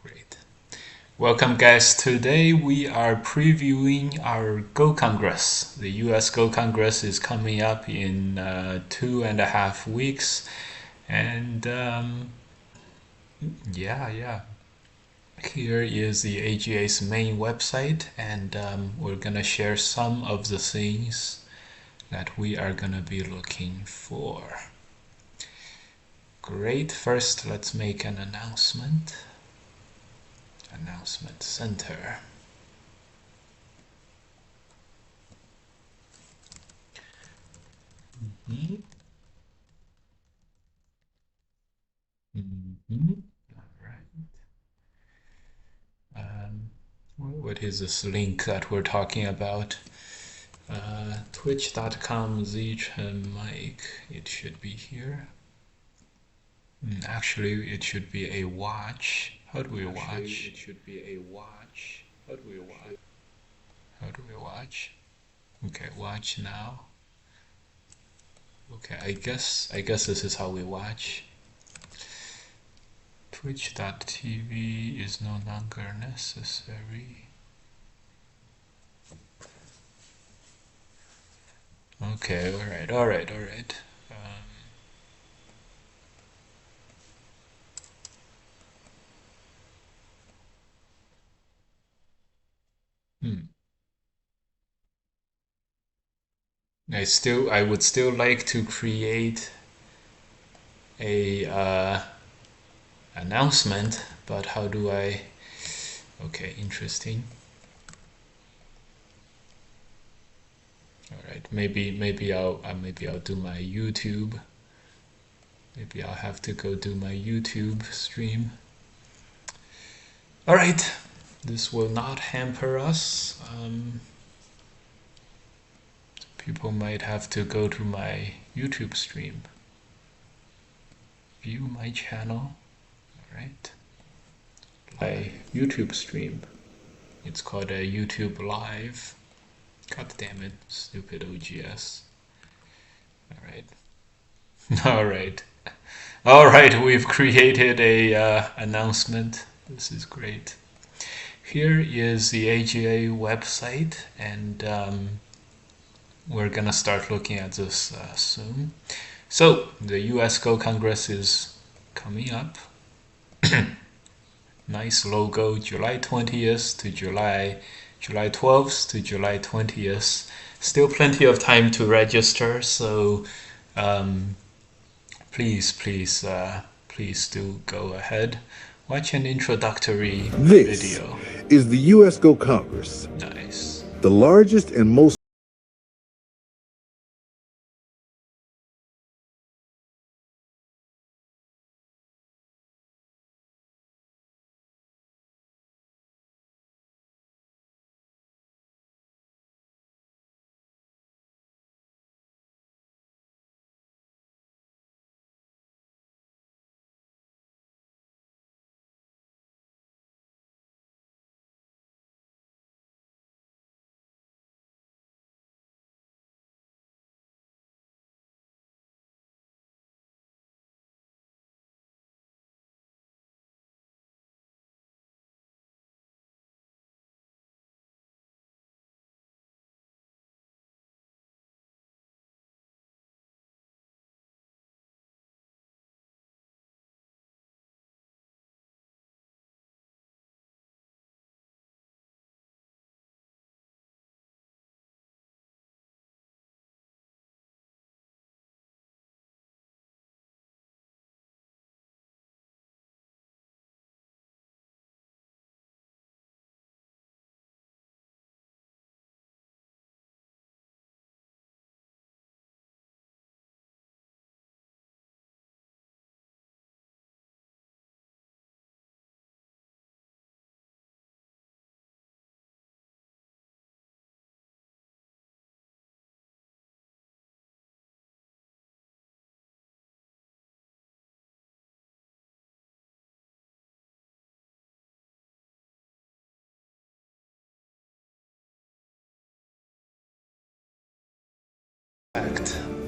Great. Welcome, guys. Today we are previewing our Go Congress. The US Go Congress is coming up in 2.5 weeks. And yeah. Here is the AGA's main website, and we're gonna share some of the things that we are gonna be looking for. Great. First, let's make an announcement. Announcement center. Mm-hmm. All right. What is this link that we're talking about? Twitch.com Mike. It should be here. Actually, it should be a watch. How do we watch? It should be a watch. How do we watch? How do we watch? Okay, watch now. Okay, I guess this is how we watch. Twitch.tv is no longer necessary. Okay, all right. I would still like to create a announcement, but how do I? Okay, interesting. All right, maybe I'll do my YouTube. Maybe I'll have to go do my YouTube stream. All right, this will not hamper us. People might have to go to my YouTube stream. View my channel. All right. My YouTube stream. It's called a YouTube Live. God damn it, stupid OGS. All right. All right, we've created a announcement. This is great. Here is the AGA website, and we're gonna start looking at this soon. So the US Go Congress is coming up. Nice logo, July 20th to July 12th to July 20th. Still plenty of time to register, so please do go ahead. Watch an introductory video. This is the US Go Congress. Nice. The largest and most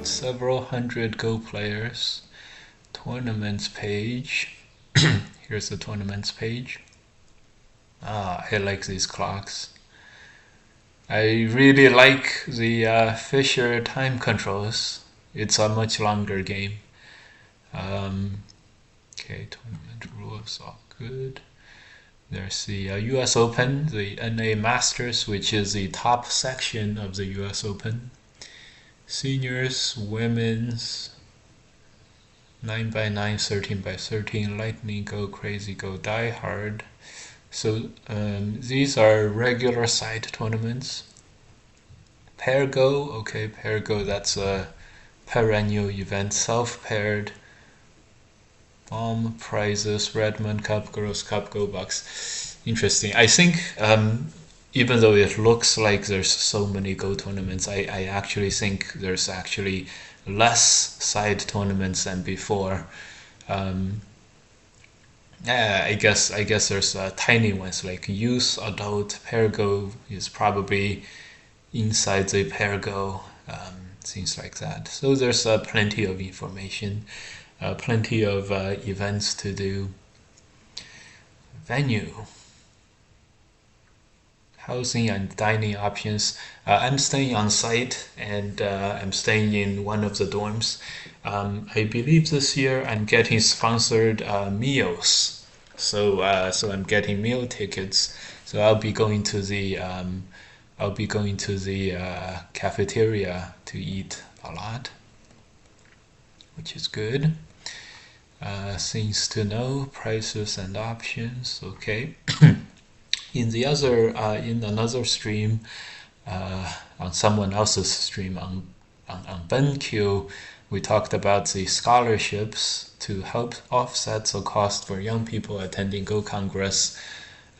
Several hundred Go players. Tournaments page. Here's the tournaments page. I like these clocks. I really like the Fisher time controls. It's a much longer game. Um, okay, tournament rules all good. There's the US Open, the NA Masters, which is the top section of the US Open. Seniors, women's, 9x9, 13x13, Lightning, Go Crazy, Go Die Hard. So these are regular side tournaments. Pair Go, okay, Pair Go, that's a perennial event. Self-paired, Bomb, prizes, Redmond Cup, Girls Cup, Go Bucks. Interesting. I think even though it looks like there's so many Go tournaments, I actually think there's actually less side tournaments than before. Yeah, I guess there's tiny ones like youth, adult, pair Go is probably inside the pair Go, things like that. So there's plenty of information, plenty of events to do. Venue, housing and dining options. I'm staying on site and I'm staying in one of the dorms. I believe this year I'm getting sponsored meals, so I'm getting meal tickets. So I'll be going to the cafeteria to eat a lot, which is good. Things to know, prices and options. Okay. In another stream, on someone else's stream on BenQ, we talked about the scholarships to help offset the cost for young people attending Go Congress.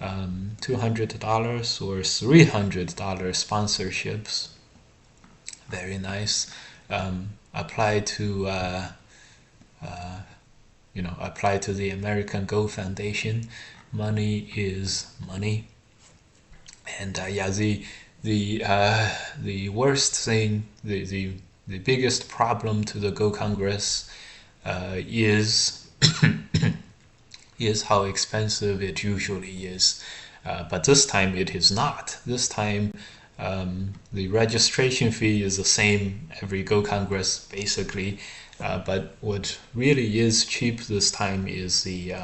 $200 or $300 sponsorships. Very nice. Apply to apply to the American Go Foundation. Money is money. And the worst thing, the biggest problem to the Go Congress is is how expensive it usually is. But this time it is not. This time the registration fee is the same every Go Congress basically. But what really is cheap this time is the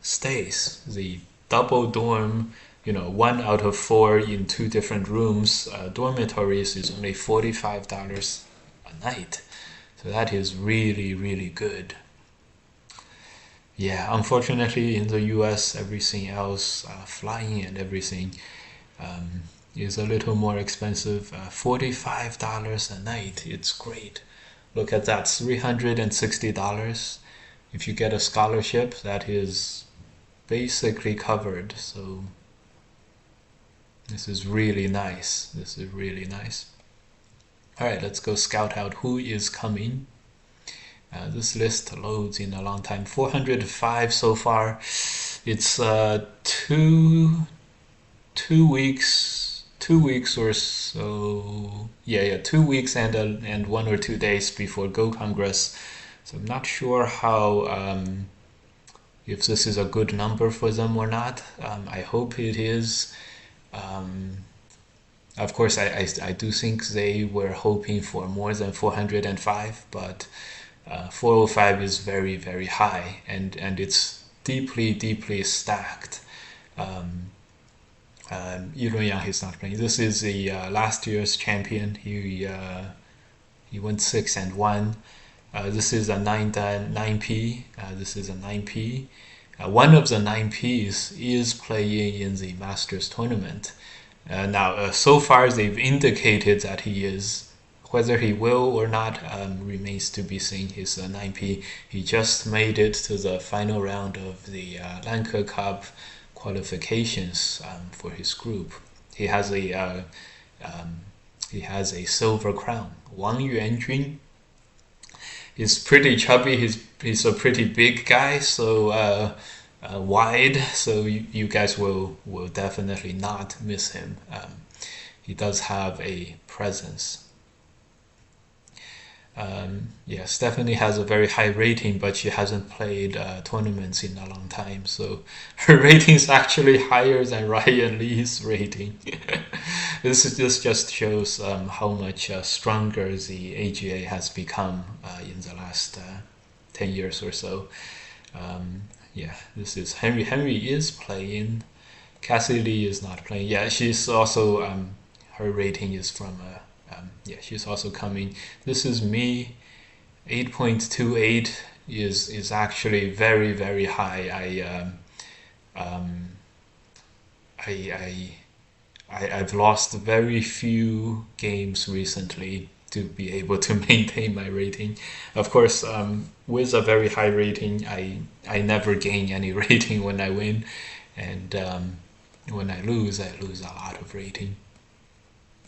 stays, the double dorm, 1 out of 4 in 2 different rooms, dormitories is only $45 a night. So that is really, really good. Yeah, unfortunately in the US, everything else, flying and everything, is a little more expensive. $45 a night, it's great. Look at that, $360. If you get a scholarship, that is basically covered. So this is really nice. This is really nice. All right, let's go scout out who is coming. This list loads in a long time. 405 so far. It's 2 weeks or so. Yeah, 2 weeks and 1 or 2 days before Go Congress. So I'm not sure how if this is a good number for them or not. I hope it is. Of course, I do think they were hoping for more than 405, but 405 is very, very high, and it's deeply, deeply stacked. Yilun Yang is not playing. This is the last year's champion. He went 6-1. This is a 9P. This is a 9P. One of the 9Ps is playing in the Masters tournament. Now, so far they've indicated that he is. Whether he will or not remains to be seen. He's a 9P. He just made it to the final round of the Lanka Cup qualifications for his group. He has a silver crown. Wang Yuanjun is pretty chubby. He's a pretty big guy, so wide. So you guys will definitely not miss him. He does have a presence. Yeah, Stephanie has a very high rating, but she hasn't played tournaments in a long time, so her rating is actually higher than Ryan Lee's rating. This just shows how much stronger the AGA has become in the last 10 years or so. Yeah, this is Henry. Henry is playing. Cassie Lee is not playing. Yeah, she's also her rating is from yeah, she's also coming. This is me. 8.28 is actually very high. I've lost very few games recently to be able to maintain my rating. Of course, with a very high rating, I never gain any rating when I win, and when I lose a lot of rating,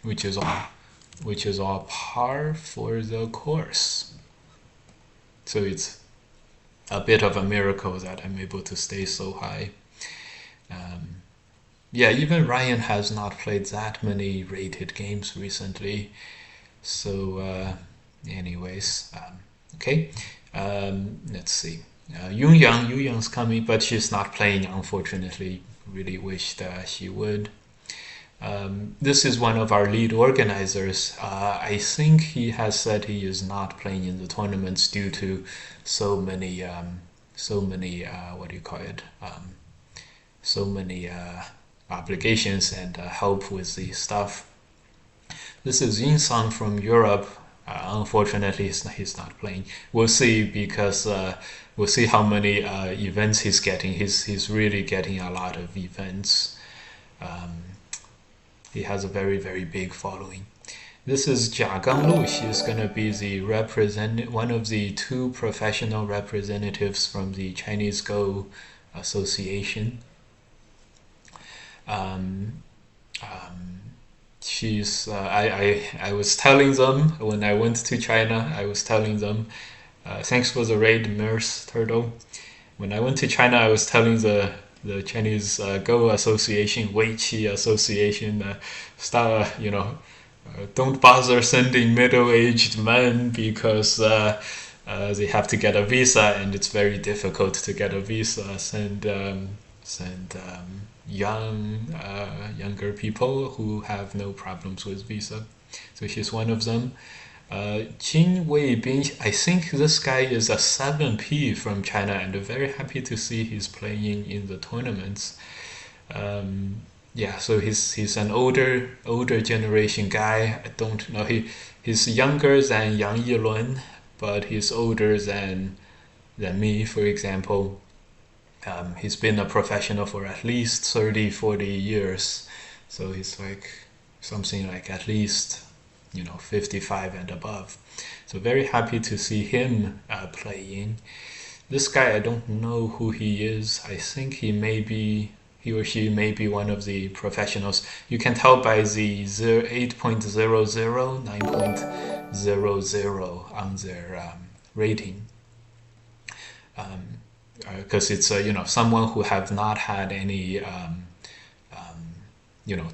which is all par for the course. So it's a bit of a miracle that I'm able to stay so high. Yeah, even Ryan has not played that many rated games recently. So, anyways, okay. Let's see. Yu Yang's coming, but she's not playing, unfortunately. Really wished she would. This is one of our lead organizers. I think he has said he is not playing in the tournaments due to so many, what do you call it? So many obligations and help with the stuff. This is Yinsang from Europe. Unfortunately, he's not playing. We'll see because we'll see how many events he's getting. He's really getting a lot of events. He has a very big following. This is Jia Ganglu. She's gonna be the one of the two professional representatives from the Chinese Go Association. She's I was telling them when I went to China. I was telling them, thanks for the raid, Merce Turtle. When I went to China, I was telling the Chinese Go Association, Weiqi Association, don't bother sending middle-aged men because they have to get a visa, and it's very difficult to get a visa. Send younger people who have no problems with visa. So she's one of them. Jin Weibin, I think this guy is a 7P from China, and I'm very happy to see he's playing in the tournaments. Yeah, so he's an older generation guy. I don't know, he's younger than Yang Yilun, but he's older than me, for example. He's been a professional for at least 30-40 years, so he's like something like at least 55 and above. So very happy to see him playing. This guy, I don't know who he is. I think he or she may be one of the professionals. You can tell by the 8.00, 9.00 on their rating. Because it's someone who have not had any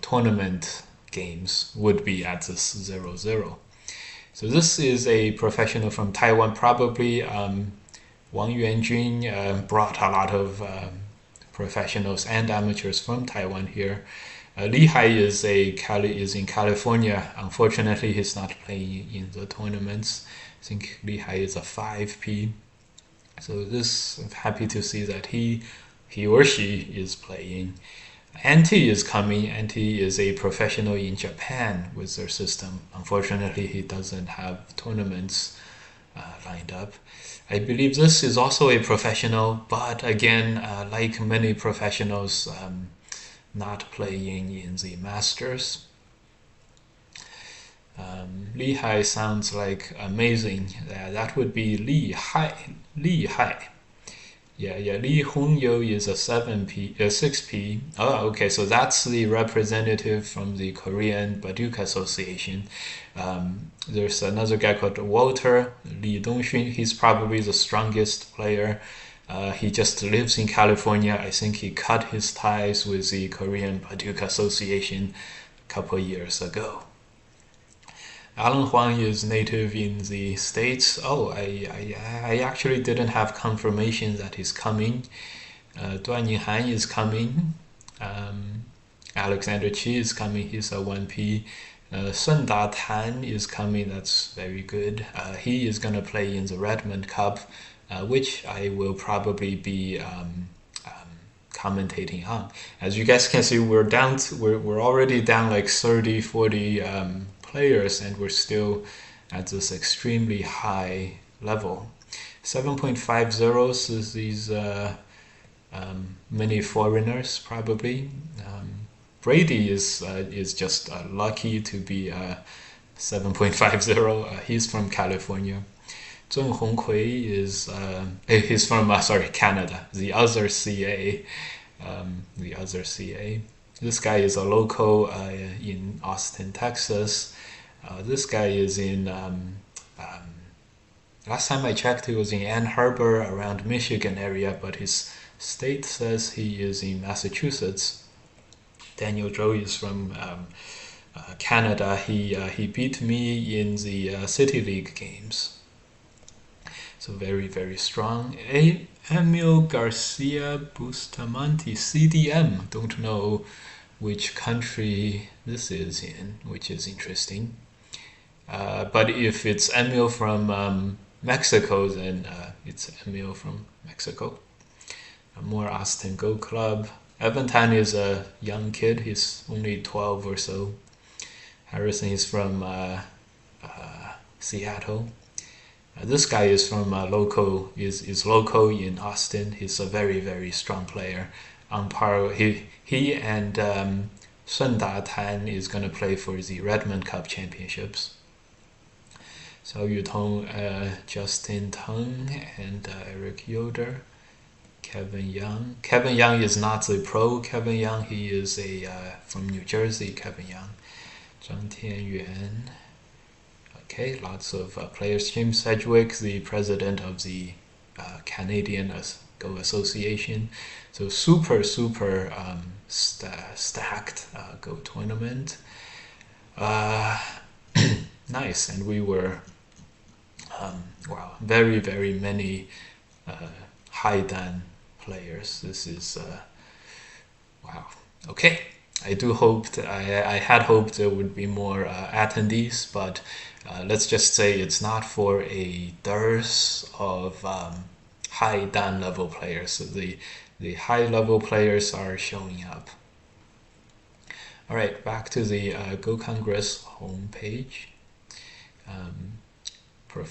tournament games would be at this 00. So this is a professional from Taiwan. Probably Wang Yuanjun brought a lot of professionals and amateurs from Taiwan here. Li Hai is in California. Unfortunately, he's not playing in the tournaments. I think Li Hai is a 5P. So I'm happy to see that he or she is playing. Anti is coming. Anti is a professional in Japan with their system. Unfortunately, he doesn't have tournaments lined up. I believe this is also a professional, but again, like many professionals, not playing in the Masters. Li Hai sounds like amazing. That would be Li Hai. Yeah. Li Hongyu is a 6P. Oh, okay. So that's the representative from the Korean Baduk Association. There's another guy called Walter Li Dongxun. He's probably the strongest player. He just lives in California. I think he cut his ties with the Korean Baduk Association a couple years ago. Alan Huang is native in the States. Oh, I actually didn't have confirmation that he's coming. Duan Yinghan is coming. Alexander Chi is coming. He's a 1P. Sun Da Tan is coming. That's very good. He is gonna play in the Redmond Cup, which I will probably be commentating on. As you guys can see, we're down. We're already down like 30, 40 players, and we're still at this extremely high level. 7.50 is these many foreigners probably. Brady is just lucky to be 7.50. He's from California. Zheng Honghui is he's from Canada. The other CA, the other CA. This guy is a local in Austin, Texas. This guy is in. Last time I checked, he was in Ann Arbor, around Michigan area, but his state says he is in Massachusetts. Daniel Zhou is from Canada. He beat me in the City League games. So very, very strong. Emil Garcia Bustamante, CDM. Don't know which country this is in, which is interesting. But if it's Emil from Mexico, then it's Emil from Mexico. More Austin Go Club. Evan Tan is a young kid. He's only 12 or so. Harrison is from Seattle. This guy is from local in Austin. He's a very, very strong player. On par, he and Sun Da Tan is gonna play for the Redmond Cup Championships. So Yutong, Justin Teng, and Eric Yoder. Kevin Young. Kevin Young is not a pro. Kevin Young, he is from New Jersey. Kevin Young. Zhang Tianyuan. Okay, lots of players. Jim Sedgwick, the president of the Canadian Go Association. So super stacked Go tournament. Nice, and we were wow, very, very many high dan players. This is wow. Okay, I had hoped there would be more attendees, but let's just say it's not for a dearth of high dan level players. So the high level players are showing up. All right, back to the Go Congress homepage.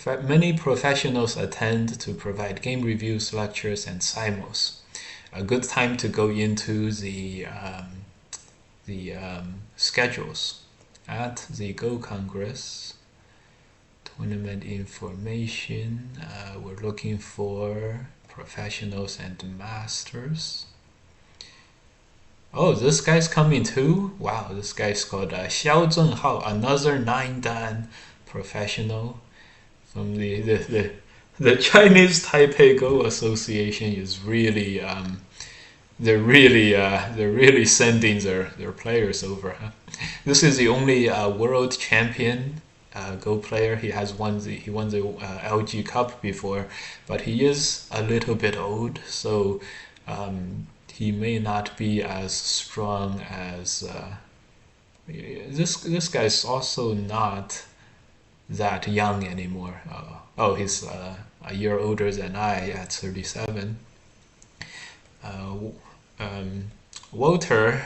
Many professionals attend to provide game reviews, lectures, and simos. A good time to go into the schedules at the Go Congress. Tournament information. We're looking for professionals and masters. Oh, this guy's coming too? Wow, this guy's called Xiao Zhenghao, another 9dan professional from the Chinese Taipei Go Association. Is really they're really sending their players over. Huh? This is the only world champion Go player. He won the LG Cup before, but he is a little bit old, so he may not be as strong as this guy's also not that young anymore. Oh, he's a year older than I at 37. Walter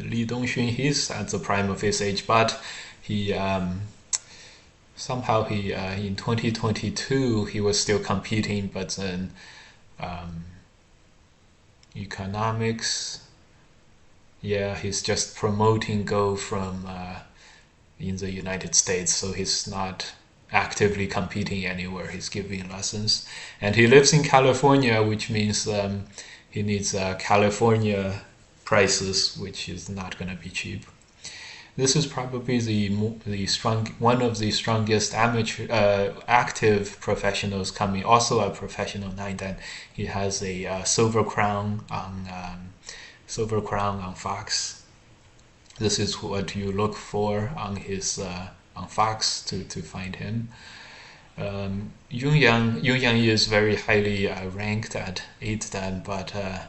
Li Dongxun, he's at the prime of his age, but he somehow in 2022 he was still competing, but then economics, yeah, he's just promoting Go from in the United States, so he's not actively competing anywhere. He's giving lessons, and he lives in California, which means he needs California prices, which is not going to be cheap. This is probably one of the strongest amateur active professionals coming. Also a professional 9dan. He has a silver crown on Fox. This is what you look for on his on Fox to find him. Yun Yang is very highly ranked at 8th dan, but uh,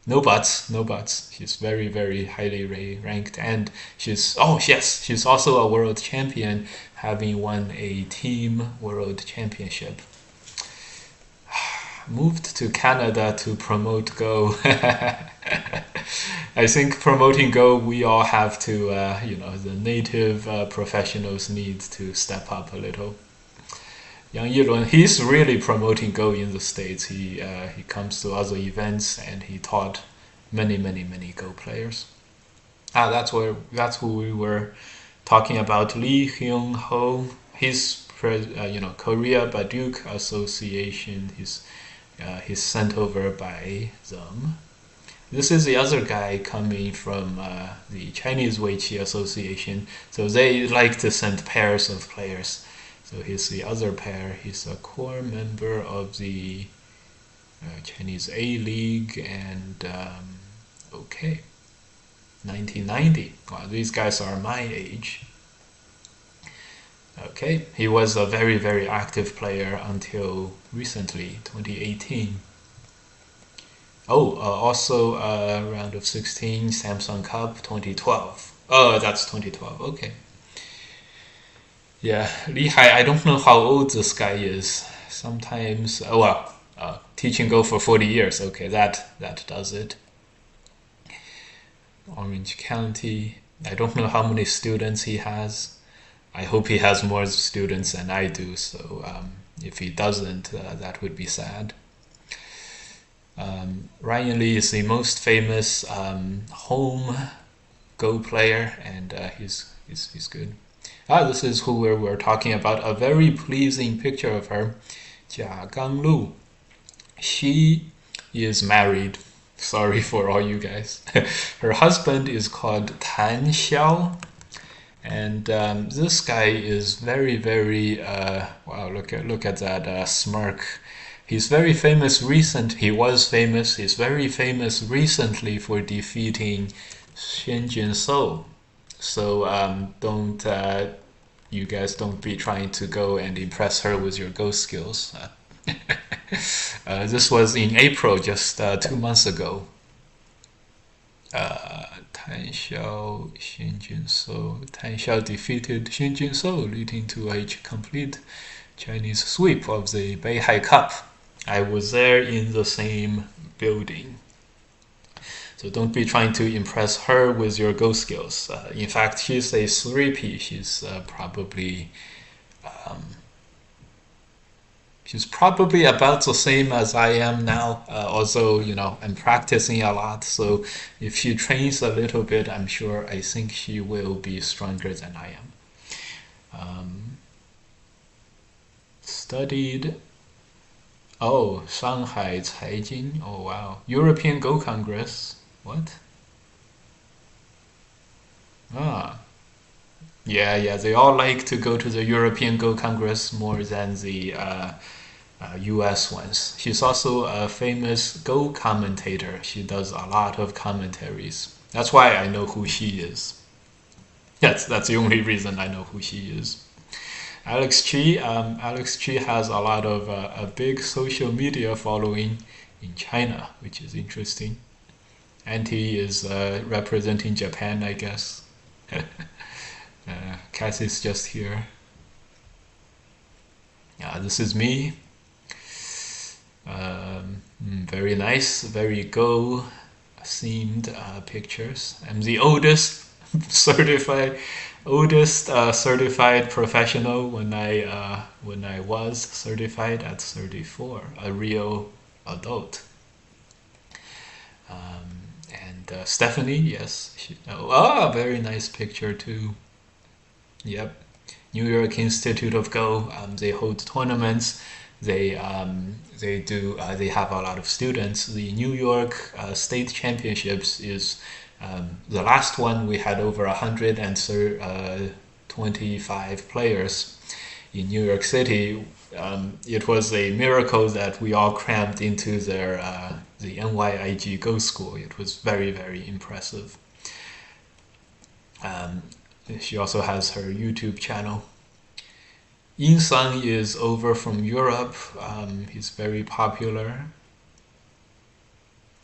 no buts, no buts. She's very, very highly ranked, and she's also a world champion, having won a team world championship. Moved to Canada to promote Go. I think promoting Go, we all have to, the native professionals need to step up a little. Yang Yilun, he's really promoting Go in the States. He comes to other events and he taught many, many, many Go players. That's who we were talking about. Lee Hyung Ho. He's Korea Baduk Association. He's sent over by them. This is the other guy coming from the Chinese Weiqi Association. So they like to send pairs of players. So he's the other pair. He's a core member of the Chinese A League, and 1990. Wow, these guys are my age. Okay, he was a very, very active player until recently, 2018. Also round of 16, Samsung Cup 2012. Oh, that's 2012. Okay. Yeah, Lihai, I don't know how old this guy is. Sometimes, teaching Go for 40 years. Okay, that does it. Orange County. I don't know how many students he has. I hope he has more students than I do. So if he doesn't, that would be sad. Ryan Lee is the most famous home Go player, and he's good. This is who we're talking about. A very pleasing picture of her, Jia Ganglu. She is married. Sorry for all you guys. Her husband is called Tan Xiao, and this guy is very, very wow. Look at that smirk. He's very famous. He was famous. He's very famous recently for defeating Shen Jinsou. So you guys don't be trying to go and impress her with your Go skills. This was in April, just 2 months ago. Tan Xiao defeated Shen Jinsou, leading to a complete Chinese sweep of the Beihai Cup. I was there in the same building. So don't be trying to impress her with your Go skills. In fact, she's a 3P. She's probably about the same as I am now. Also, I'm practicing a lot. So if she trains a little bit, I think she will be stronger than I am. Studied. Oh, Shanghai Caijing. Oh, wow. European Go Congress. What? Yeah, they all like to go to the European Go Congress more than the US ones. She's also a famous Go commentator. She does a lot of commentaries. That's why I know who she is. That's the only reason I know who she is. Alex Chi has a lot of a big social media following in China, which is interesting. And he is representing Japan, I guess. Cassie's just here. This is me. Very nice, very Go themed pictures. I'm the oldest certified professional when I was certified at 34, a real adult. And Stephanie, yes, very nice picture too. Yep, New York Institute of Go. They hold tournaments. They have a lot of students. The New York State Championships is the last one. We had over 125 players in New York City. It was a miracle that we all crammed into the NYIG Go School. It was very, very impressive. Um, she also has her YouTube channel. Insang is over from Europe. He's very popular.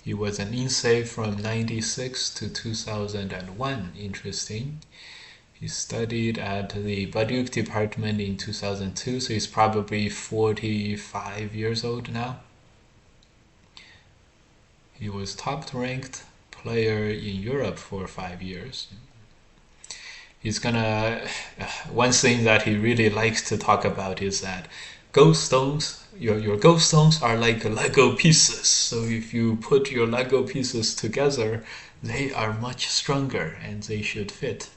He was an insei from 96 to 2001. Interesting. He studied at the Baduk department in 2002, so he's probably 45 years old now. He was top ranked player in Europe for 5 years. He's gonna. One thing that he really likes to talk about is that ghost stones, your ghost stones are like Lego pieces. So if you put your Lego pieces together, they are much stronger and they should fit.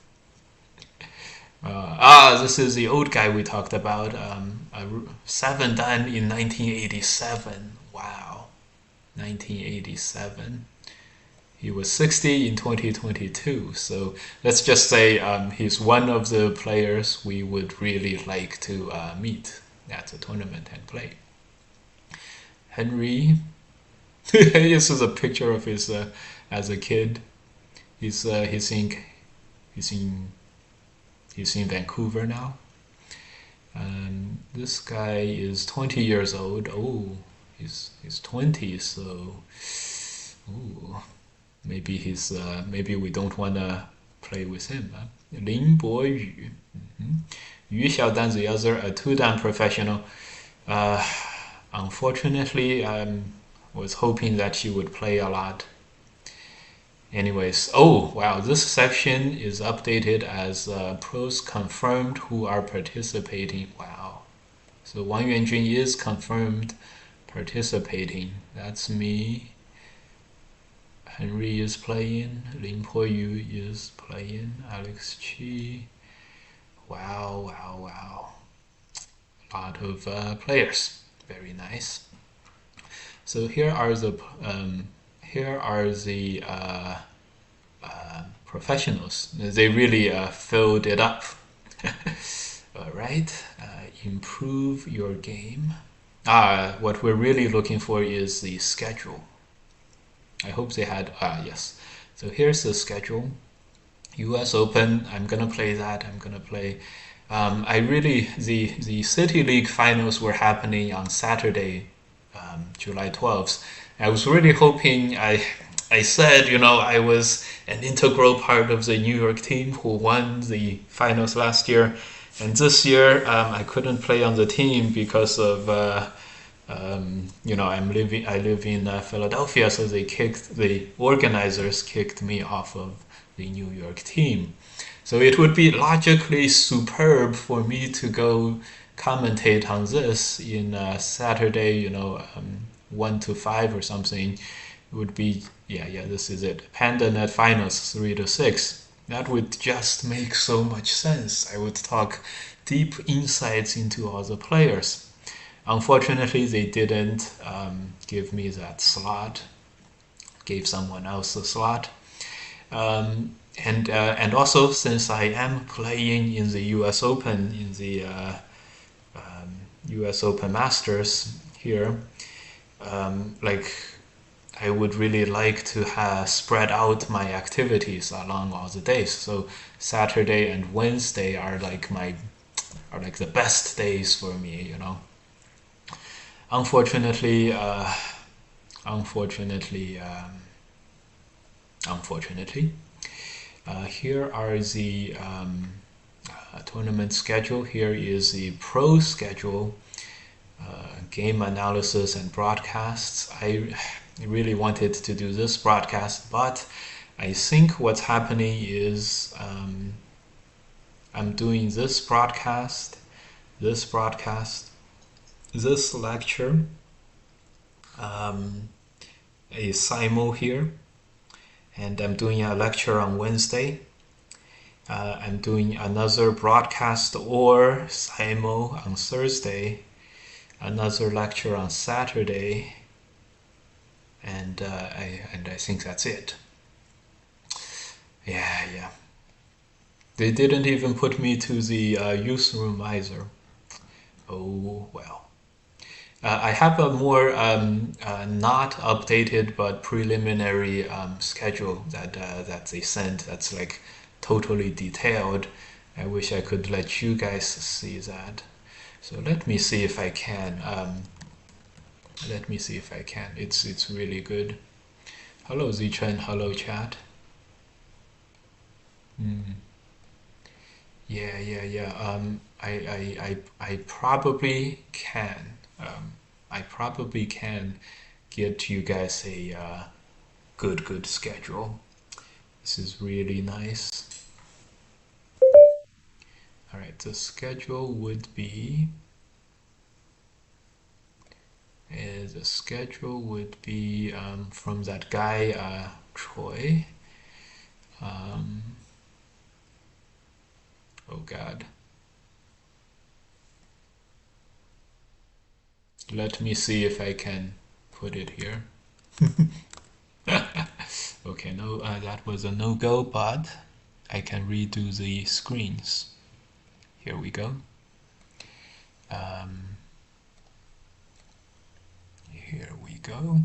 This is the old guy we talked about. 7 dan in 1987. Wow, 1987. He was 60 in 2022. So let's just say he's one of the players we would really like to meet at the tournament and play. Henry. This is a picture of his as a kid. He's he's in Vancouver now. This guy is 20 years old. Oh, he's 20, so ooh, maybe we don't wanna play with him. Lin Boyu, Yu Xiaodan, the other a 2-dan professional. Unfortunately, I was hoping that she would play a lot. Anyways, oh wow, this section is updated as pros confirmed who are participating. Wow, so Wang Yuanjun is confirmed participating. That's me. Henry is playing. Lin Poyu is playing. Alex Chi. Wow, wow, wow. A lot of players. Very nice. So here are the professionals. They really filled it up. All right, improve your game. What we're really looking for is the schedule. I hope they had. Yes. So here's the schedule. U.S. Open. I'm gonna play that. I'm gonna play. The City League finals were happening on Saturday, July 12th. I was really hoping. I said, I was an integral part of the New York team who won the finals last year, and this year I couldn't play on the team because of I live in Philadelphia, so the organizers kicked me off of the New York team. So it would be logically superb for me to go commentate on this in Saturday, 1 to 5 or something. It would be this is it. PandaNet Finals 3 to 6. That would just make so much sense. I would talk deep insights into all the players. Unfortunately, they didn't give me that slot. Gave someone else the slot. And also, since I am playing in the U.S. Open, in the U.S. Open Masters here, I would really like to spread out my activities along all the days. So Saturday and Wednesday are like the best days for me, Unfortunately, here are the tournament schedule. Here is the pro schedule, game analysis and broadcasts. I really wanted to do this broadcast, but I think what's happening is I'm doing this broadcast, this lecture, a simul here, and I'm doing a lecture on Wednesday. I'm doing another broadcast or simul on Thursday, another lecture on Saturday, and I think that's it. Yeah. They didn't even put me to the youth room either. Oh well. I have a more not updated but preliminary schedule that they sent. That's like totally detailed. I wish I could let you guys see that. So let me see if I can. Let me see if I can. It's really good. Hello Zichen, hello chat. Yeah. I probably can. I probably can get you guys a good schedule. This is really nice. All right, the schedule would be. The schedule would be from that guy Troy. Oh God. Let me see if I can put it here. Okay, no, that was a no-go, but I can redo the screens. Here we go. Here we go.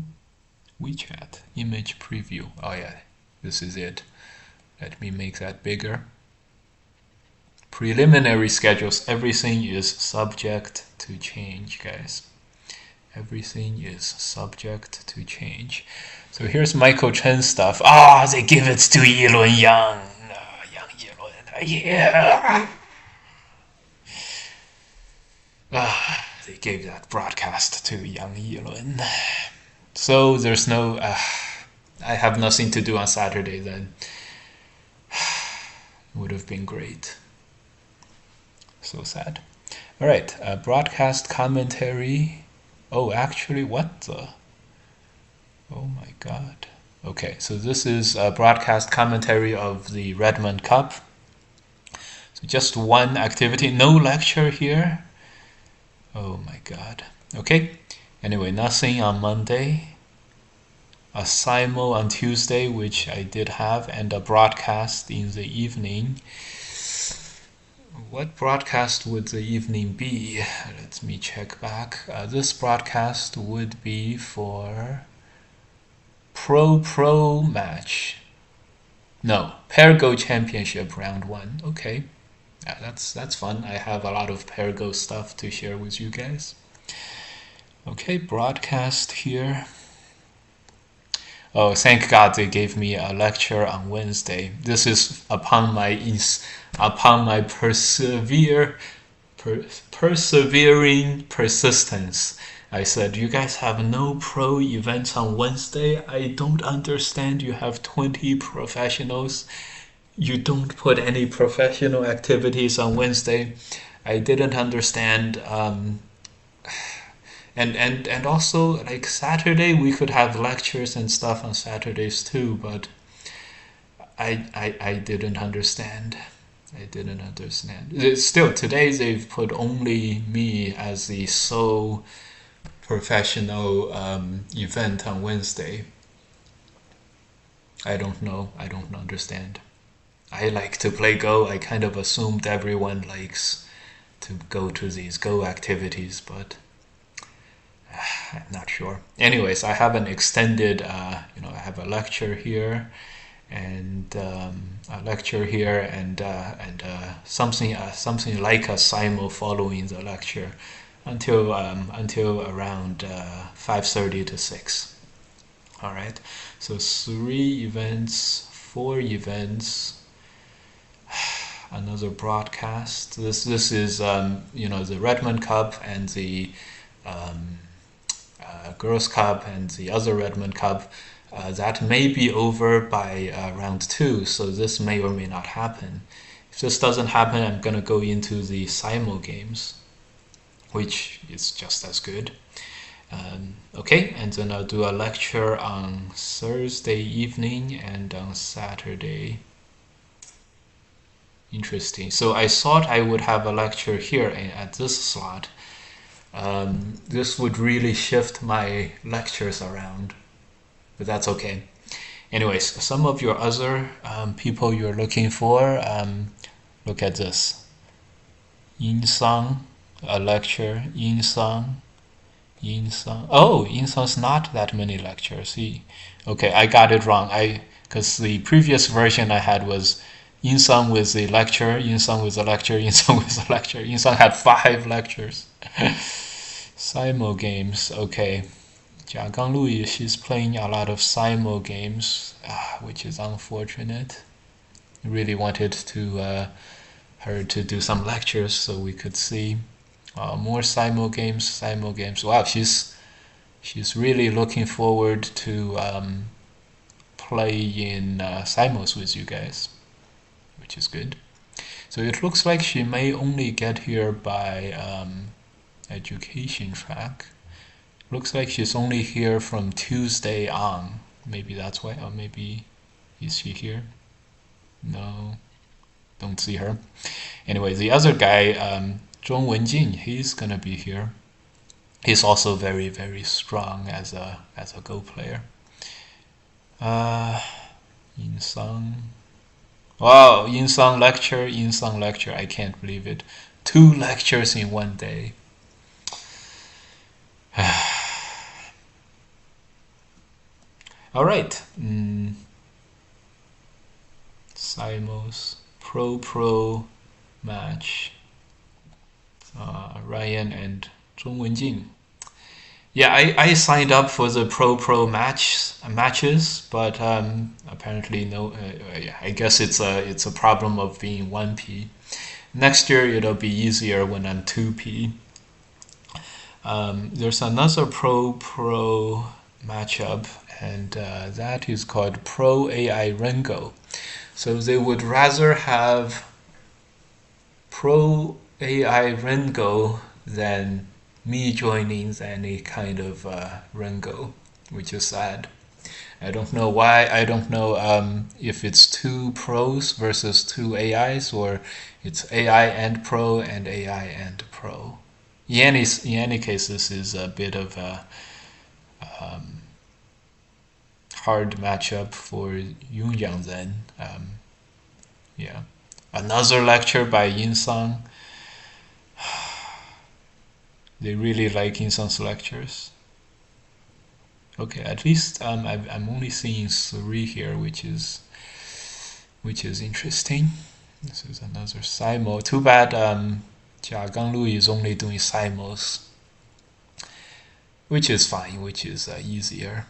WeChat image preview. Oh yeah, this is it. Let me make that bigger. Preliminary schedules. Everything is subject to change, guys. Everything is subject to change. So here's Michael Chen stuff. Ah, they give it to Yilun Yang. Yang Yilun. Yeah. They gave that broadcast to Yang Yilun. So there's no. I have nothing to do on Saturday then. Would have been great. So sad. All right, broadcast commentary. Oh, actually, what the? Oh my God. Okay, so this is a broadcast commentary of the Redmond Cup. So just one activity, no lecture here. Oh my God. Okay, anyway, nothing on Monday. A simul on Tuesday, which I did have, and a broadcast in the evening. What broadcast would the evening be? Let me check back. This broadcast would be for Pro match. No, Pair Go Championship round 1. Okay, yeah, that's fun. I have a lot of Pair Go stuff to share with you guys. Okay, broadcast here. Oh, thank God they gave me a lecture on Wednesday. This is upon my persevering persistence. I said, you guys have no pro events on Wednesday. I don't understand. You have 20 professionals. You don't put any professional activities on Wednesday. I didn't understand. And also, like Saturday, we could have lectures and stuff on Saturdays too, but I didn't understand. I didn't understand. Still, today they've put only me as the sole professional event on Wednesday. I don't know. I don't understand. I like to play Go. I kind of assumed everyone likes to go to these Go activities, but I'm not sure. Anyways, I have an extended, I have a lecture here, and a lecture here, and something like a simul following the lecture, until around 5:30 to 6. All right. So 3 events, 4 events. Another broadcast. This is the Redmond Cup and the Girls Cup and the other Redmond Cup. That may be over by round 2, so this may or may not happen. If this doesn't happen, I'm gonna go into the simul games, which is just as good. Okay, and then I'll do a lecture on Thursday evening and on Saturday. Interesting. So I thought I would have a lecture here at this slot. This would really shift my lectures around, but that's okay. Anyways, some of your other people you're looking for, look at this. Yinsang, a lecture. Yinsang. Oh, Yinsang's not that many lectures. Okay, I got it wrong. Because the previous version I had was Yinsang with the lecture, Yinsang with the lecture, Yinsang with the lecture. Yinsang had 5 lectures. Simo games, okay. Jia Ganglu, she's playing a lot of Simo games, which is unfortunate. Really wanted to her to do some lectures so we could see more Simo games. Simo games. Wow, she's really looking forward to play in Simos with you guys, which is good. So it looks like she may only get here by education track. Looks like she's only here from Tuesday on. Maybe that's why, or maybe is she here? No, don't see her. Anyway, the other guy, Zhong Wenjing, he's gonna be here. He's also very, very strong as a Go player. Yinsang. Wow, Yinsang lecture. I can't believe it. 2 lectures in one day. All right. Simos Pro match. Ryan and Zhong Wenjing. Yeah, I signed up for the Pro matches, but apparently no. I guess it's a problem of being 1P. Next year it'll be easier when I'm 2P. There's another Pro matchup, and that is called Pro AI Rengo. So they would rather have Pro AI Rengo than me joining any kind of Rengo, which is sad. I don't know why. I don't know if it's 2 pros versus 2 AIs, or it's AI and pro and AI and pro. In any case, this is a bit of a hard matchup for Yunjiang then. Yeah. Another lecture by Yinsang. They really like Yinsang's lectures. Okay, at least I'm only seeing 3 here, which is interesting. This is another Simo. Too bad Jia Ganglu is only doing Simos, which is fine, which is easier.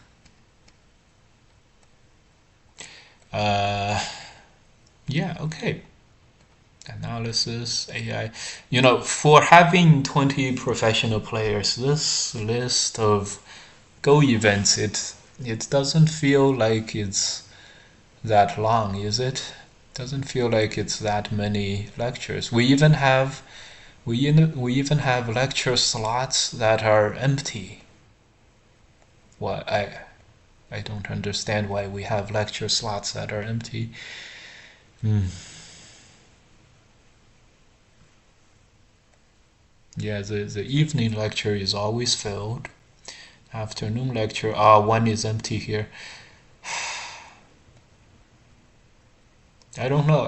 Yeah, okay. Analysis, AI. For having 20 professional players, this list of Go events, it doesn't feel like it's that long, is it? Doesn't feel like it's that many lectures. We even have lecture slots that are empty. What I don't understand why we have lecture slots that are empty. Yeah, the evening lecture is always filled. Afternoon lecture, one is empty here. I don't know,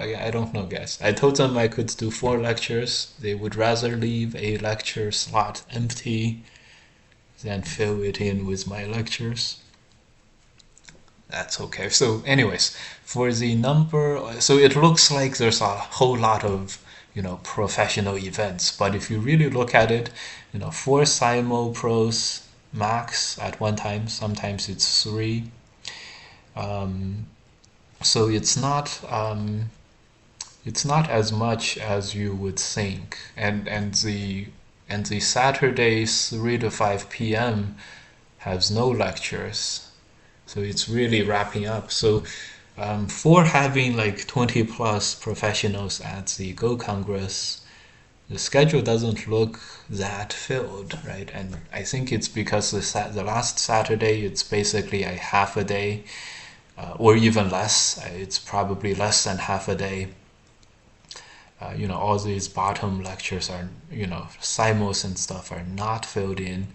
guys. I told them I could do 4 lectures. They would rather leave a lecture slot empty than fill it in with my lectures. That's okay. So anyways, for the number, so it looks like there's a whole lot of professional events, but if you really look at it, 4 Simo pros max at one time. Sometimes it's 3. So it's not as much as you would think, and the Saturdays 3 to 5 p.m. has no lectures, so it's really wrapping up. So for having like 20 plus professionals at the Go Congress, the schedule doesn't look that filled, right? And I think it's because the last Saturday it's basically a half a day, or even less. It's probably less than half a day. All these bottom lectures are, Simos and stuff are not filled in.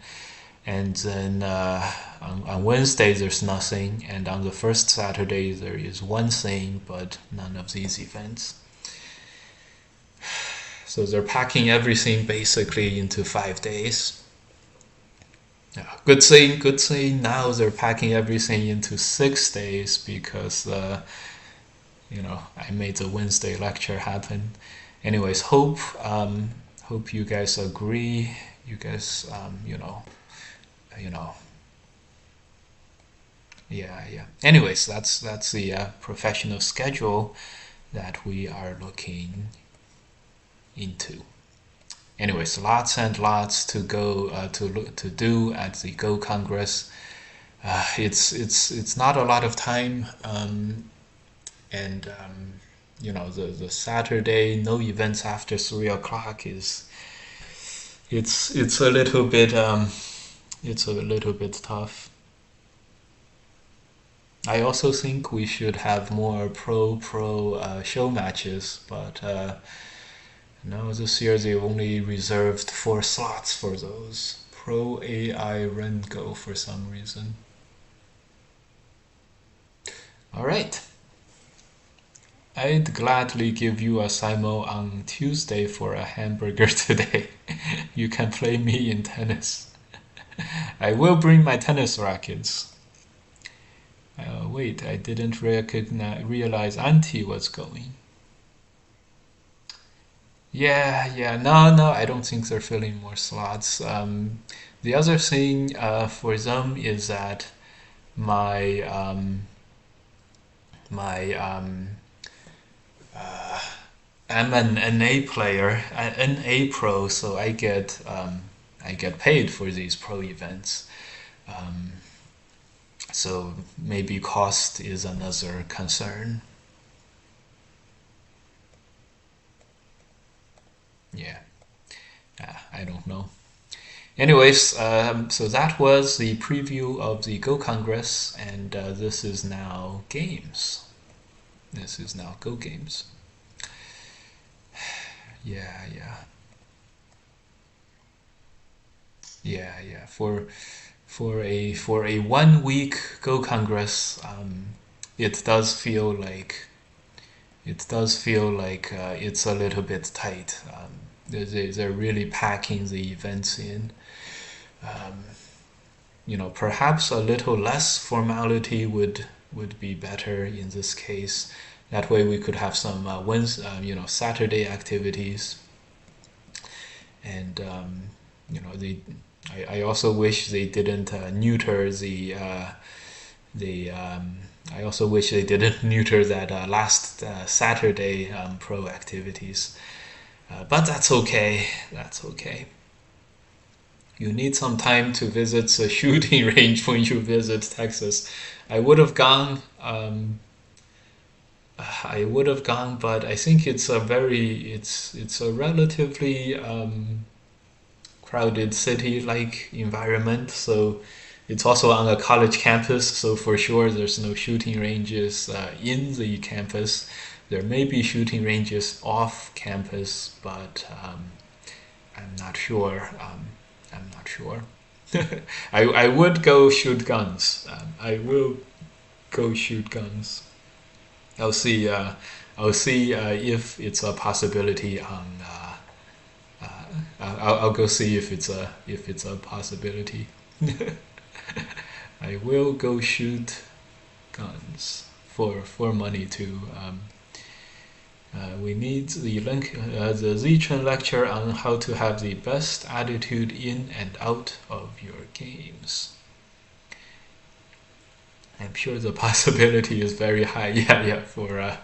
And then on Wednesday there's nothing, and on the first Saturday there is one thing, but none of these events. So they're packing everything basically into 5 days. Yeah, good thing now they're packing everything into 6 days, because I made the Wednesday lecture happen. Anyways, hope you guys agree. You guys, you know, yeah. Anyways, that's the professional schedule that we are looking into. Anyways, lots and lots to go to do at the Go Congress. It's not a lot of time, and the Saturday no events after 3 o'clock is it's a little bit tough. I also think we should have more pro show matches, but no, this year they only reserved 4 slots for those. Pro AI Rengo for some reason. Alright. I'd gladly give you a Simo on Tuesday for a hamburger today. You can play me in tennis. I will bring my tennis rackets. Wait, I didn't realize Auntie was going. Yeah. No, I don't think they're filling more slots. The other thing for them is that my my I'm an NA player, an NA pro, so I get paid for these pro events. Um, so maybe cost is another concern. Yeah, I don't know. Anyways, so that was the preview of the Go Congress, and this is now games. This is now Go games. Yeah. For a 1 week Go Congress, it does feel like it's a little bit tight. They're really packing the events in. Um, Perhaps a little less formality would be better in this case. That way we could have some Saturday activities, and they. I also wish they didn't neuter the. I also wish they didn't neuter that last Saturday pro activities, but that's okay. That's okay. You need some time to visit the shooting range when you visit Texas. I would have gone. I would have gone, but I think it's a relatively crowded city-like environment. So it's also on a college campus. So for sure, there's no shooting ranges in the campus. There may be shooting ranges off campus, but I'm not sure. I'm not sure. I would go shoot guns. I will go shoot guns. I'll see. I'll see if it's a possibility on. I'll go see if it's a possibility. I will go shoot guns for money too. We need the link, the Zichun lecture on how to have the best attitude in and out of your games. I'm sure the possibility is very high. Yeah, for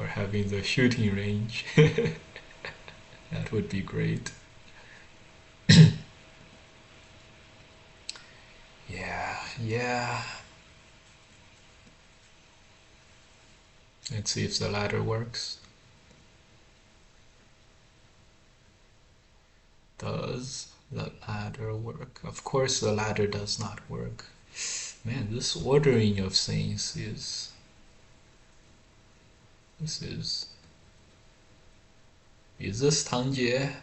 having the shooting range. That would be great. Yeah. Let's see if the ladder works. Does the ladder work? Of course the ladder does not work. Man, this ordering of things is this this Tangjie?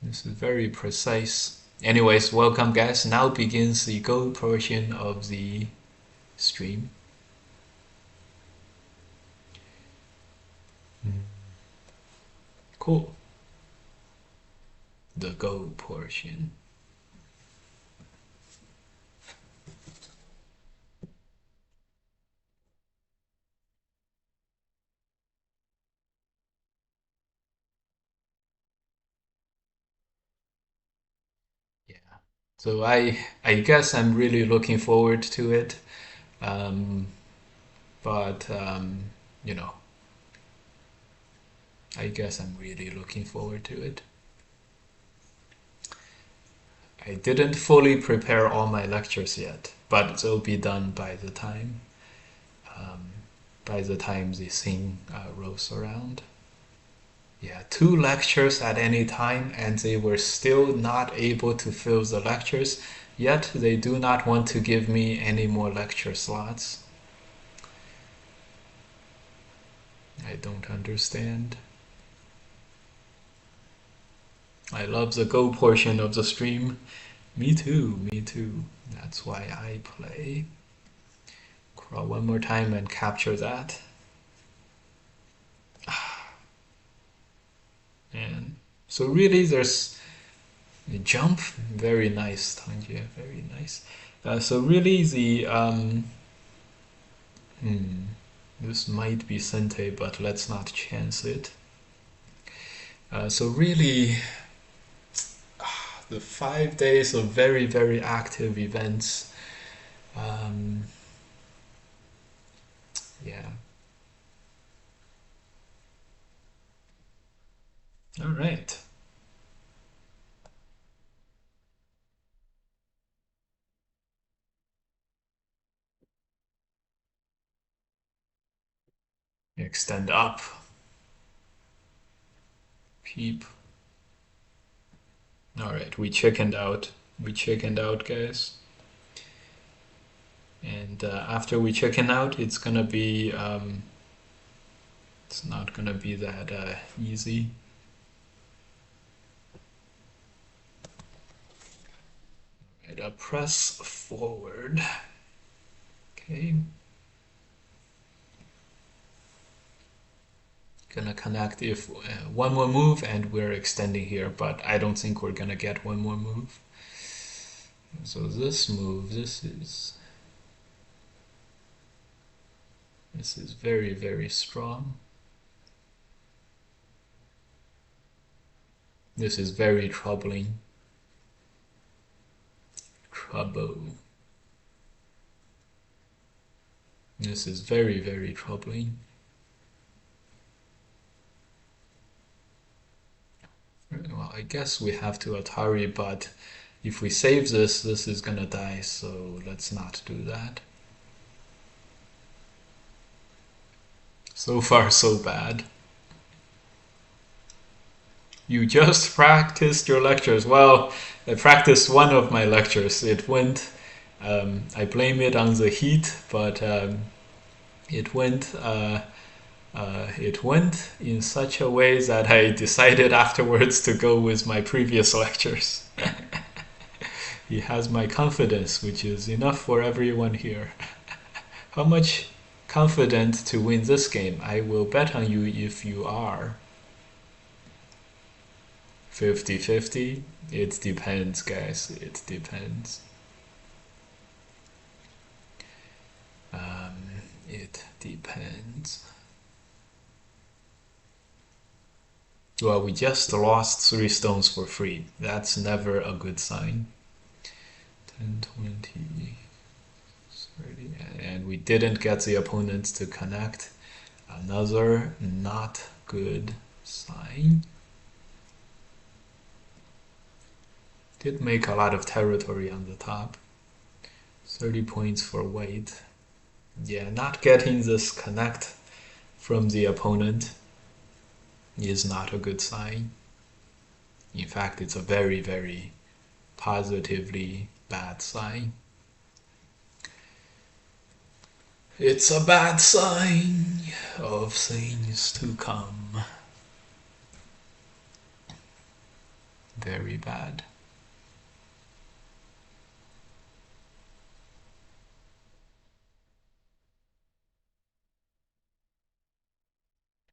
This is very precise. Anyways, welcome guys. Now begins the Go portion of the stream. Cool. The Go portion. So I guess I'm really looking forward to it. Um, but you know, I guess I'm really looking forward to it. I didn't fully prepare all my lectures yet, but they'll be done um, by the time this thing rolls around. Yeah, 2 lectures at any time, and they were still not able to fill the lectures, yet they do not want to give me any more lecture slots. I don't understand. I love the Go portion of the stream. Me too, me too. That's why I play. Crawl one more time and capture that. And so really there's a jump. Very nice, Tanjia, very nice. So really this might be Sente, but let's not chance it. So really, the 5 days of very, very active events. Yeah. All right. Extend up. Peep. All right, we chickened out. We chickened out, guys. And after we chicken out, it's gonna be it's not gonna be that easy. Right, press forward. Okay. Gonna connect if one more move, and we're extending here, but I don't think we're gonna get one more move. So this move, this is very, very strong. This is very troubling. Trouble. This is very, very troubling. Well, I guess we have to Atari, but if we save this, this is gonna die, so let's not do that. So far, so bad. You just practiced your lectures. Well, I practiced one of my lectures. It went, I blame it on the heat, but it went in such a way that I decided afterwards to go with my previous lectures. He has my confidence, which is enough for everyone here. How much confident to win this game? I will bet on you if you are. 50-50? It depends, guys. It depends. It depends. Well, we just lost 3 stones for free. That's never a good sign. 10, 20, 30. And we didn't get the opponent to connect. Another not good sign. Did make a lot of territory on the top. 30 points for white. Yeah, not getting this connect from the opponent is not a good sign. In fact, it's a very, very positively bad sign. It's a bad sign of things to come. Very bad.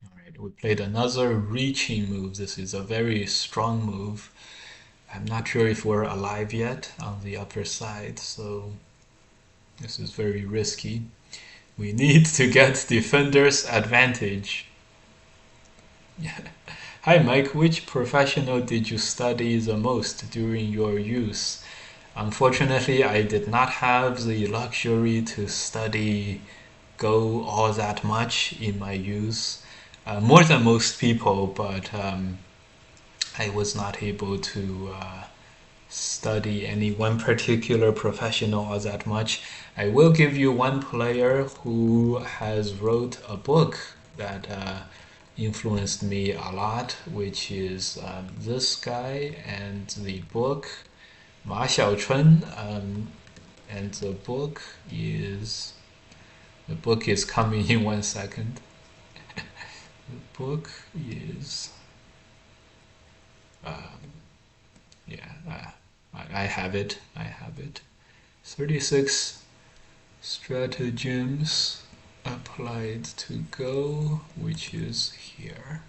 Alright, we played another reaching move. This is a very strong move. I'm not sure if we're alive yet on the upper side, so this is very risky. We need to get defender's advantage. Hi Mike, which professional did you study the most during your youth? Unfortunately, I did not have the luxury to study Go all that much in my youth, more than most people, but I was not able to study any one particular professional all that much. I will give you one player who has wrote a book that influenced me a lot, which is this guy, and the book Ma Xiaochun, and the book is coming in 1 second. The book is yeah, I have it. I have it. 36 stratagems applied to Go, which is here.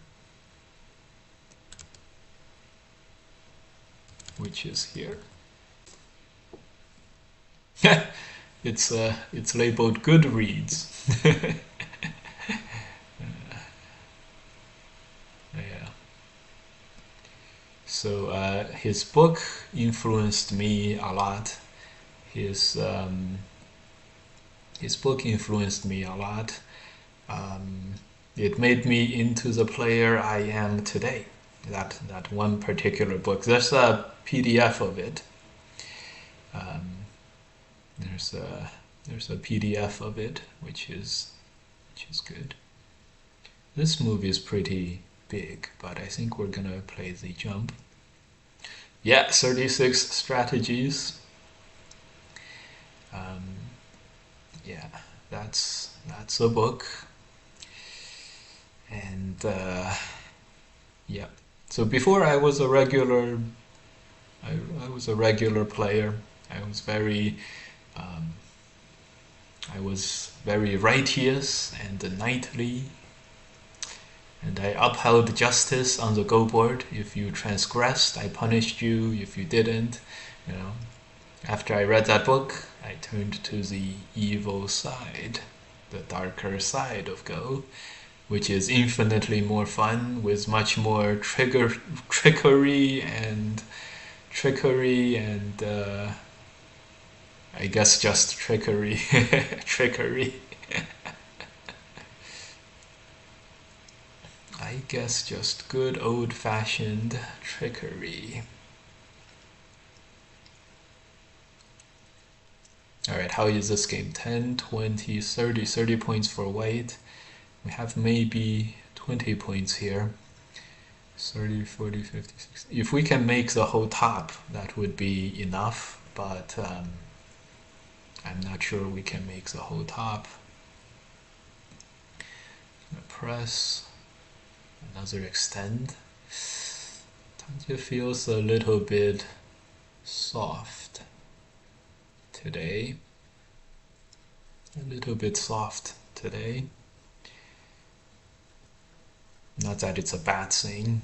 Which is here. It's labeled Goodreads. Yeah. So his book influenced me a lot. His his book influenced me a lot. It made me into the player I am today. That one particular book. There's a PDF of it. There's a PDF of it, which is good. This movie is pretty big, but I think we're gonna play the jump. Yeah, 36 strategies. Yeah, that's a book, and yeah. So before I was a regular, I was a regular player. I was very righteous and knightly, and I upheld justice on the Go board. If you transgressed, I punished you. If you didn't, you know. After I read that book, I turned to the evil side, the darker side of Go, which is infinitely more fun with much more trickery and I guess just trickery. Trickery. I guess just good old-fashioned trickery. Alright, how is this game? 10, 20, 30. 30 points for white. We have maybe 20 points here. 30, 40, 50, 60. If we can make the whole top, that would be enough, but I'm not sure we can make the whole top. Press. Another extend. It feels a little bit soft today. A little bit soft today. Not that it's a bad thing.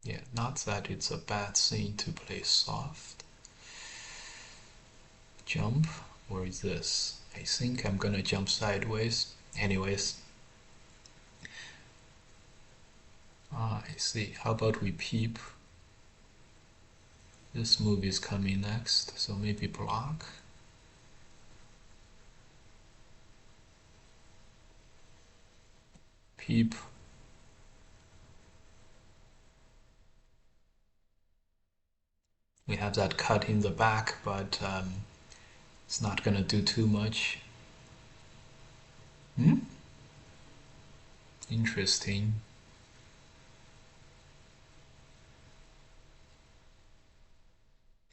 Yeah, not that it's a bad thing to play soft. Jump, or is this? I think I'm gonna jump sideways. Anyways. I see. How about we peep? This move is coming next, so maybe block. Peep. We have that cut in the back, but it's not gonna do too much. Interesting.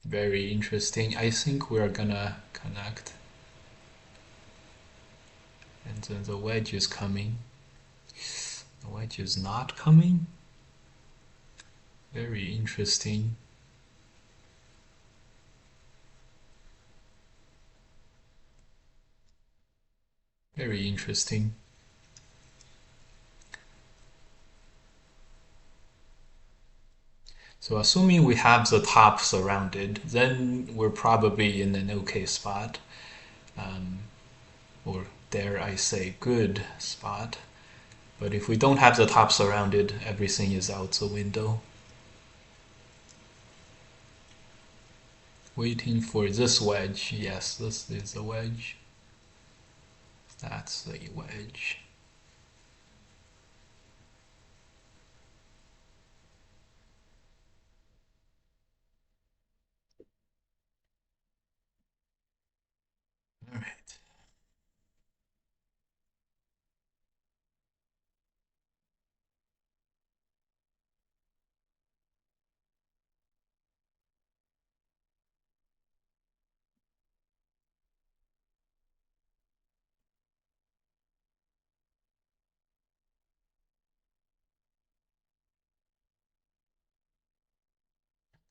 Very interesting. I think we're gonna connect. And then the wedge is coming. The wedge is not coming. Very interesting. Very interesting. So assuming we have the top surrounded, then we're probably in an okay spot. Or dare I say good spot. But if we don't have the top surrounded, everything is out the window. Waiting for this wedge. Yes, this is a wedge. That's a wedge. All right.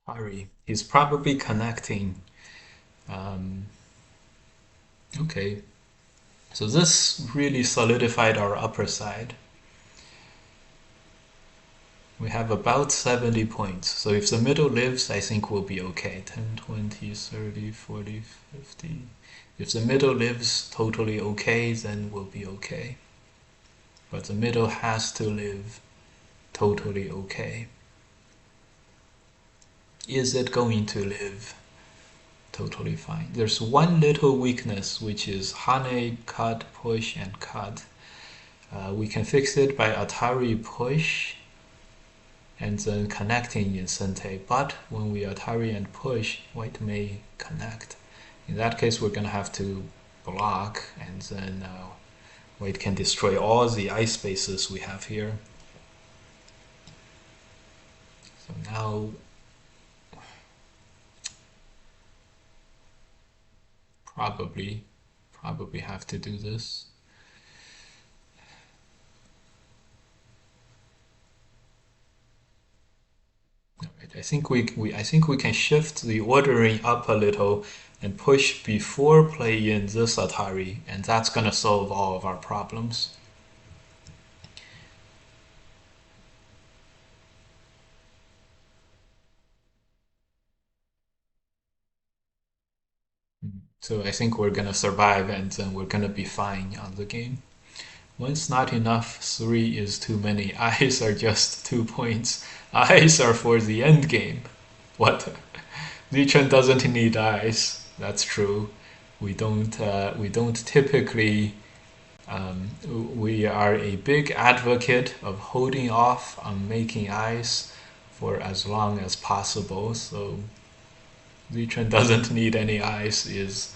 Hurry. He's probably connecting. Um, okay. So this really solidified our upper side. We have about 70 points. So if the middle lives, I think we'll be okay. 10, 20, 30, 40, 50. If the middle lives totally okay, then we'll be okay. But the middle has to live totally okay. Is it going to live totally fine? There's one little weakness, which is Hane, cut, push, and cut. We can fix it by Atari push and then connecting in Sente. But when we Atari and push, white may connect. In that case, we're going to have to block, and then white can destroy all the ice spaces we have here. So now probably have to do this. All right, I think we can shift the ordering up a little and push before playing this Atari, and that's gonna solve all of our problems. So I think we're gonna survive, and then we're gonna be fine on the game. One's not enough, three is too many. Eyes are just 2 points. Eyes are for the end game. What? Zichen doesn't need eyes. That's true. We don't typically. We are a big advocate of holding off on making eyes for as long as possible. So Zichen doesn't need any eyes is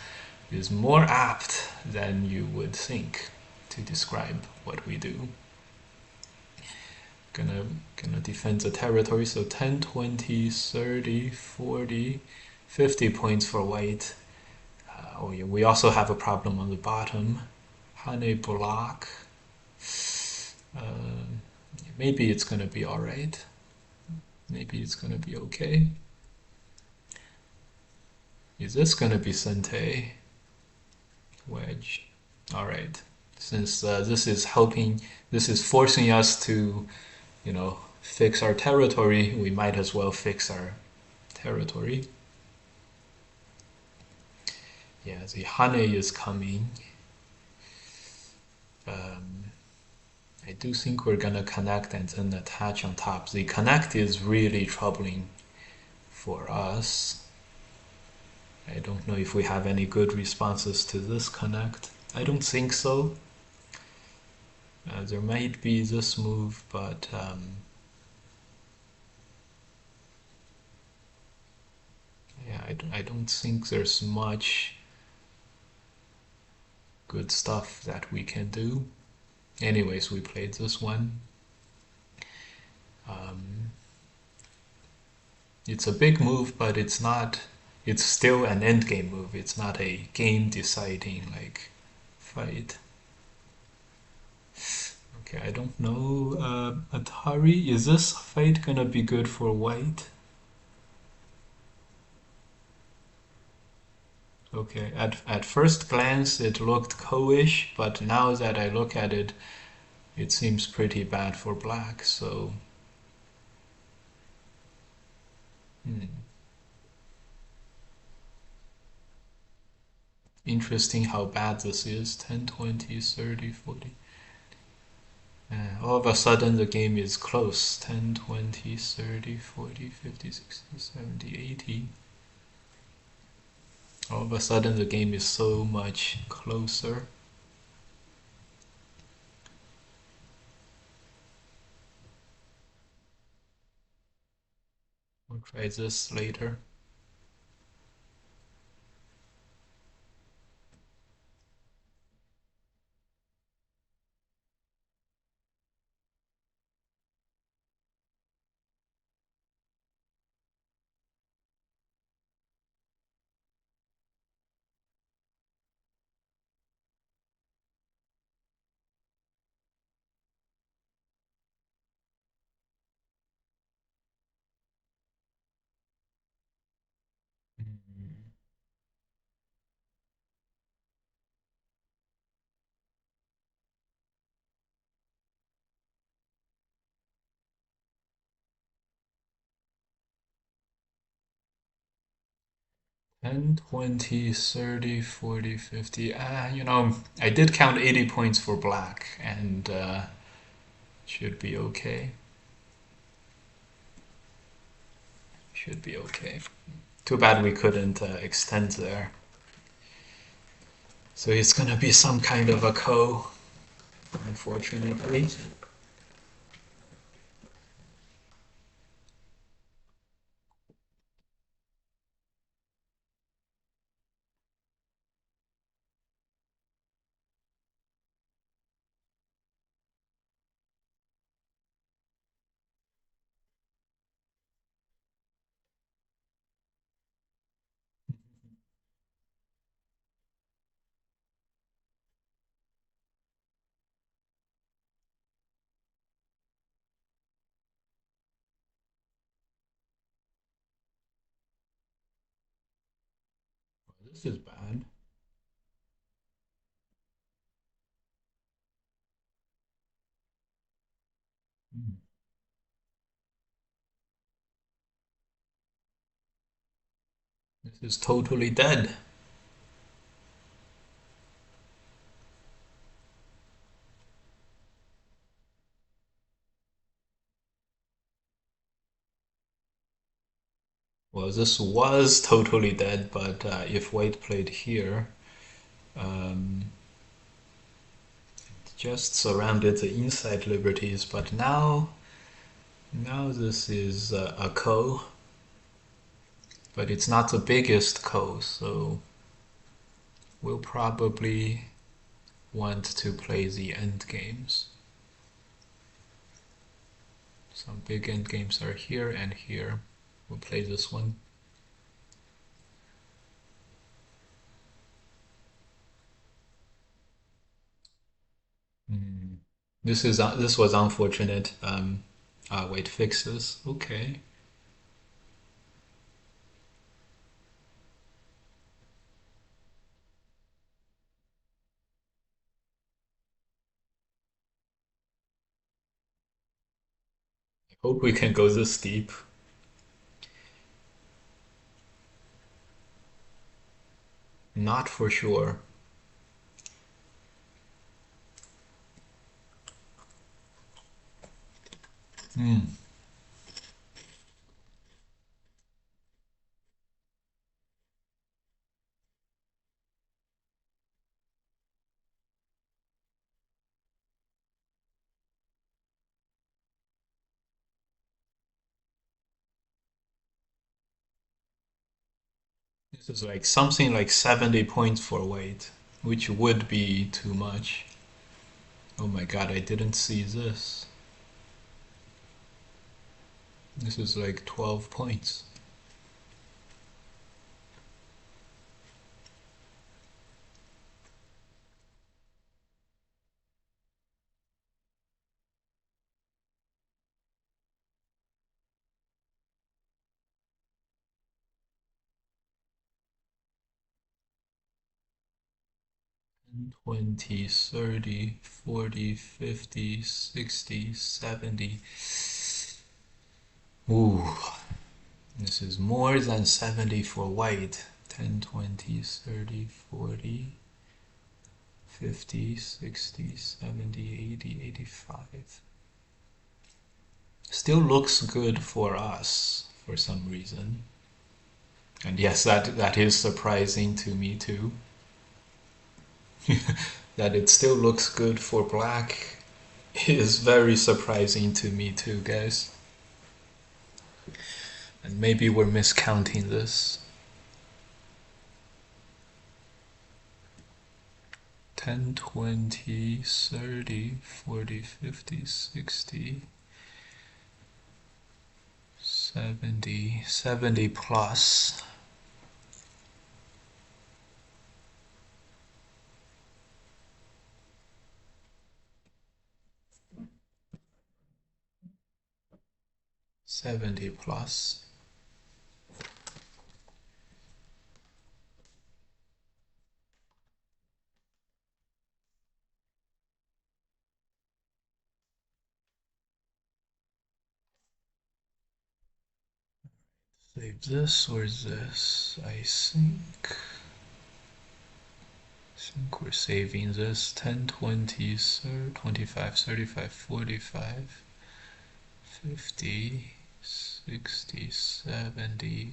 more apt than you would think to describe what we do. Gonna defend the territory. So 10, 20, 30, 40, 50 points for white. Oh yeah, we also have a problem on the bottom. Hane block. Uh, Maybe it's gonna be all right. Maybe it's gonna be okay. Is this gonna be Sente? Wedge. All right. Since this is helping, this is forcing us to, fix our territory, we might as well fix our territory. Yeah, the Hane is coming. I do think we're gonna connect and then attach on top. The connect is really troubling for us. I don't know if we have any good responses to this connect. I don't think so. There might be this move, but yeah, I don't think there's much good stuff that we can do. Anyways, we played this one. It's a big move, but it's not. It's still an endgame move. It's not a game-deciding fight. Okay, I don't know. Atari, is this fight gonna be good for white? Okay, at first glance it looked co-ish, but now that I look at it, it seems pretty bad for black. So, interesting how bad this is. 10, 20, 30, 40. All of a sudden the game is close. 10, 20, 30, 40, 50, 60, 70, 80. All of a sudden the game is so much closer. We'll try this later. Mm. 10, 20, 30, 40, 50. I did count 80 points for black, and should be okay. Should be okay. Too bad we couldn't extend there. So it's gonna be some kind of a ko, unfortunately. This is bad. Hmm. This is totally dead. Well, this was totally dead, but if white played here, um, just surrounded the inside liberties. But now this is a ko, but it's not the biggest ko, so we'll probably want to play the end games. Some big end games are here and here. We'll play this one. Hmm. This was unfortunate. Wait, fixes. Okay. I hope we can go this deep. Not for sure. Hmm. This is like something like 70 points for weight, which would be too much. Oh my god, I didn't see this. This is like 12 points. Twenty, 30, 40, 50, 60, 70. Ooh, this is more than 70 for white. 10, 20, 30, 40, 50, 60, 70, 80, 85. Still looks good for us for some reason. And yes, that is surprising to me too. That it still looks good for black is very surprising to me too, guys. And maybe we're miscounting this. 10, 20, 30, 40, 50, 60, 70, 70 plus. '70 plus. Save this or this? I think we're saving this. 10, 20, 25, 35, 45, 50, 60, 70,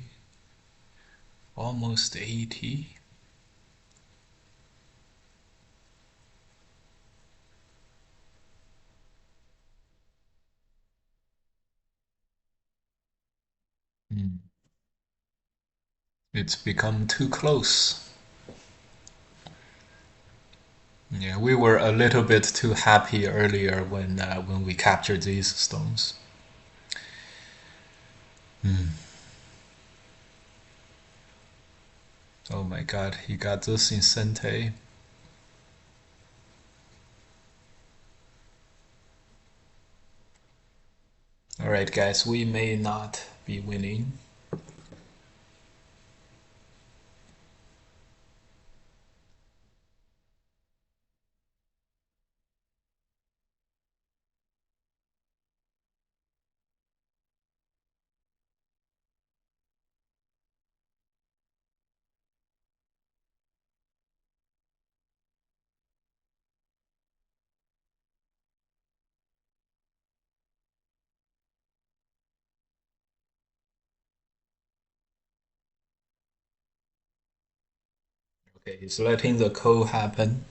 almost 80. It's become too close. Yeah, we were a little bit too happy earlier when we captured these stones. Oh my god, he got this in Sente. Alright guys, we may not be winning. Okay, he's letting the call happen.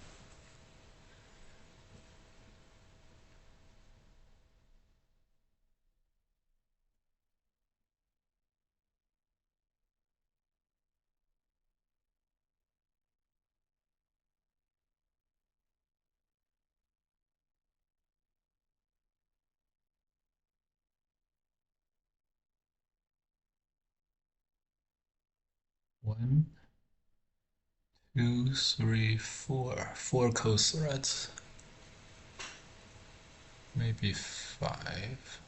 One, two, three, four. Four close threads. Maybe five.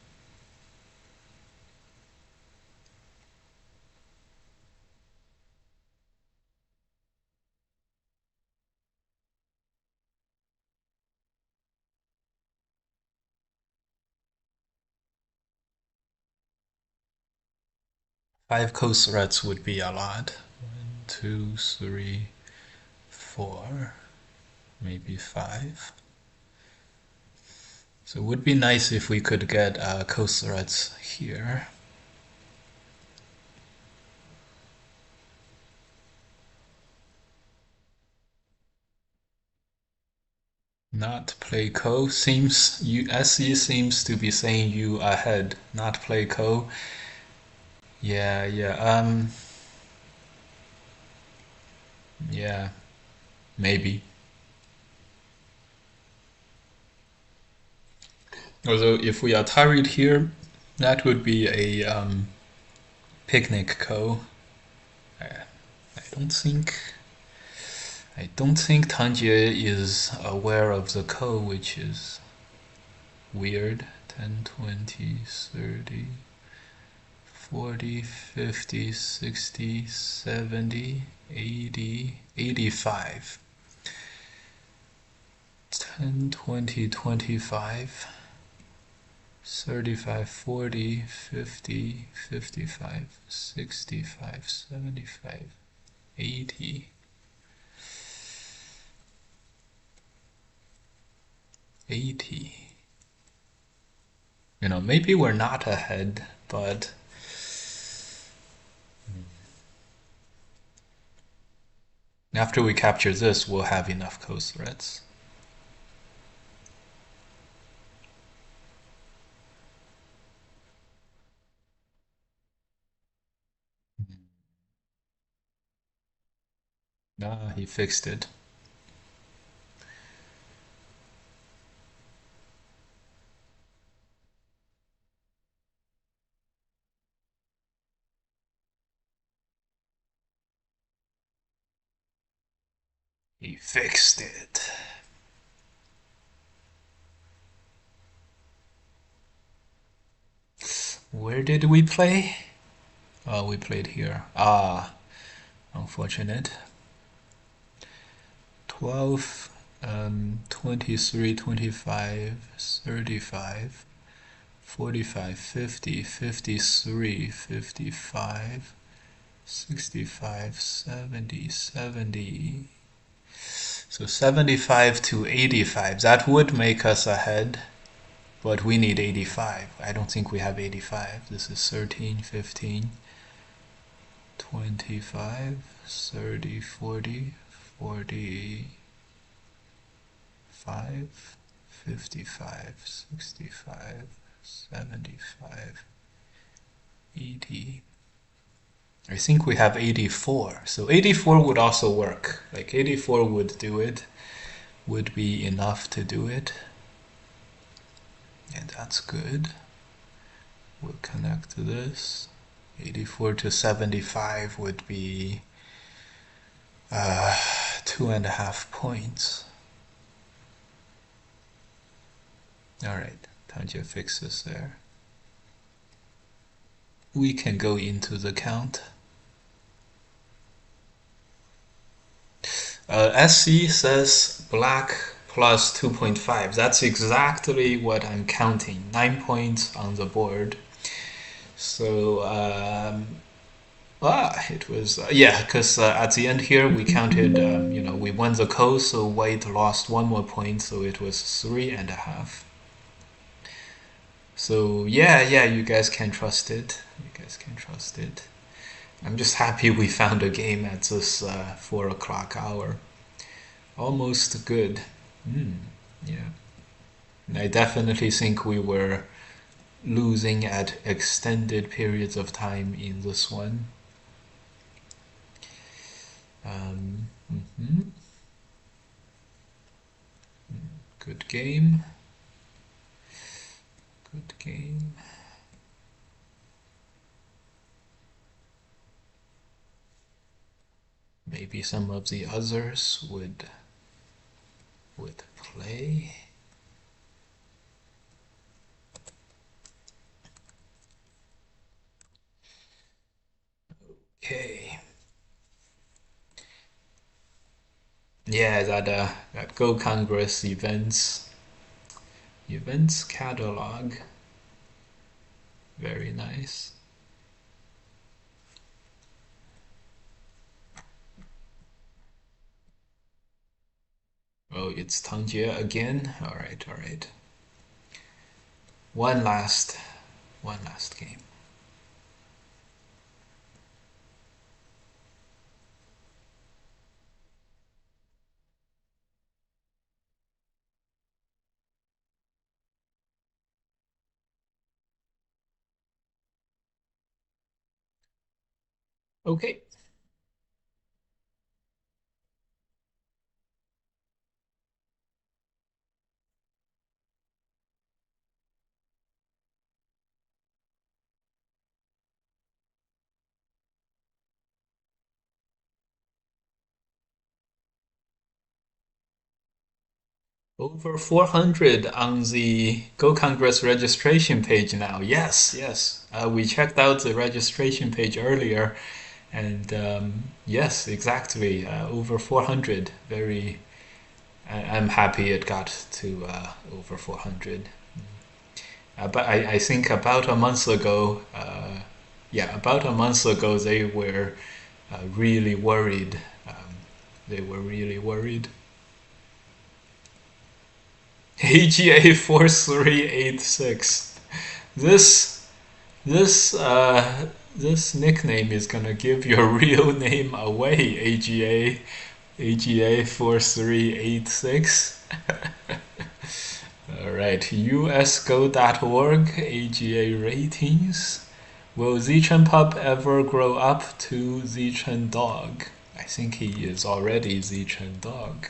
Five close threads would be a lot. One, two, three, four. Maybe five. So it would be nice if we could get close threads here. Not play co seems SE seems to be saying you ahead. Not play co. Yeah, yeah, maybe. Although if we are tarried here, that would be a picnic co. I, I don't think Tanjie is aware of the co, which is weird. 10, 20, 30, 40, 50, 60, 70, 80, 85. 10, 20, 25, 35, 40, 50, 55, 65, 75, 80. 80. Maybe we're not ahead, but after we capture this, we'll have enough coast threats. Ah, he fixed it. He fixed it. Where did we play? Oh, we played here. Ah, unfortunate. 12, 23, 25, 35, 45, 50, 53, 55, 65, 70, 70. So 75 to 85. That would make us ahead, but we need 85. I don't think we have 85. This is 13, 15, 25, 30, 40, 45, 55, 65, 75, 80. I think we have 84. So 84 would also work. Like 84 would do it, would be enough to do it. And that's good. We'll connect to this. 84 to 75 would be 2.5 points. Alright, Tanja fixes there. We can go into the count. SC says black plus 2.5. That's exactly what I'm counting. 9 points on the board. So, it was, yeah, because at the end here we counted, we won the coast, so white lost 1 more point, so it was 3.5. So, yeah, you guys can trust it. You guys can trust it. I'm just happy we found a game at this 4 o'clock hour. Almost good. Yeah. And I definitely think we were losing at extended periods of time in this one. Good game. Good game. Maybe some of the others would play. Okay. Yeah, that Go Congress events catalog. Very nice. Oh, it's Tangjie again. All right. One last game. Okay. Over 400 on the Go Congress registration page now. Yes. We checked out the registration page earlier, and yes, exactly. Over 400. I'm happy it got to over 400. But I think about a month ago, they were really worried. They were really worried. AGA 4386. This this this nickname is gonna give your real name away. AGA 4386. All right, usgo.org AGA ratings. Will Zichen Pup ever grow up to Zichen Dog? I think he is already Zichen Dog.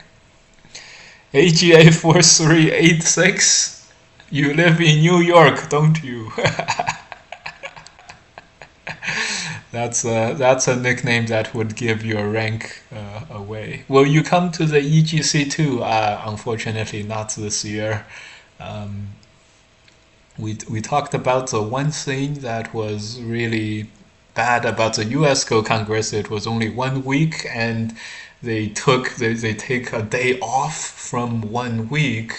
AGA 4386. You live in New York, don't you? That's a nickname that would give your rank away. Will you come to the EGC too? Unfortunately, not this year. Um, we talked about the one thing that was really bad about the US Go Congress. It was only 1 week, and they take a day off from 1 week,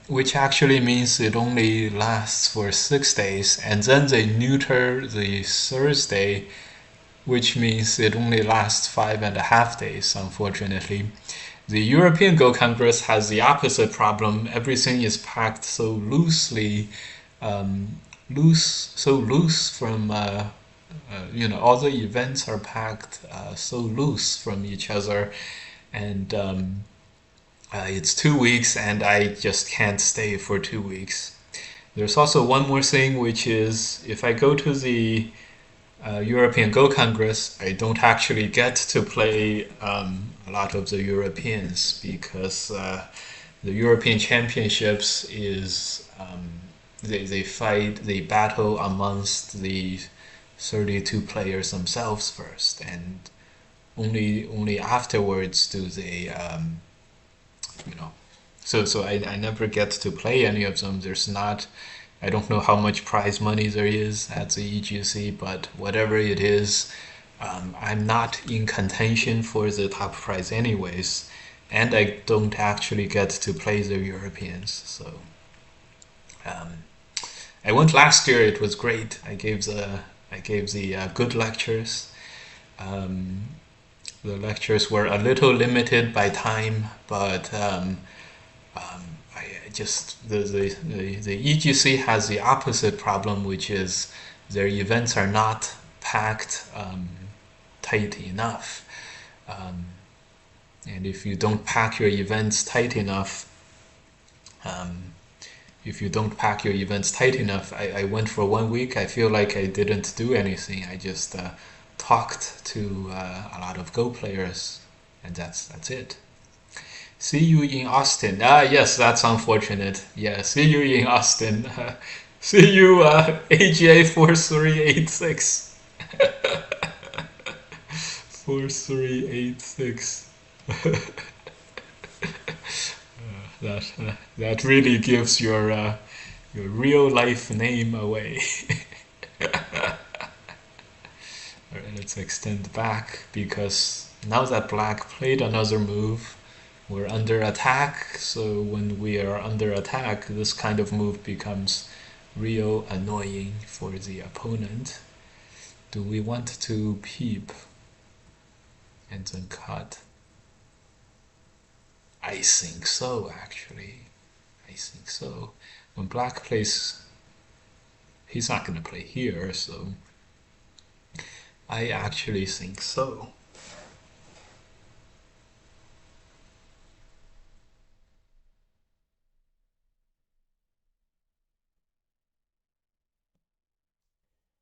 which actually means it only lasts for 6 days, and then they neuter the Thursday, which means it only lasts 5.5 days, unfortunately. The European Go Congress has the opposite problem. Everything is packed so loosely, so loose from, all the events are packed so loose from each other, and it's 2 weeks, and I just can't stay for 2 weeks. There's also one more thing, which is if I go to the European Go Congress, I don't actually get to play a lot of the Europeans, because the European Championships is they battle amongst the 32 players themselves first, and only afterwards do they you know. So I never get to play any of them. I don't know how much prize money there is at the EGC, but whatever it is, I'm not in contention for the top prize anyways, and I don't actually get to play the Europeans. So I went last year. It was great. I gave the good lectures. The lectures were a little limited by time, but I just the EGC has the opposite problem, which is their events are not packed tight enough. And if you don't pack your events tight enough, I went for 1 week. I feel like I didn't do anything. I just talked to a lot of Go players, and that's it. See you in Austin. Yes, that's unfortunate. Yeah, see you in Austin. See you, AGA 4386. 4386. That really gives your real life name away. Alright, let's extend back, because now that black played another move, we're under attack. So when we are under attack, this kind of move becomes real annoying for the opponent. Do we want to peep and then cut? I think so, actually. I think so. When black plays, he's not going to play here, so I actually think so.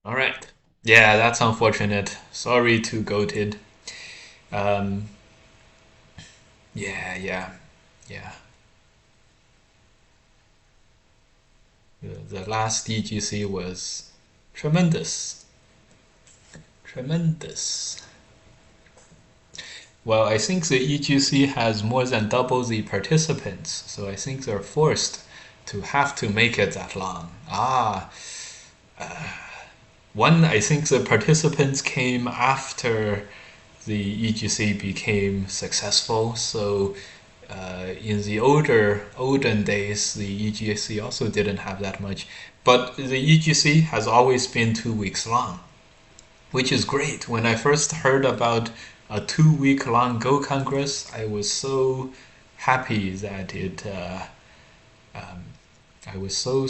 All right. Yeah, that's unfortunate. Sorry to Goated. Um, yeah. The last DGC was tremendous. Tremendous. Well, I think the EGC has more than double the participants, so I think they're forced to have to make it that long. One, I think the participants came after the EGC became successful, so in the olden days, the EGC also didn't have that much. But the EGC has always been 2 weeks long, which is great. When I first heard about a 2 week long Go Congress, I was so happy that I was so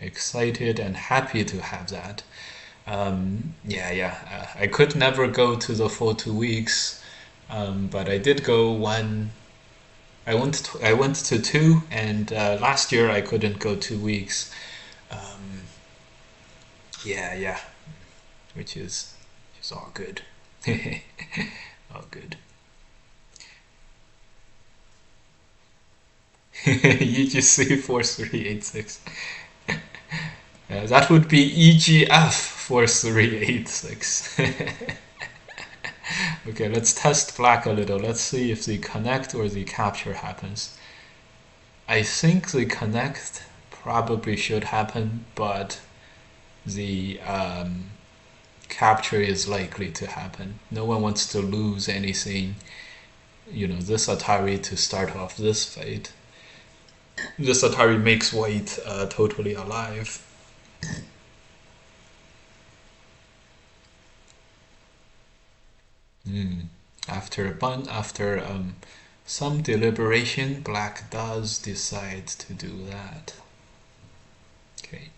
excited and happy to have that. Yeah. I could never go to the full 2 weeks, but I did go one. I went to two, and last year I couldn't go 2 weeks. Yeah, which is all good. All good. EGC 4386. That would be EGF 4386. Okay, let's test black a little. Let's see if the connect or the capture happens. I think the connect probably should happen, but the capture is likely to happen. No one wants to lose anything. This Atari to start off this fight. This Atari makes white totally alive. After some deliberation, black does decide to do that. Okay.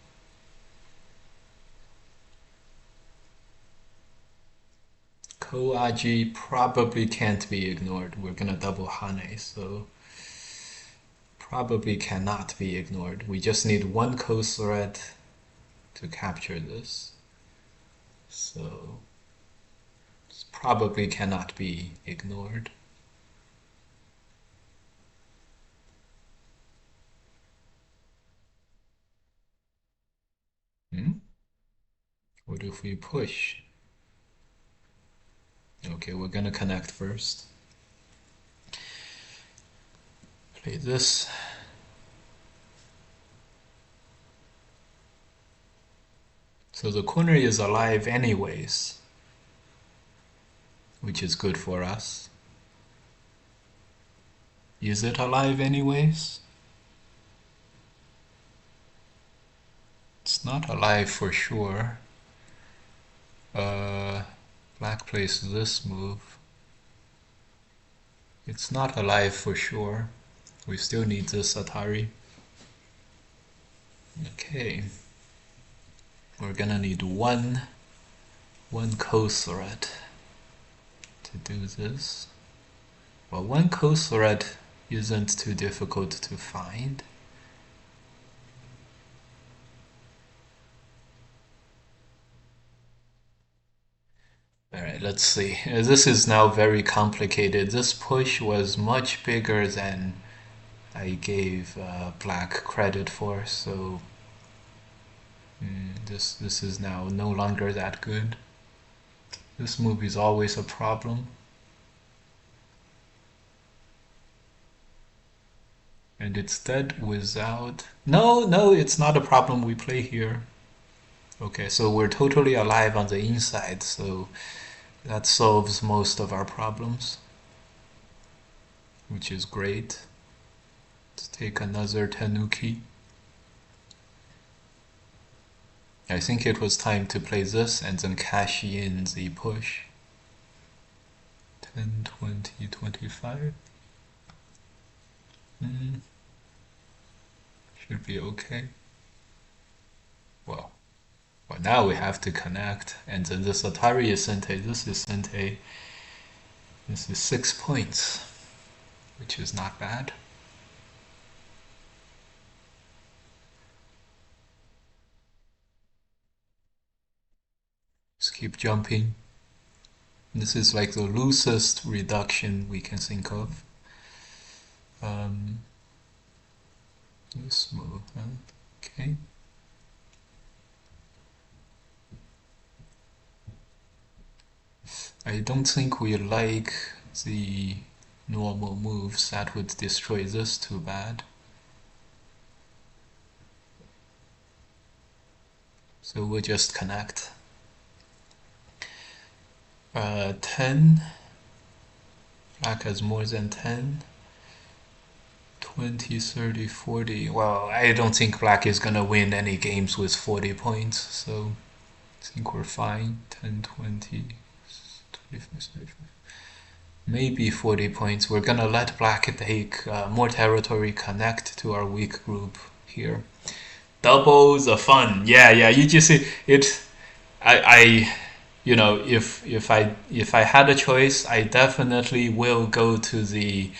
Koaji probably can't be ignored. We're gonna double Hane, so probably cannot be ignored. We just need one co-thread to capture this. So this probably cannot be ignored. What if we push? Okay, we're gonna connect first. Play this. So the corner is alive anyways, which is good for us. Is it alive anyways? It's not alive for sure. Black plays this move. It's not alive for sure. We still need this Atari. Okay. We're gonna need one co-thread to do this. Well, one co-thread isn't too difficult to find. Alright, let's see. This is now very complicated. This push was much bigger than I gave black credit for, so this is now no longer that good. This move is always a problem. And it's dead without... No, it's not a problem. We play here. Okay, so we're totally alive on the inside, so that solves most of our problems, which is great. Let's take another Tanuki. I think it was time to play this and then cash in the push. 10, 20, 25. Should be okay. Well, now we have to connect, and then this Atari is Sente, this is Sente. This is 6 points, which is not bad. Just keep jumping. This is like the loosest reduction we can think of. This move, okay. I don't think we like the normal moves. That would destroy this too bad. So we'll just connect. 10. Black has more than 10. 20, 30, 40. Well, I don't think black is gonna win any games with 40 points, so I think we're fine. 10, 20, 25, 35. maybe 40 points. We're gonna let black take more territory, connect to our weak group here. Double the fun. Yeah, yeah. You just see it. I you know, if I had a choice, I definitely will go to the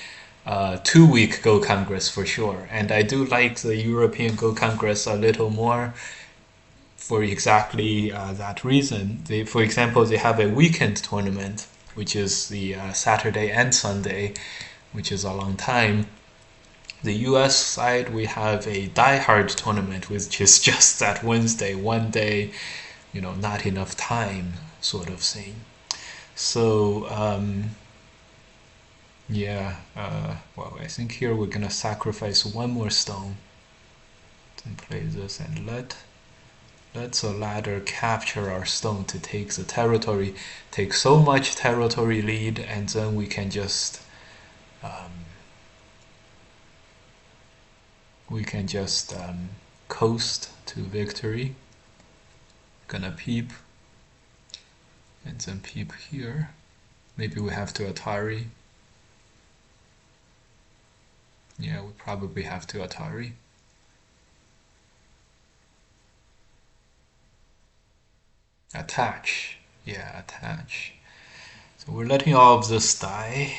2 week Go Congress for sure. And I do like the European Go Congress a little more for exactly that reason. For example, they have a weekend tournament, which is the Saturday and Sunday, which is a long time. The US side, we have a die-hard tournament, which is just that Wednesday, one day, not enough time sort of thing. So, yeah, well, I think here we're gonna sacrifice one more stone and play this and let the ladder capture our stone to take the territory, take so much territory lead, and then we can just coast to victory. Gonna peep and then peep here. Maybe we have to Atari. Yeah, we probably have to Atari. Attach. Yeah, attach. So we're letting all of this die.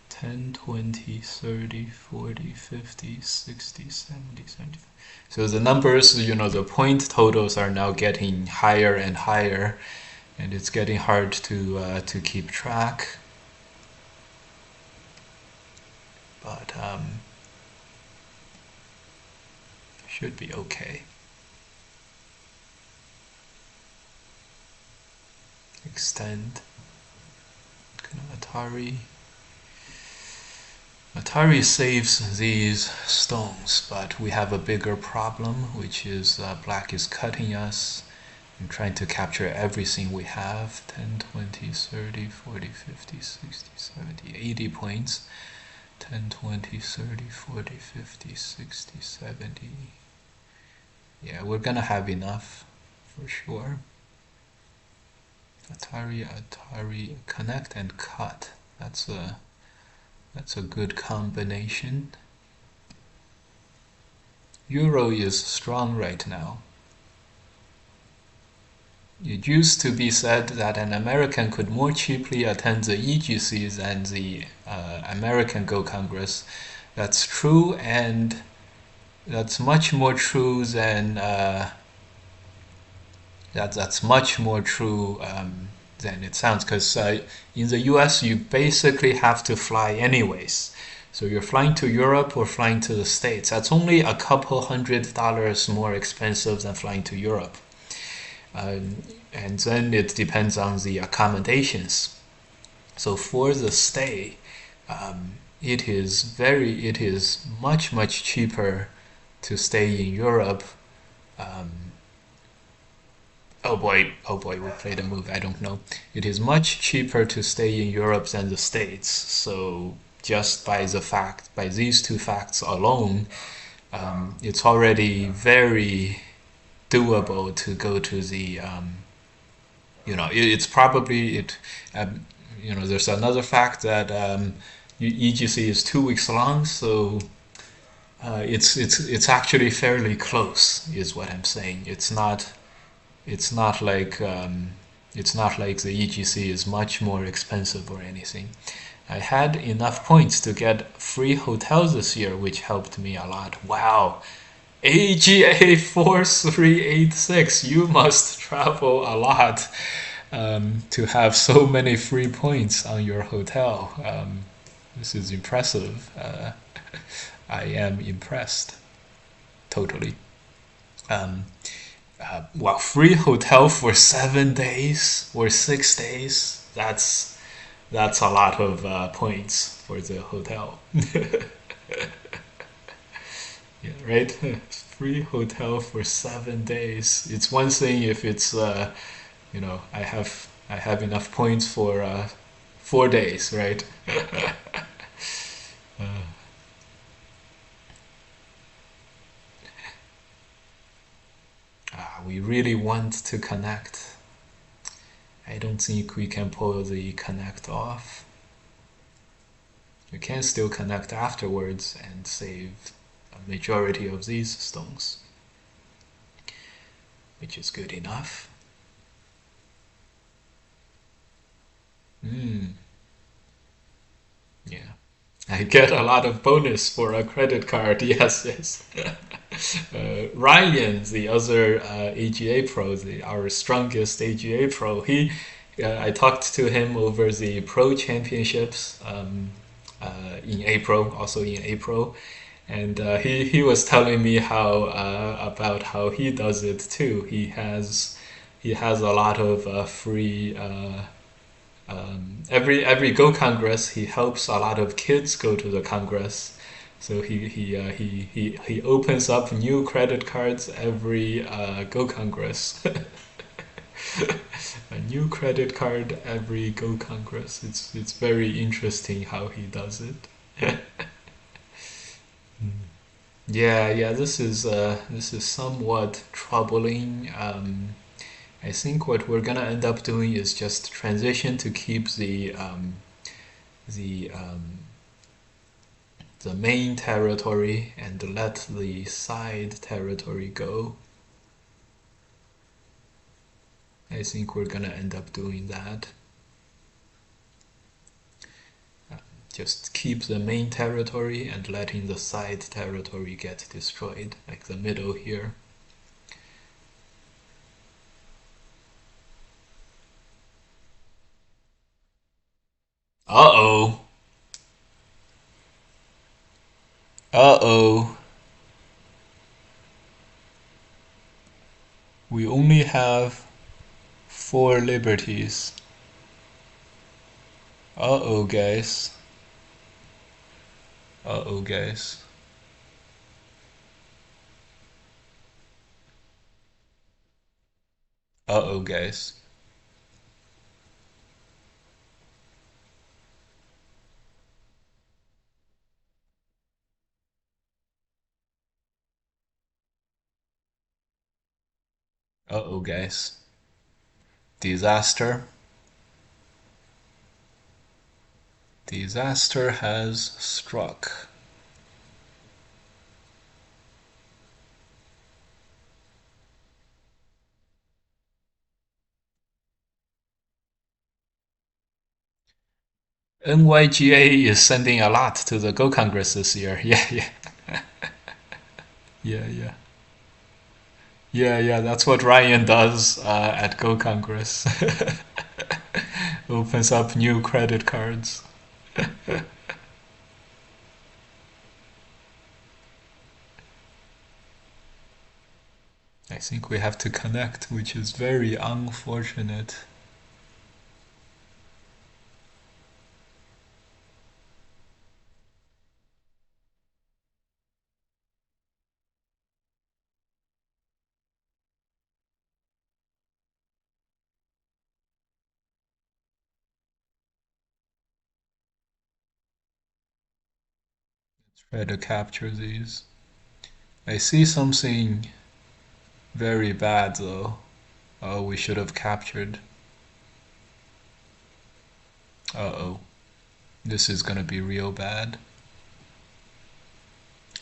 10, 20, 30, 40, 50, 60, 70, 75. So the numbers, the point totals are now getting higher and higher, and it's getting hard to keep track. But should be okay. Extend. Atari. Atari saves these stones, but we have a bigger problem, which is black is cutting us and trying to capture everything we have. 10, 20, 30, 40, 50, 60, 70, 80 points. 10, 20, 30, 40, 50, 60, 70. Yeah, we're gonna have enough for sure. Atari, connect and cut. That's a good combination. Euro is strong right now. It used to be said that an American could more cheaply attend the EGC than the American Go Congress. That's true, and that's much more true than that's much more true than it sounds. Because in the US, you basically have to fly anyways. So you're flying to Europe or flying to the States. That's only a couple $100 more expensive than flying to Europe. And then it depends on the accommodations. So for the stay, it is much cheaper to stay in Europe. Oh boy, we played a move. I don't know. It is much cheaper to stay in Europe than the States. So just by these two facts alone, it's already very doable to go to the. It's probably it. There's another fact that EGC is 2 weeks long, so it's actually fairly close, is what I'm saying. It's not like the EGC is much more expensive or anything. I had enough points to get free hotels this year, which helped me a lot. Wow. AGA 4386, you must travel a lot to have so many free points on your hotel. This is impressive. I am impressed. Totally. Well, free hotel for 7 days or 6 days. That's a lot of points for the hotel. Yeah, right. Free hotel for 7 days. It's one thing if it's I have enough points for 4 days, right? We really want to connect. I don't think we can pull the connect off. We can still connect afterwards and save a majority of these stones, which is good enough. Yeah. I get a lot of bonus for a credit card. Yes, yes. Ryan, the other AGA pro, our strongest AGA pro, I talked to him over the pro championships in April, also in April, and he was telling me how about how he does it too. He has a lot of free. Every Go Congress, he helps a lot of kids go to the Congress. So he opens up new credit cards every Go Congress. A new credit card every Go Congress. It's very interesting how he does it. Yeah, yeah. This is somewhat troubling. I think what we're gonna end up doing is just transition to keep the the main territory and let the side territory go. I think we're gonna end up doing that. Just keep the main territory and letting the side territory get destroyed, like the middle here. Uh-oh. Uh-oh. We only have 4 liberties. Uh-oh, guys. Uh-oh, guys. Uh-oh, guys. Uh-oh, guys. Disaster. Disaster has struck. NYGA is sending a lot to the Go Congress this year. Yeah, yeah. Yeah, yeah. Yeah, yeah, that's what Ryan does at Go Congress. Opens up new credit cards. I think we have to connect, which is very unfortunate. Try to capture these. I see something very bad though. Oh, we should have captured. Uh-oh. This is gonna be real bad.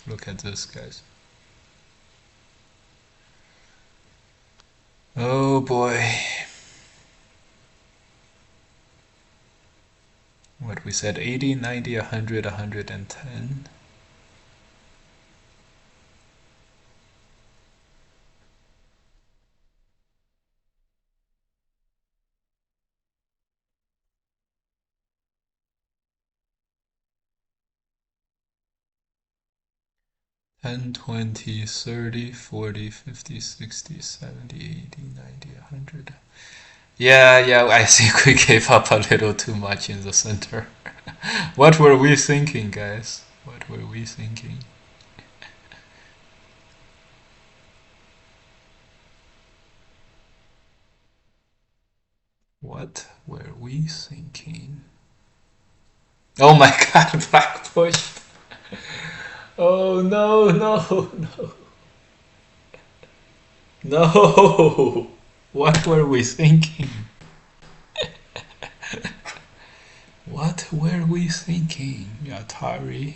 Look at this, guys. Oh boy. What we said, 80, 90, 100, 110. Ten, 20, 30, 40, 50, 60, 70, 80, 90, 100. Yeah, yeah, I think we gave up a little too much in the center. What were we thinking, guys? What were we thinking? What were we thinking? Oh my god, black push. Oh no, no, no. No! What were we thinking? What were we thinking, Atari?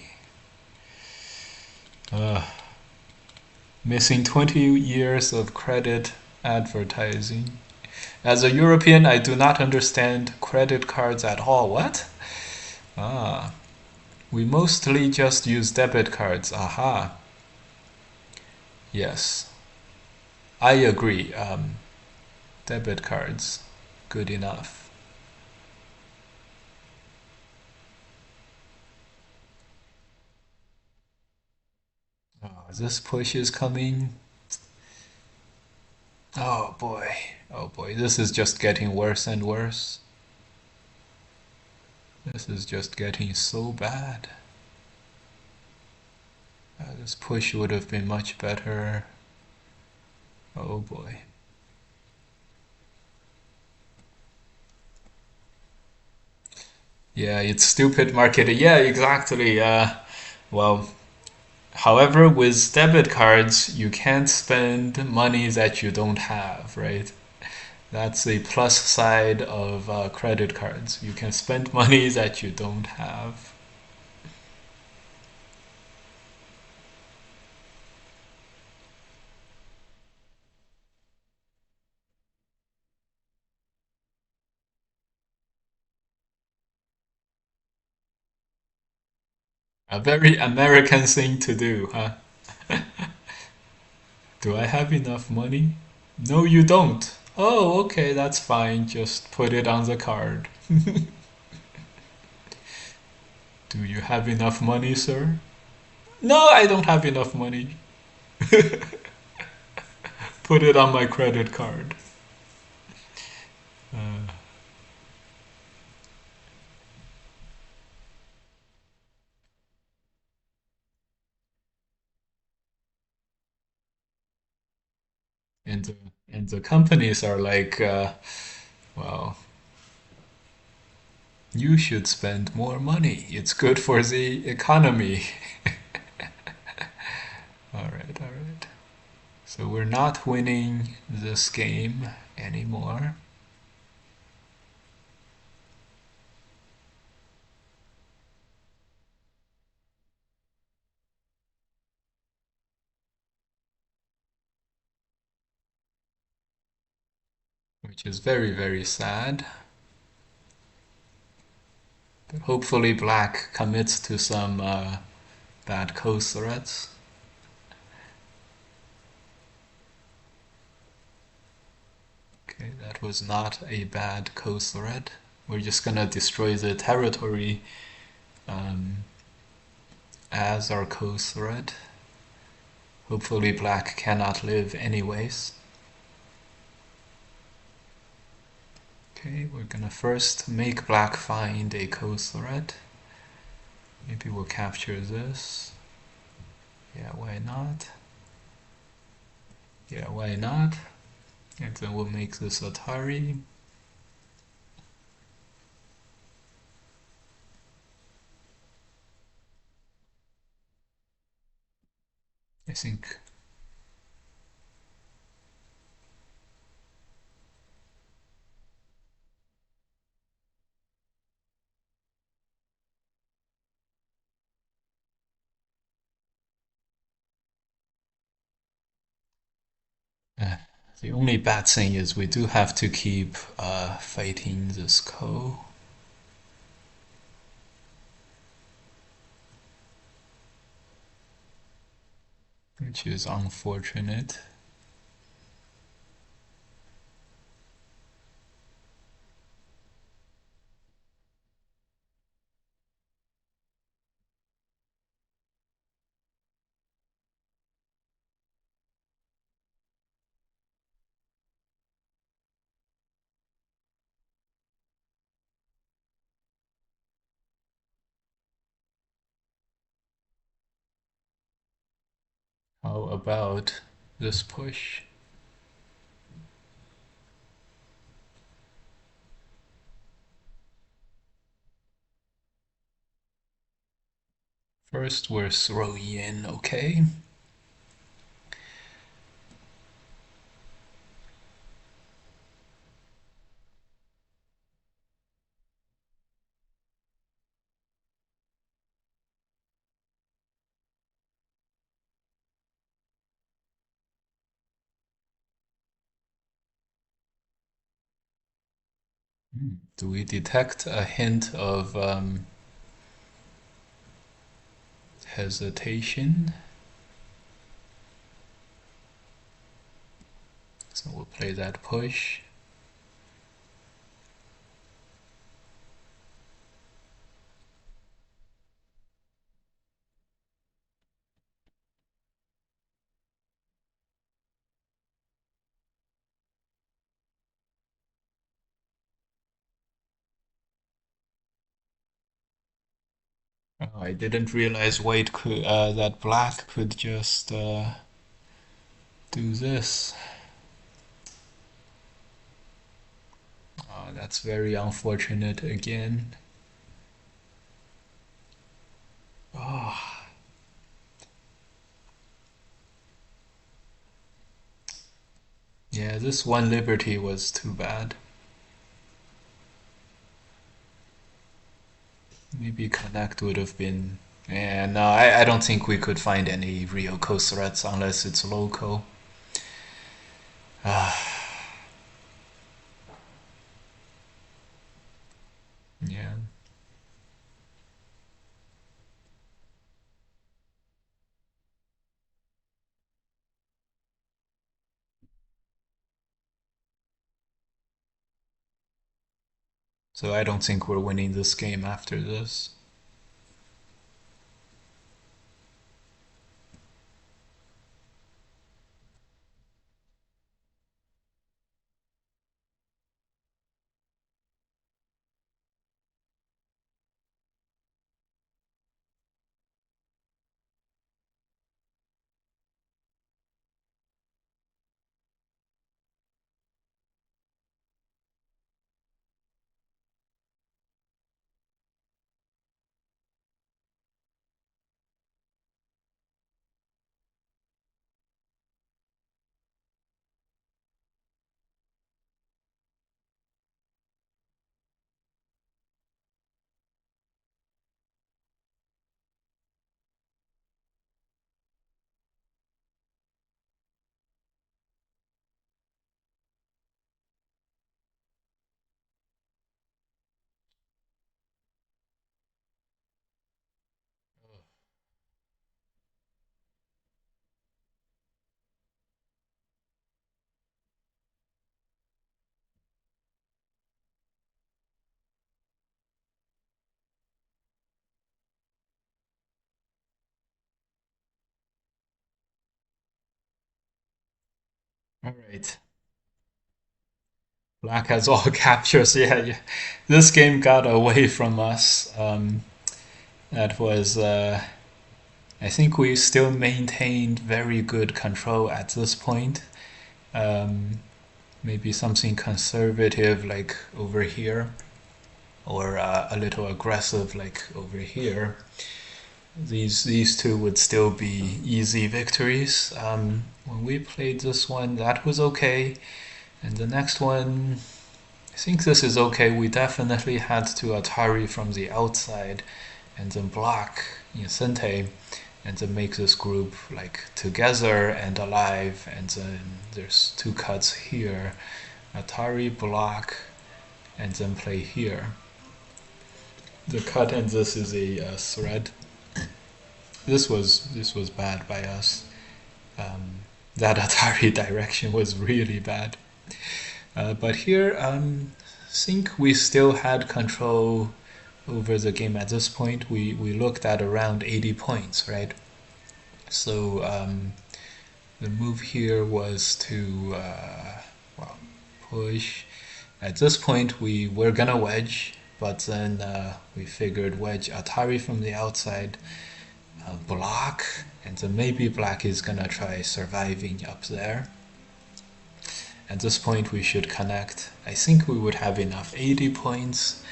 Uh, Missing 20 years of credit advertising. As a European, I do not understand credit cards at all. What? Ah, we mostly just use debit cards. Aha. Yes, I agree. Debit cards, good enough. Oh, this push is coming. Oh boy. Oh boy. This is just getting worse and worse. This is just getting so bad. This push would have been much better. Oh boy. Yeah, it's stupid marketing. Yeah, exactly. Well, however, with debit cards, you can't spend money that you don't have, right? That's a plus side of credit cards. You can spend money that you don't have. A very American thing to do, huh? Do I have enough money? No, you don't. Oh, okay, that's fine. Just put it on the card. Do you have enough money, sir? No, I don't have enough money. Put it on my credit card. Uh, and the, and the companies are like, well, you should spend more money. It's good for the economy. All right, all right. So we're not winning this game anymore, which is very, very sad. But hopefully, Black commits to some bad code threats. Okay, that was not a bad code threat. We're just gonna destroy the territory um, as our code threat. Hopefully, Black cannot live anyways. Okay, we're gonna first make Black find a code threat. Maybe we'll capture this. Yeah, why not? Yeah, why not? And then we'll make this Atari. I think. Uh, the only bad thing is we do have to keep fighting this co, which is unfortunate. How about this push? First, we're throwing in, okay? Do we detect a hint of hesitation? So we'll play that push. Oh, I didn't realize white could, that black could just do this. Oh, that's very unfortunate again. Oh, yeah, this one liberty was too bad. Maybe connect would have been. Yeah, no, I don't think we could find any real coast threats unless it's local. Ah, yeah. So I don't think we're winning this game after this. All right. Black has all captures. Yeah, yeah. This game got away from us. That was. I think we still maintained very good control at this point. Um, Maybe something conservative like over here, or a little aggressive like over here. These two would still be easy victories. When we played this one, that was okay, and the next one, I think this is okay. We definitely had to Atari from the outside, and then block Sente, and then make this group like together and alive. And then there's two cuts here, Atari block, and then play here. The cut and this is a thread. This was bad by us. That Atari direction was really bad. But here, I think we still had control over the game at this point. We looked at around 80 points, right? So the move here was to well, push. At this point, we were gonna wedge, but then we figured wedge Atari from the outside, block, and then maybe black is gonna try surviving up there. At this point, we should connect. I think we would have enough. 80 points,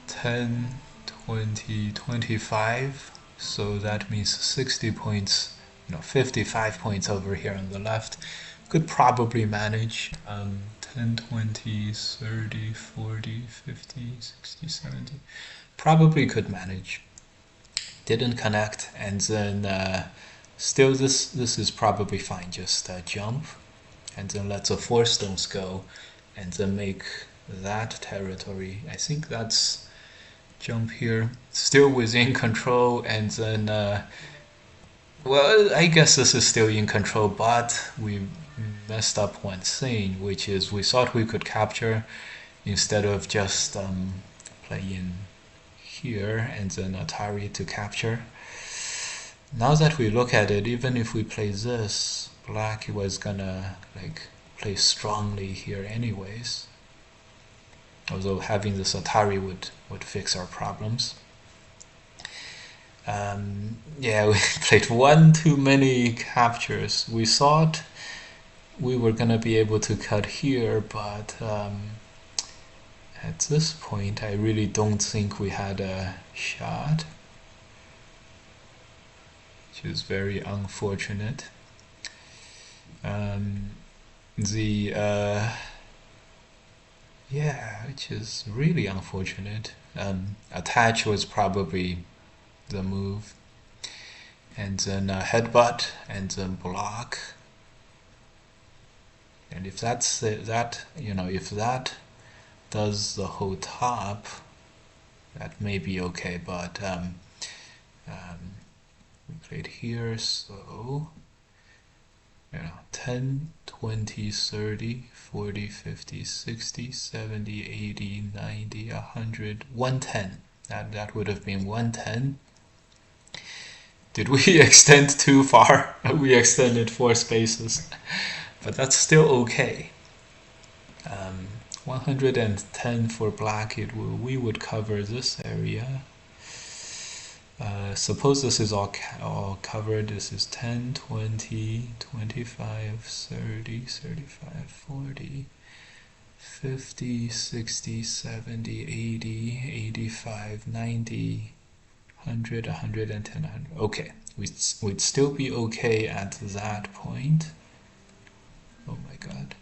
10, 20, 25. So that means 60 points, 55 points over here on the left. Could probably manage. 10, 20, 30, 40, 50, 60, 70. Probably could manage. Didn't connect, and then still this is probably fine. Just jump, and then let the four stones go, and then make that territory. I think that's jump here, still within control, and then well, I guess this is still in control, but we messed up one thing, which is we thought we could capture instead of just playing here and then Atari to capture. Now that we look at it, even if we play this, black was gonna like play strongly here anyways. Although having this Atari would fix our problems. Yeah, we played one too many captures. We thought we were gonna be able to cut here, but at this point I really don't think we had a shot, which is very unfortunate. Yeah, which is really unfortunate. Attach was probably the move, and then headbutt, and then block. And if that's that, you know, if that does the whole top, that may be okay. But we played here, so you know, 10, 20, 30, 40, 50, 60, 70, 80, 90, 100, 110. That would have been 110. Did we extend too far? We extended 4 spaces, but that's still okay. 110 for black, we would cover this area. Suppose this is all covered. This is 10, 20, 25, 30, 35, 40, 50, 60, 70, 80, 85, 90, 100, 110, 100. Okay, we'd still be okay at that point. Oh my god.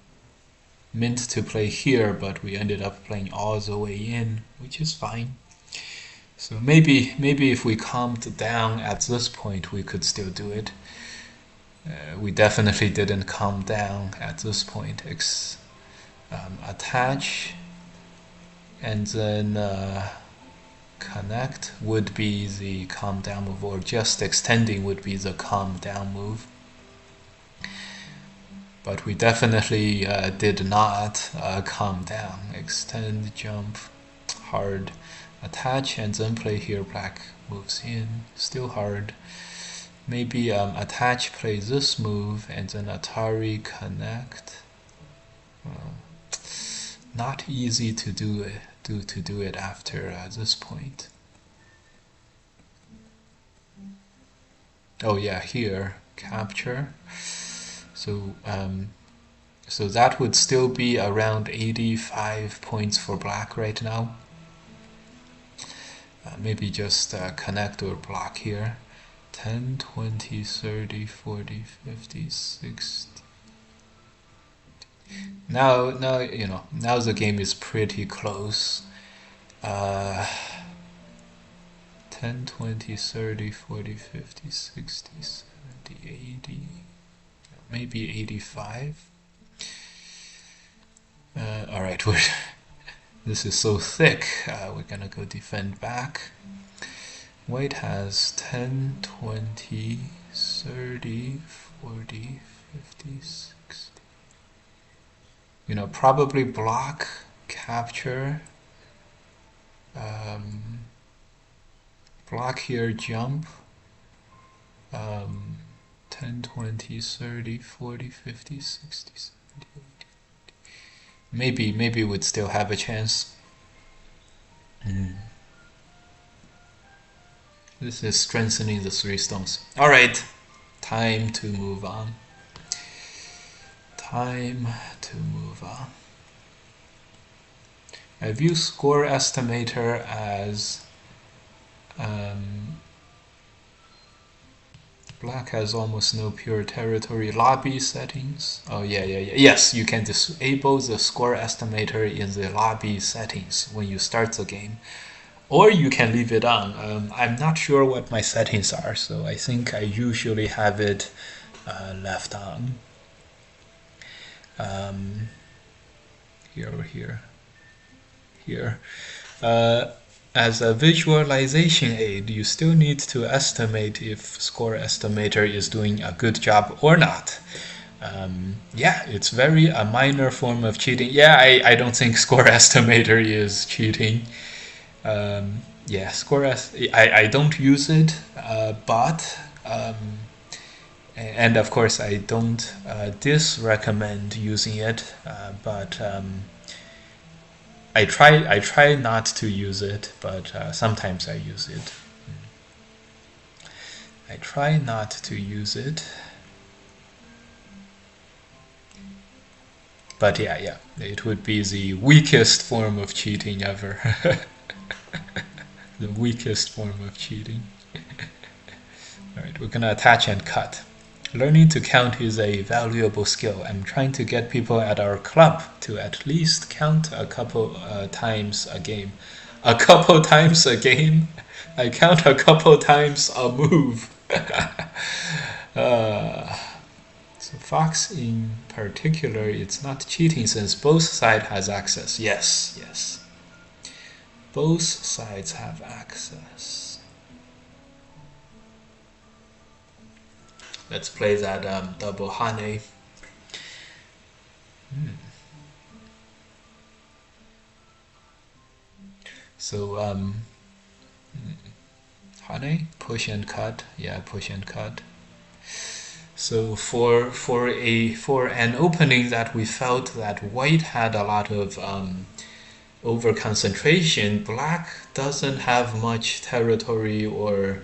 Meant to play here, but we ended up playing all the way in, which is fine. So maybe if we calmed down at this point, we could still do it. We definitely didn't calm down at this point. Attach, and then connect would be the calm down move, or just extending would be the calm down move. But we definitely did not calm down. Extend, jump, hard, attach, and then play here. Black moves in, still hard. Maybe attach, play this move, and then Atari connect. Not easy to do it after this point. Oh yeah, here capture. So so that would still be around 85 points for black right now. Maybe just connect or block here. 10, 20, 30, 40, 50, 60. Now you know, now the game is pretty close. 10, 20, 30, 40, 50, 60, 70, 80, maybe 85. All right, this is so thick. We're gonna go defend back. White has 10, 20, 30, 40, 50, 60. You know, probably block, capture, block here, jump, 10, 20, 30, 40, 50, 60, 70, 80. Maybe we'd still have a chance. This is strengthening the 3 stones. Alright, time to move on. Time to move on. I view score estimator as black has almost no pure territory. Lobby settings. Oh yeah. Yes, you can disable the score estimator in the lobby settings when you start the game, or you can leave it on. I'm not sure what my settings are, so I think I usually have it left on. Here or here. here. As a visualization aid, you still need to estimate if score estimator is doing a good job or not. Yeah, it's very a minor form of cheating. Yeah, I don't think score estimator is cheating. Yeah, I don't use it, but and of course I don't disrecommend using it, but I try not to use it, but sometimes I use it. I try not to use it. But yeah, it would be the weakest form of cheating ever. The weakest form of cheating. All right, we're gonna attach and cut. Learning to count is a valuable skill. I'm trying to get people at our club to at least count a couple times a game. A couple times a game? I count a couple times a move. So Fox in particular, it's not cheating since both sides has access. Yes. Both sides have access. Let's play that double Hane. So Hane, push and cut. Yeah, push and cut. So for an opening that we felt that white had a lot of over concentration, black doesn't have much territory or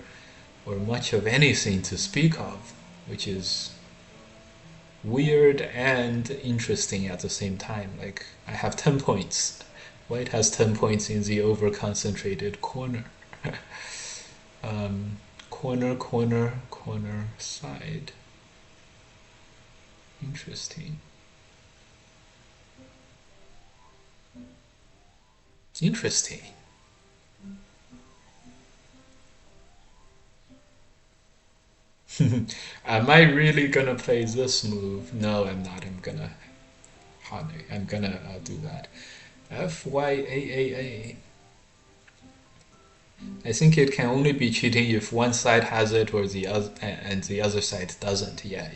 much of anything to speak of, which is weird and interesting at the same time. Like, I have 10 points. White has 10 points in the over concentrated corner. Corner, side. Interesting. Am I really gonna play this move? No, I'm not. I'm gonna do that. FYAAA. I think it can only be cheating if one side has it or the other and the other side doesn't. Yeah.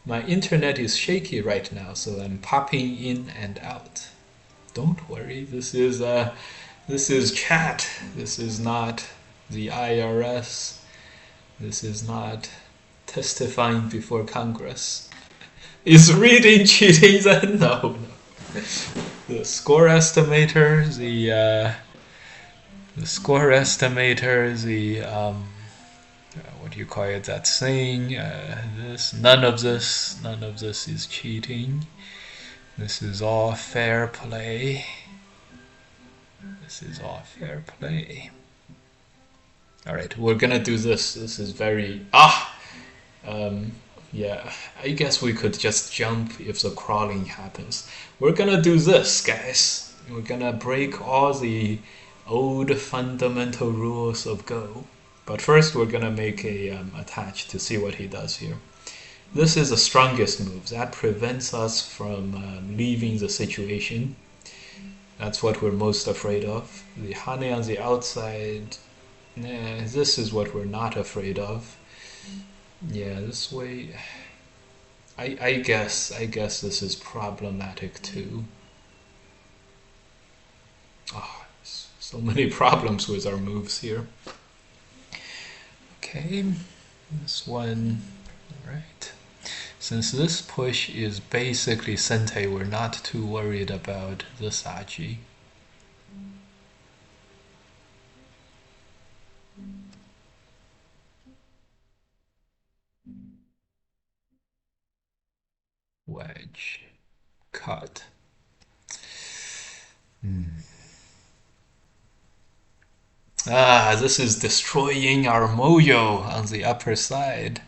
My internet is shaky right now, so I'm popping in and out. Don't worry. This is chat. This is not the IRS. This is not testifying before Congress. Is reading cheating then? No. The score estimator, what do you call it? That saying. None of this is cheating. This is all fair play. All right, we're gonna do this. This is very yeah. I guess we could just jump if the crawling happens. We're gonna do this, guys. We're gonna break all the old fundamental rules of Go. But first, we're gonna make a attach to see what he does here. This is the strongest move. That prevents us from leaving the situation. That's what we're most afraid of. The Hane on the outside, this is what we're not afraid of. Yeah, this way, I guess this is problematic too. Oh, so many problems with our moves here. Okay, this one, all right. Since this push is basically Sente, we're not too worried about this Aji. Wedge. Cut. This is destroying our mojo on the upper side.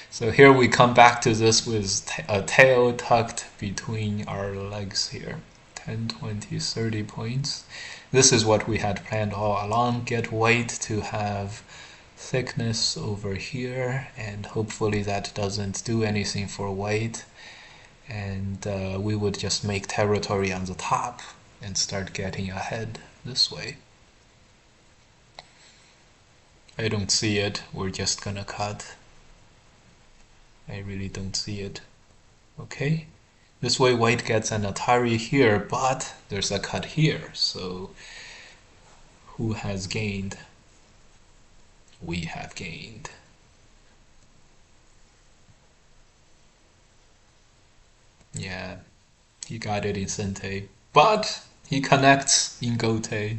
So here we come back to this with a tail tucked between our legs here. 10, 20, 30 points. This is what we had planned all along. Get white to have thickness over here, and hopefully that doesn't do anything for white. And we would just make territory on the top. and start getting ahead this way. I don't see it. We're just gonna cut. I really don't see it. Okay. This way white gets an Atari here, but there's a cut here. So who has gained? We have gained. Yeah, he got it in Sente, but he connects in Gote.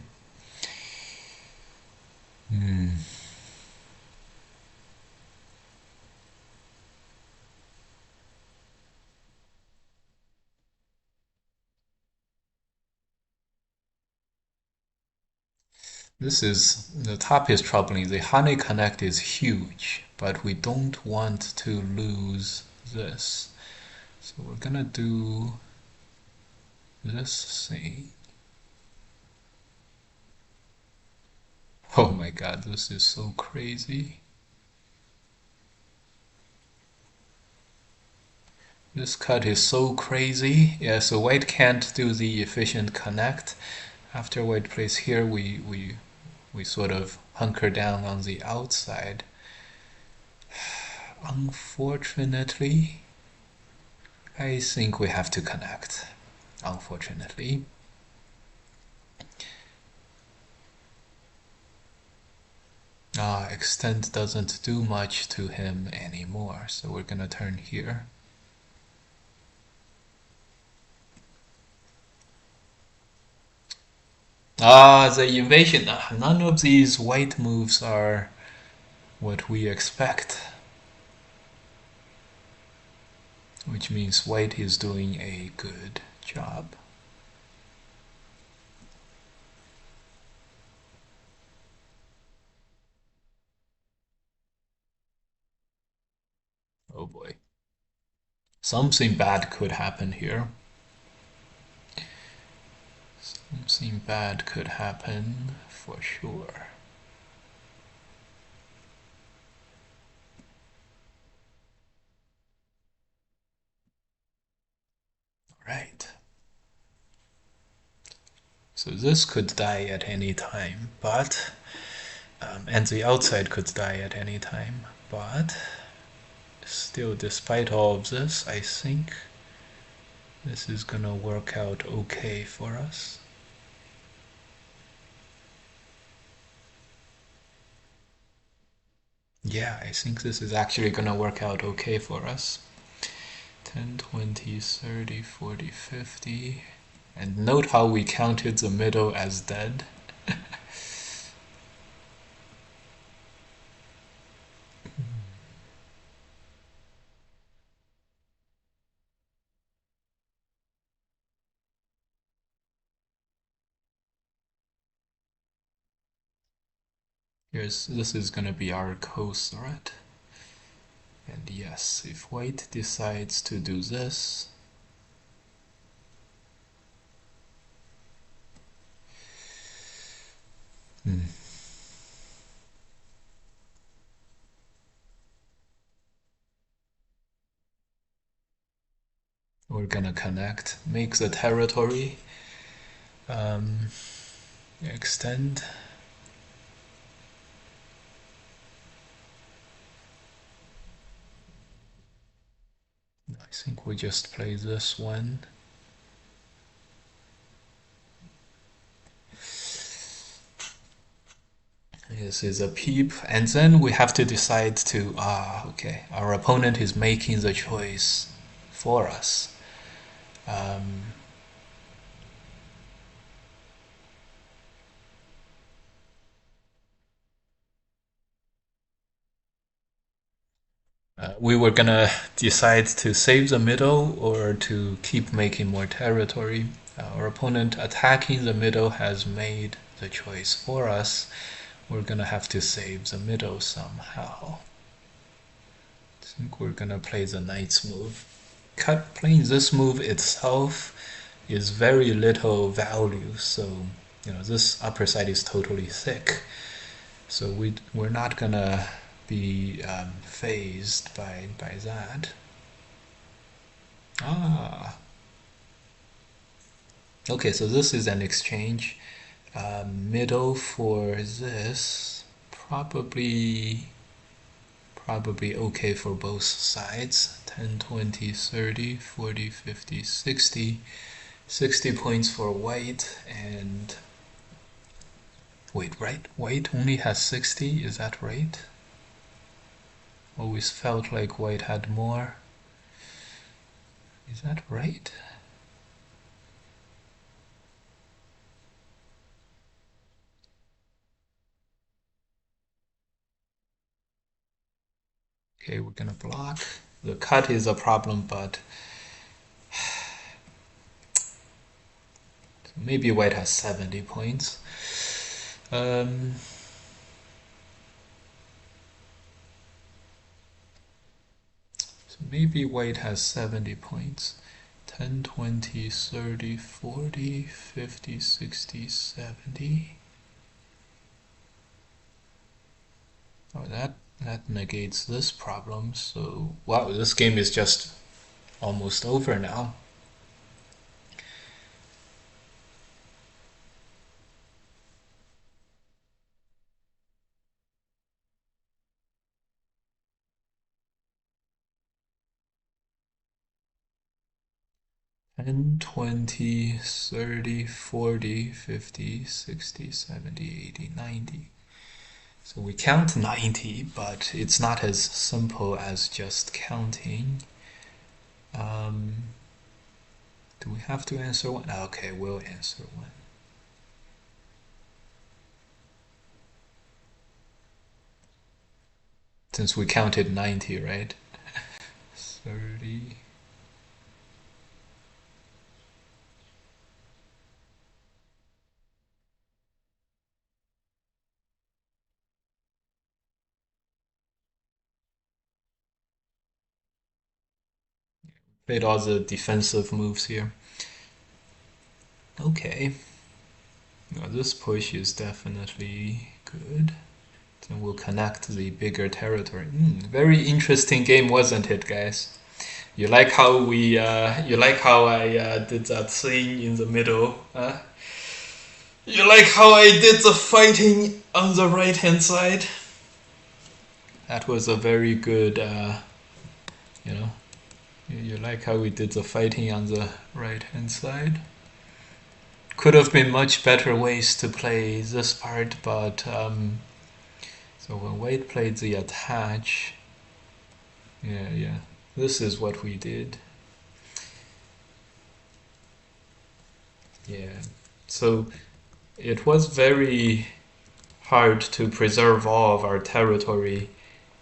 This is the top is troubling. The honey connect is huge, but we don't want to lose this. So we're gonna do this thing. Oh my god, this is so crazy. This cut is so crazy. Yeah, so white can't do the efficient connect. After white plays here, we sort of hunker down on the outside. Unfortunately, I think we have to connect. Unfortunately. Extend doesn't do much to him anymore, so we're gonna turn here. The invasion. None of these white moves are what we expect. Which means white is doing a good job. Oh boy. Something bad could happen here. Something bad could happen for sure. Right. So this could die at any time, but and the outside could die at any time, but still, despite all of this, I think this is gonna work out okay for us. Yeah, I think this is actually gonna work out okay for us. 10, 20, 30, 40, 50. And note how we counted the middle as dead. This is gonna be our co-threat. And yes, if white decides to do this, we're gonna connect, make the territory, extend. I think we just play this one. This is a peep, and then we have to decide to, okay, our opponent is making the choice for us. We were gonna decide to save the middle or to keep making more territory. Our opponent attacking the middle has made the choice for us. We're gonna have to save the middle somehow. I think we're gonna play the knight's move. Playing this move itself is very little value, so this upper side is totally thick. So we're not gonna be phased by that. Okay, so this is an exchange. Middle for this, probably probably okay for both sides. 10, 20, 30, 40, 50, 60. 60 points for white, and wait, right? White only has 60, is that right? Always felt like white had more. Is that right? Okay, we're gonna block. The cut is a problem, but maybe white has 70 points. Um, so maybe white has 70 points. 10, 20, 30, 40, 50, 60, 70. Oh, that negates this problem. So, wow, this game is just almost over now. Ten, 20, 30, 40, 50, 60, 70, 80, 90. So we count 90, but it's not as simple as just counting. Um, do we have to answer one? Okay, we'll answer one. Since we counted 90, right? 30. Played all the defensive moves here. Okay. Now this push is definitely good. Then we'll connect the bigger territory. Very interesting game, wasn't it, guys? You like how you like how I did that thing in the middle? You like how I did the fighting on the right hand side? That was a very good, you know. You like how we did the fighting on the right hand side? Could have been much better ways to play this part, but so when Wade played the attach, yeah, this is what we did. Yeah, so it was very hard to preserve all of our territory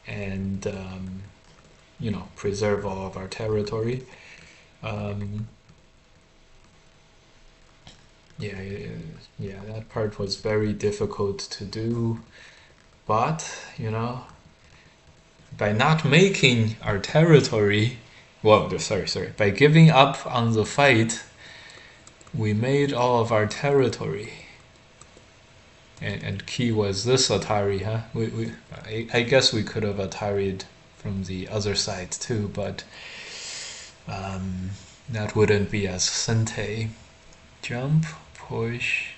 and preserve all of our territory. Um, yeah, yeah, that part was very difficult to do, but by not making our territory, well, sorry, by giving up on the fight, we made all of our territory. And key was this Atari, huh? I guess we could have Atari'd from the other side too, but that wouldn't be as Sente. Jump, push.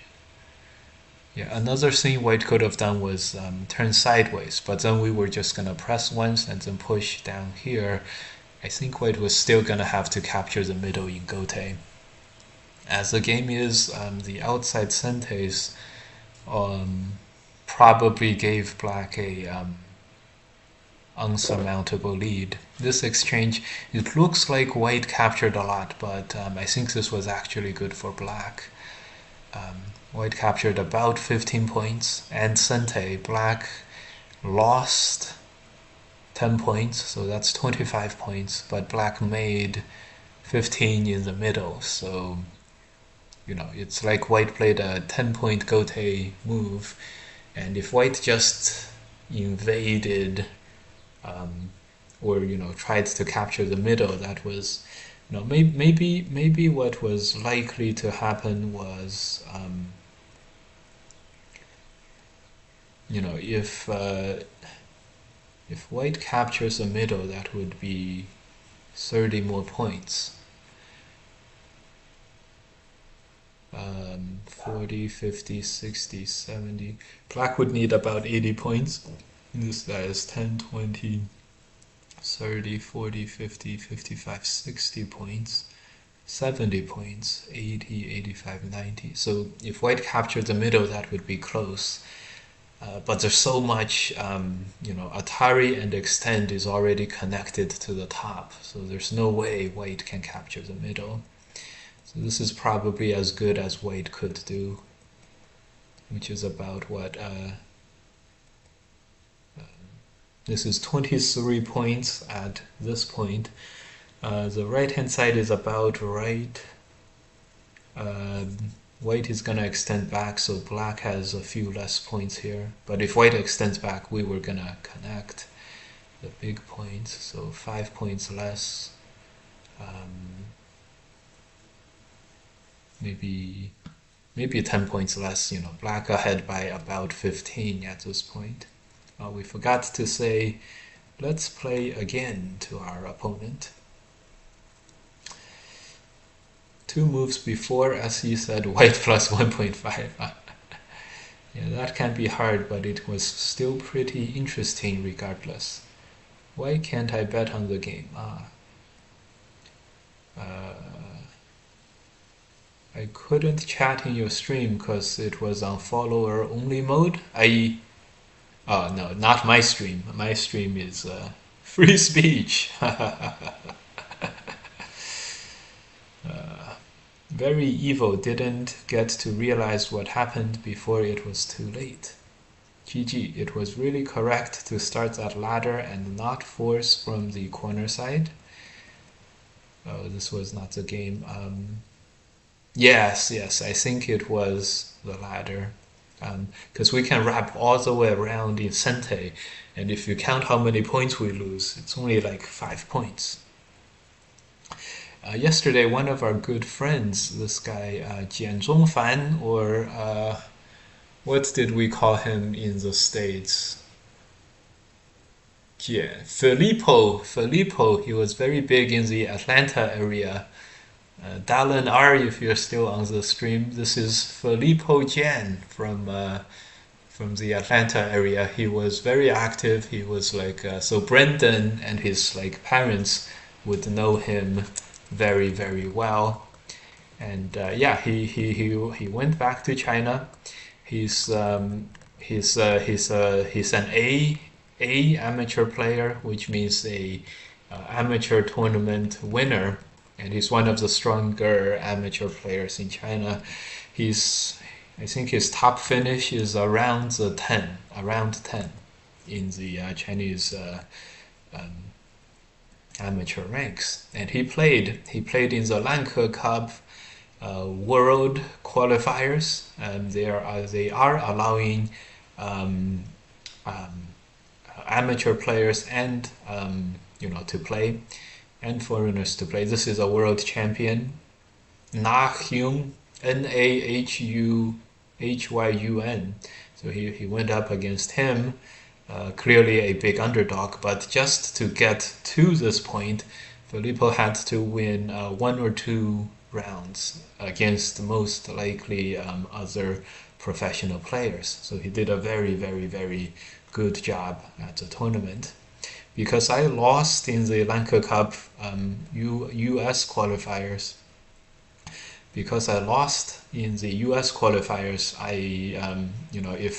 Yeah, another thing White could have done was turn sideways, but then we were just gonna press once and then push down here. I think White was still gonna have to capture the middle in Gote. As the game is, the outside Sentes probably gave Black a unsurmountable lead. This exchange, it looks like White captured a lot, but I think this was actually good for Black. White captured about 15 points, and Sente, Black lost 10 points, so that's 25 points, but Black made 15 in the middle, so it's like White played a 10-point Gote move, and if White just invaded or tried to capture the middle, that was maybe what was likely to happen was if White captures the middle, that would be 30 more points. 40, 50, 60, 70. Black would need about 80 points. This guy is 10, 20, 30, 40, 50, 55, 60 points. 70 points, 80, 85, 90. So if white captured the middle, that would be close. But there's so much, Atari and extend is already connected to the top. So there's no way white can capture the middle. So this is probably as good as white could do, which is about what? This is 23 points at this point. The right-hand side is about right. White is going to extend back, so black has a few less points here. But if white extends back, we were going to connect the big points, so 5 points less. Maybe 10 points less, black ahead by about 15 at this point. We forgot to say, let's play again to our opponent. 2 moves before, as he said, white plus 1.5. Yeah, that can be hard, but it was still pretty interesting regardless. Why can't I bet on the game? I couldn't chat in your stream because it was on follower only mode. Oh no, not my stream. My stream is free speech. Very evil, didn't get to realize what happened before it was too late. GG, it was really correct to start that ladder and not force from the corner side. Oh, this was not the game. Yes, I think it was the ladder. Because we can wrap all the way around in Sente, and if you count how many points we lose, it's only like 5 points. Yesterday, one of our good friends, this guy Jian Zhongfan, or what did we call him in the States? Filippo, he was very big in the Atlanta area. Dallin R, if you're still on the stream, this is Filippo Jian from the Atlanta area. He was very active. He was like so Brendan and his like parents would know him very, very well. And yeah, he went back to China. He's an A amateur player, which means a amateur tournament winner, and he's one of the stronger amateur players in China. I think his top finish is around 10 in the Chinese amateur ranks, and he played in the Lanke Cup World qualifiers. They are allowing amateur players and to play, and foreigners to play. This is a world champion, Nahyun, Nahuhyun. So he went up against him. Clearly a big underdog, but just to get to this point, Filippo had to win 1 or 2 rounds against most likely other professional players. So he did a very, very, very good job at the tournament. Because I lost in the Lanka Cup US qualifiers, if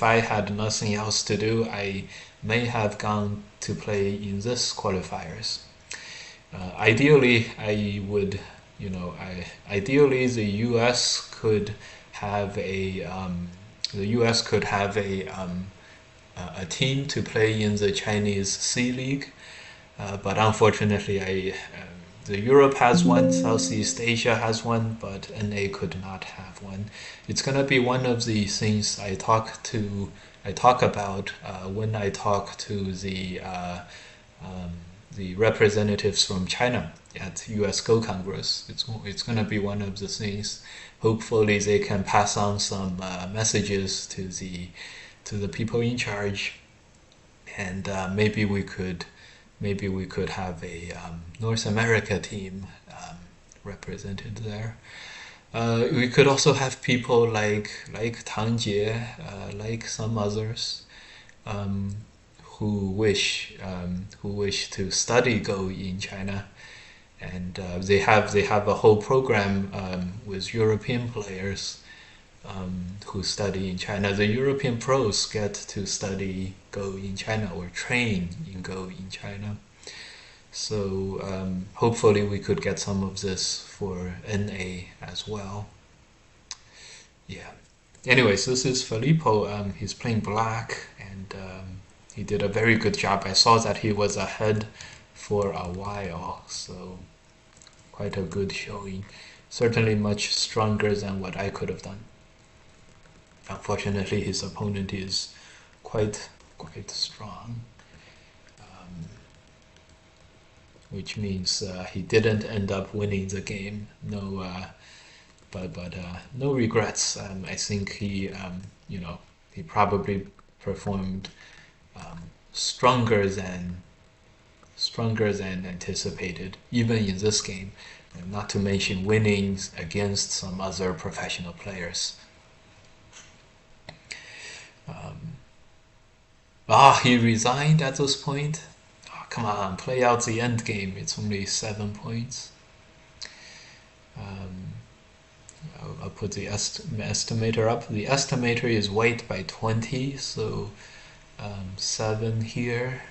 I had nothing else to do, I may have gone to play in this qualifiers. Ideally, ideally the US could have a team to play in the Chinese C League, but unfortunately, the Europe has one, Southeast Asia has one, but NA could not have one. It's gonna be one of the things I talk about when I talk to the representatives from China at US Go Congress. It's gonna be one of the things. Hopefully, they can pass on some messages to the people in charge, and maybe we could have a North America team represented there. We could also have people like Tang Jie, like some others, um, who wish to study Go in China, and they have a whole program with European players who study in China. The European pros get to study Go in China or train in Go in China. So hopefully we could get some of this for NA as well. Yeah. Anyways, this is Filippo. He's playing black, and he did a very good job. I saw that he was ahead for a while, so quite a good showing. Certainly much stronger than what I could have done. Unfortunately, his opponent is quite strong, which means he didn't end up winning the game. No, but no regrets. I think he probably performed um, stronger than anticipated, even in this game. And not to mention winning against some other professional players. He resigned at this point. Oh, come on, play out the end game. It's only 7 points. I'll put the estimator up. The estimator is weight by 20, so 7 here,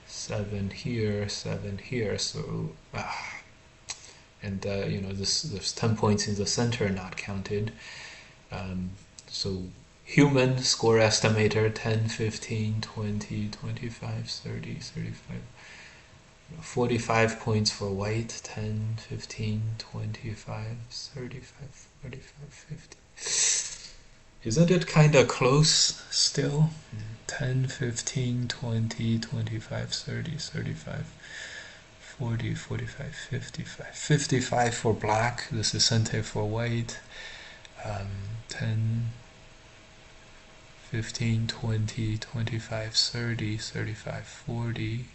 7 here, 7 here. So, and there's 10 points in the center not counted. So human score estimator 10, 15, 20, 25, 30, 35. 45 points for white, 10, 15, 25, 35, 45, 50. Isn't it kind of close still? 10, 15, 20, 25, 30, 35, 40, 45, 55. 55 for black, this is center for white. 10, 15, 20, 25, 30, 35, 40,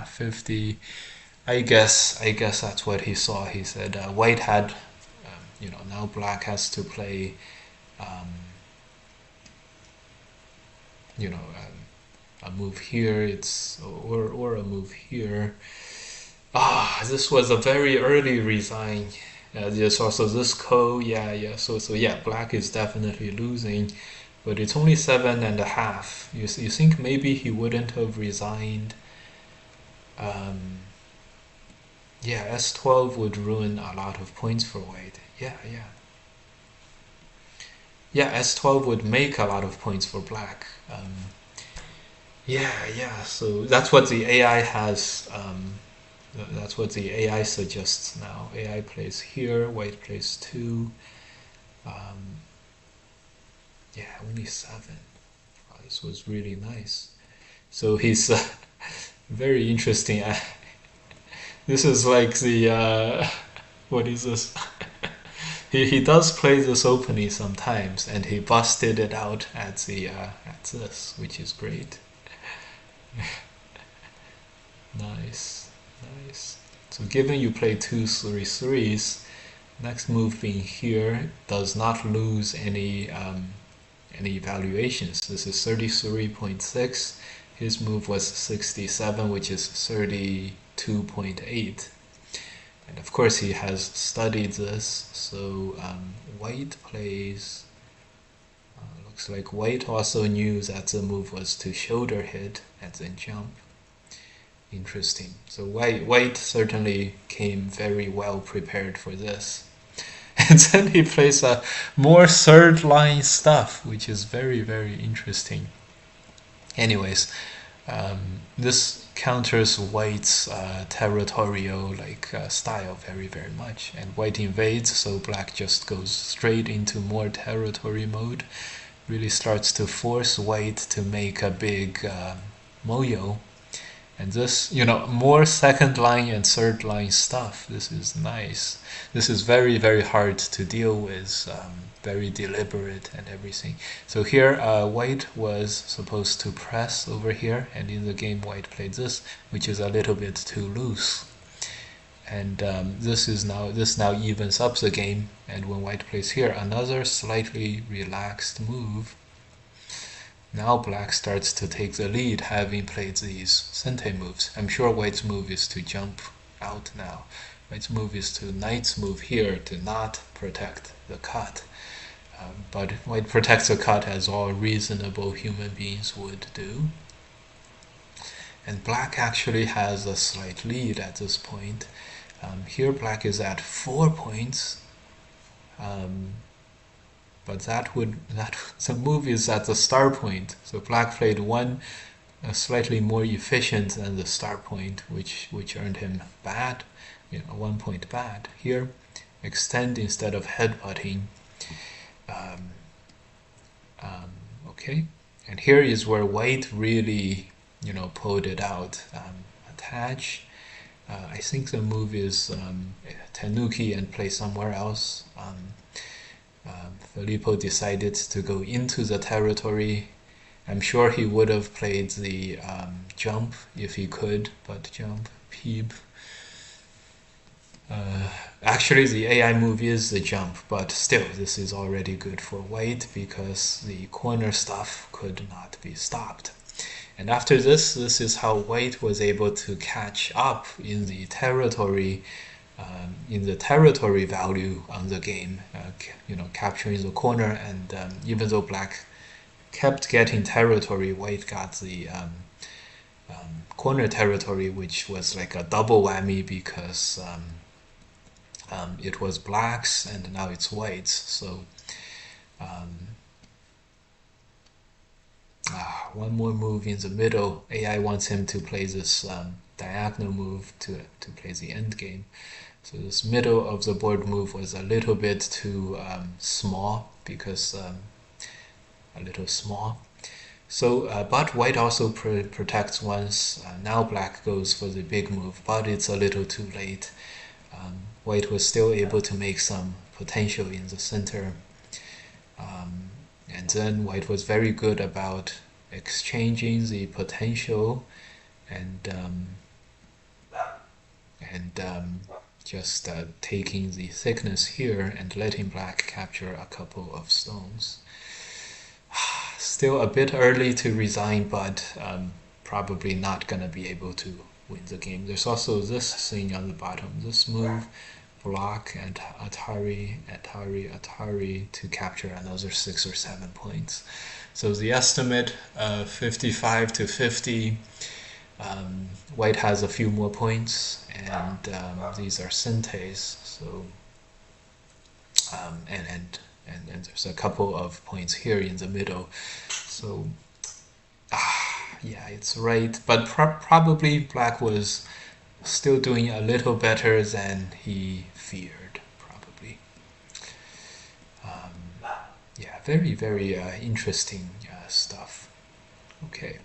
50. I guess that's what he saw. He said white had, now black has to play, a move here. It's or a move here. This was a very early resign. There's also this ko. Yeah. So yeah, black is definitely losing. But it's only 7.5. You think maybe he wouldn't have resigned? S12 would ruin a lot of points for white. Yeah. S12 would make a lot of points for black. So that's what the AI has. That's what the AI suggests now. AI plays here, white plays 2. Only 7. Wow, this was really nice. So he's very interesting. This is like the what is this? he does play this opening sometimes, and he busted it out at the at this, which is great. Nice. So given you play 2 3 threes, next move being here does not lose any evaluations. This is 33.6. His move was 67, which is 32.8. And of course he has studied this. So white plays, looks like white also knew that the move was to shoulder hit and then jump. Interesting. So white certainly came very well prepared for this. And then he plays more third line stuff, which is very, very interesting. Anyways, this counters white's territorial style very, very much. And white invades, so black just goes straight into more territory mode. Really starts to force white to make a big moyo. And this, more second line and third line stuff. This is nice. This is very, very hard to deal with. Very deliberate and everything. So here, white was supposed to press over here, and in the game, white played this, which is a little bit too loose. And this now evens up the game. And when white plays here, another slightly relaxed move. Now black starts to take the lead, having played these sente moves. I'm sure white's move is to jump out now. White's move is to knight's move here to not protect the cut. But white protects the cut as all reasonable human beings would do. And black actually has a slight lead at this point. Here black is at 4 points. But the move is at the start point. So black played one slightly more efficient than the start point, which earned him bad, 1 point bad. Here, extend instead of headbutting. Okay, and here is where white really, pulled it out. Attach. I think the move is tenuki and play somewhere else. Filippo decided to go into the territory. I'm sure he would have played the jump if he could, but jump, peep. Actually, the AI move is the jump, but still, this is already good for white because the corner stuff could not be stopped. And after this is how white was able to catch up in the territory value on the game, capturing the corner. And even though black kept getting territory, white got the corner territory, which was like a double whammy because it was black's and now it's white's. So one more move in the middle. AI wants him to play this diagonal move to play the end game. So this middle of the board move was a little bit too small because a little small. So, but white also protects once. Now black goes for the big move, but it's a little too late. White was still able to make some potential in the center. And then white was very good about exchanging the potential and just taking the thickness here and letting black capture a couple of stones. Still a bit early to resign, but probably not gonna be able to win the game. There's also this thing on the bottom, this move, block and Atari to capture another 6 or 7 points. So the estimate 55 to 50. White has a few more points, and these are centes. So and there's a couple of points here in the middle. So yeah, it's right, but probably black was still doing a little better than he feared, probably. Yeah, very, very interesting stuff. Okay.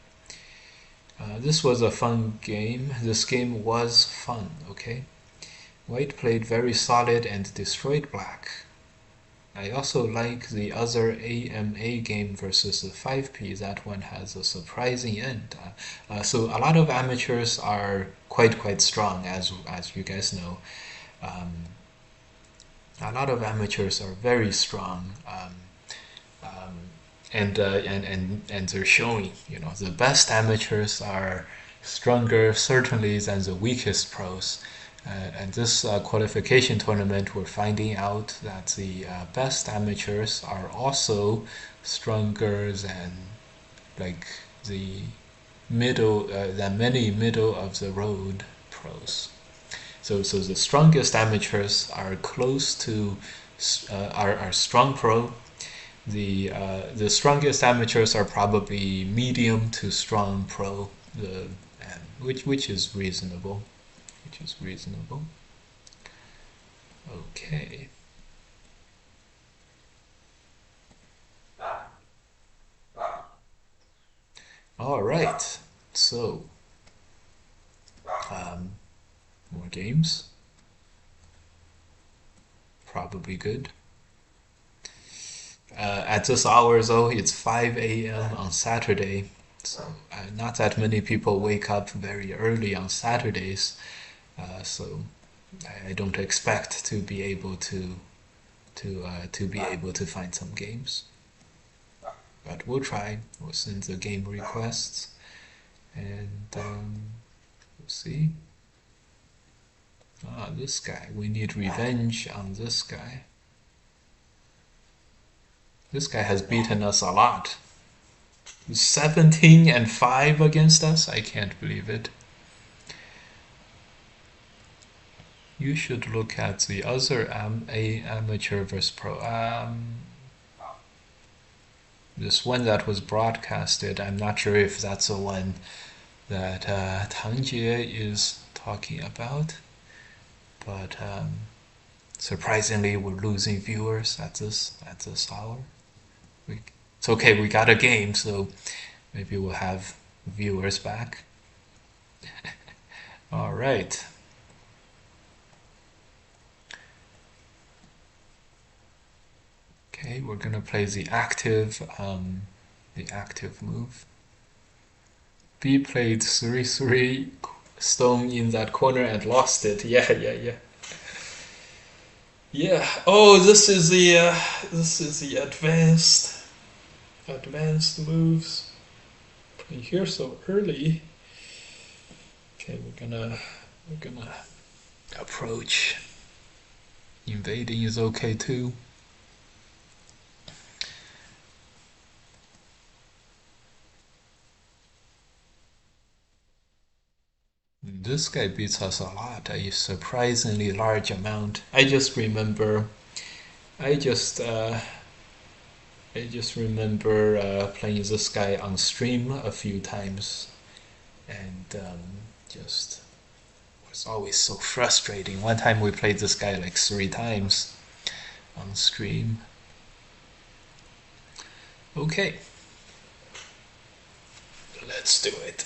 This was a fun game. This game was fun, okay? White played very solid and destroyed black. I also like the other AMA game versus the 5P. That one has a surprising end. So a lot of amateurs are quite strong, as you guys know. A lot of amateurs are very strong, and they're showing. The best amateurs are stronger certainly than the weakest pros. And this qualification tournament, we're finding out that the best amateurs are also stronger than like the than many middle of the road pros. So the strongest amateurs are close to are strong pro. The strongest amateurs are probably medium to strong pro, which is reasonable. Okay. All right. So, more games. Probably good. At this hour, though, it's 5 a.m. on Saturday. So, not that many people wake up very early on Saturdays. So I don't expect to be able to be able to find some games, but we'll try. We'll send the game requests, and we'll see. Ah, this guy. We need revenge on this guy. This guy has beaten us a lot. 17-5 against us? I can't believe it. You should look at the other amateur versus pro. This one that was broadcasted, I'm not sure if that's the one that Tang Jie is talking about, but surprisingly, we're losing viewers at this hour. It's okay, we got a game, so maybe we'll have viewers back. All right. Okay, we're gonna play the active move. B played 3-3 stone in that corner and lost it. Yeah. Yeah. Oh, this is the advanced moves. Playing here so early. Okay, we're gonna approach. Invading is okay too. This guy beats us a lot, a surprisingly large amount. I just remember playing this guy on stream a few times, and just was always so frustrating. One time we played this guy like 3 times on stream. Okay, let's do it.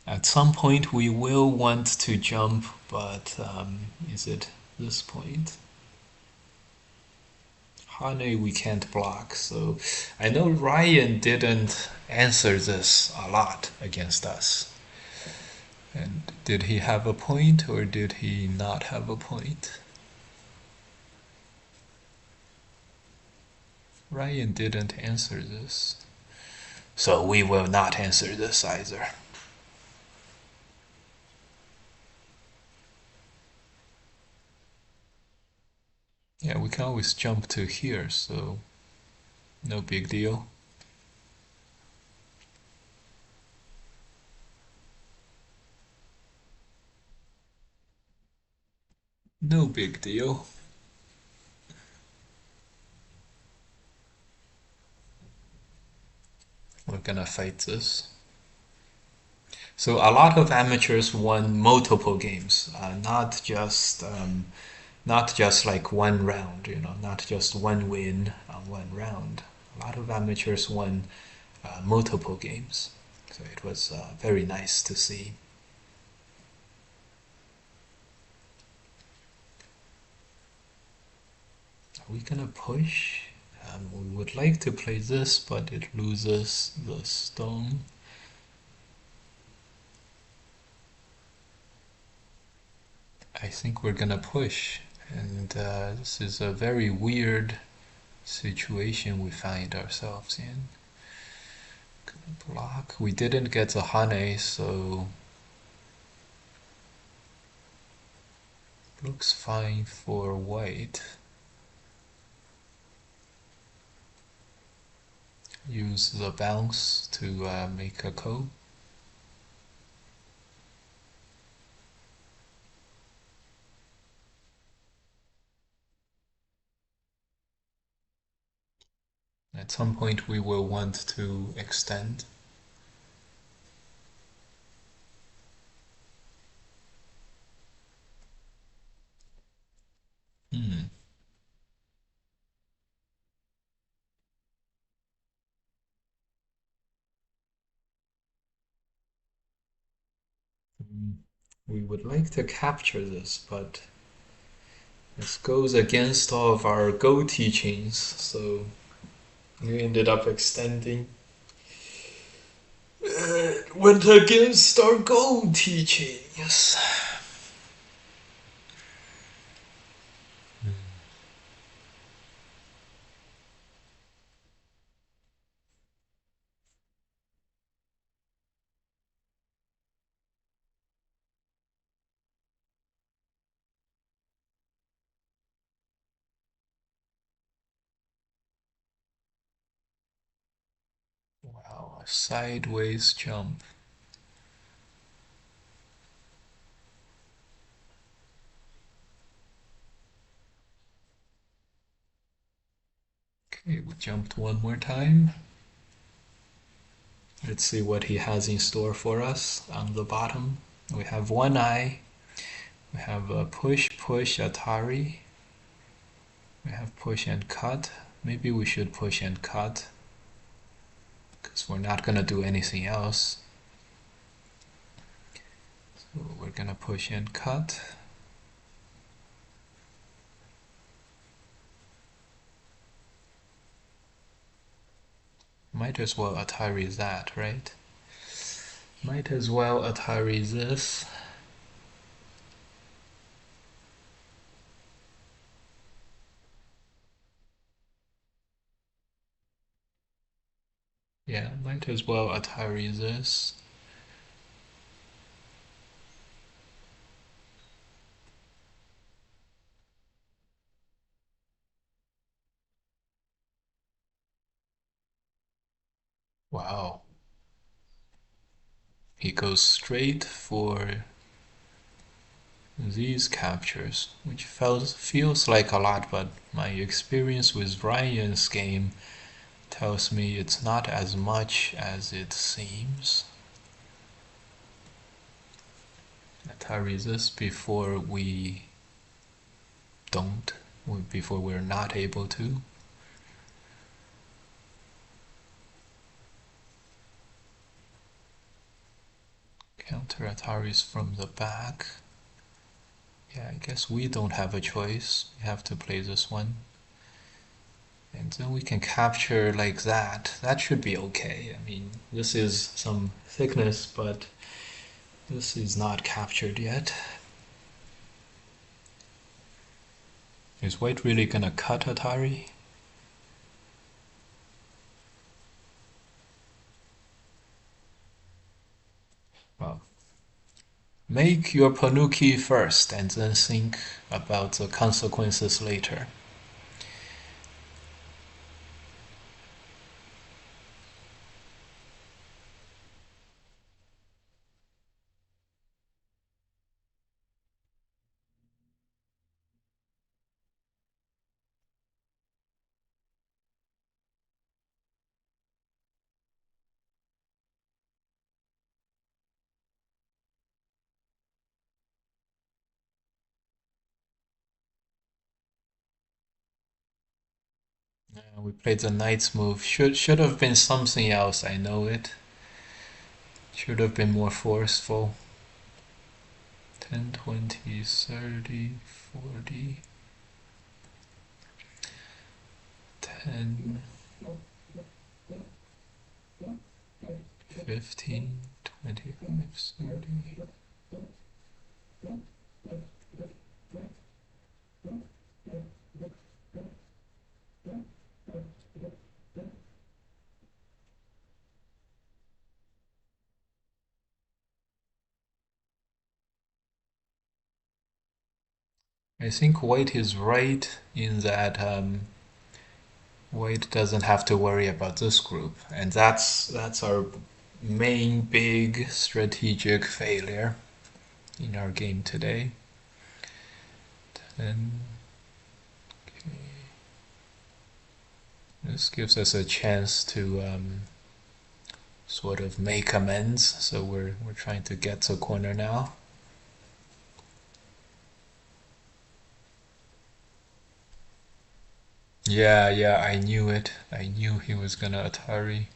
At some point we will want to jump, but is it this point? Hane we can't block, so I know Ryan didn't answer this a lot against us. And did he have a point or did he not have a point? Ryan didn't answer this, so we will not answer this either. Yeah, we can always jump to here, so no big deal. No big deal. We're gonna fight this. So a lot of amateurs won multiple games, not just like one round, not just one win on one round. A lot of amateurs won multiple games, so it was very nice to see. Are we gonna push? We would like to play this, but it loses the stone. I think we're gonna push, and this is a very weird situation we find ourselves in. Gonna block. We didn't get the Hane, so looks fine for white. Use the bounce to make a ko. At some point we will want to extend. We would like to capture this, but this goes against all of our Go teachings, so we ended up extending. Went against our gold teachings. Wow, a sideways jump. Okay, we jumped one more time. Let's see what he has in store for us on the bottom. We have one eye. We have a push, push, Atari. We have push and cut. Maybe we should push and cut because we're not gonna do anything else. So we're gonna push and cut. Might as well Atari that, right? Might as well Atari this. Yeah, might as well Atari this. Wow. He goes straight for these captures, which feels like a lot, but my experience with Ryan's game tells me it's not as much as it seems. Atari this before we don't, before we're not able to. Counter Ataris from the back. Yeah, I guess we don't have a choice. We have to play this one. And then we can capture like that. That should be okay. I mean, this is some thickness, but this is not captured yet. Is white really gonna cut Atari? Well, make your Panuki first and then think about the consequences later. We played the knight's move. Should have been something else, I know it. Should have been more forceful. 10, 20, 30, 40, 10, 15, 25, 30. I think white is right in that white doesn't have to worry about this group, and that's our main big strategic failure in our game today. And okay. This gives us a chance to sort of make amends. So we're trying to get to corner now. Yeah, I knew it. I knew he was gonna Atari.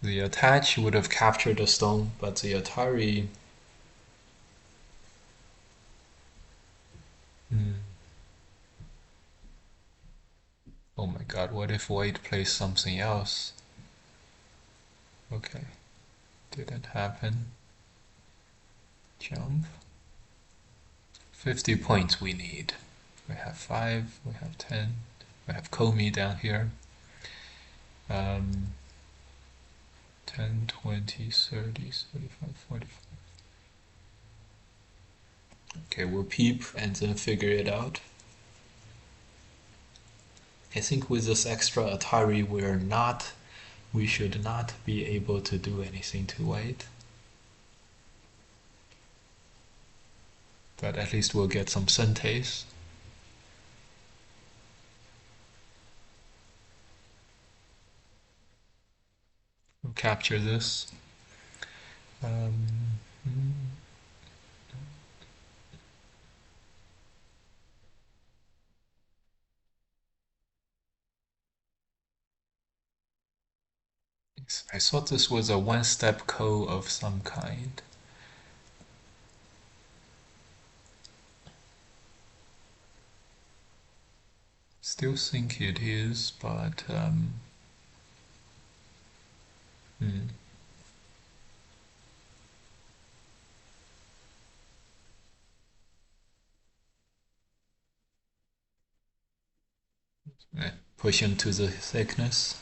The attach would have captured the stone, but the Atari. Hmm. Oh my god, what if white plays something else? Okay, didn't happen. Jump. 50 points we need. We have 5, we have 10, we have Comey down here. 10, 20, 30, 35, 45. Okay, we'll peep and then figure it out. I think with this extra Atari, we should not be able to do anything to white. But at least we'll get some centace. We'll capture this. Um, I thought this was a one-step ko of some kind. Still think it is, but hmm. Push into the thickness.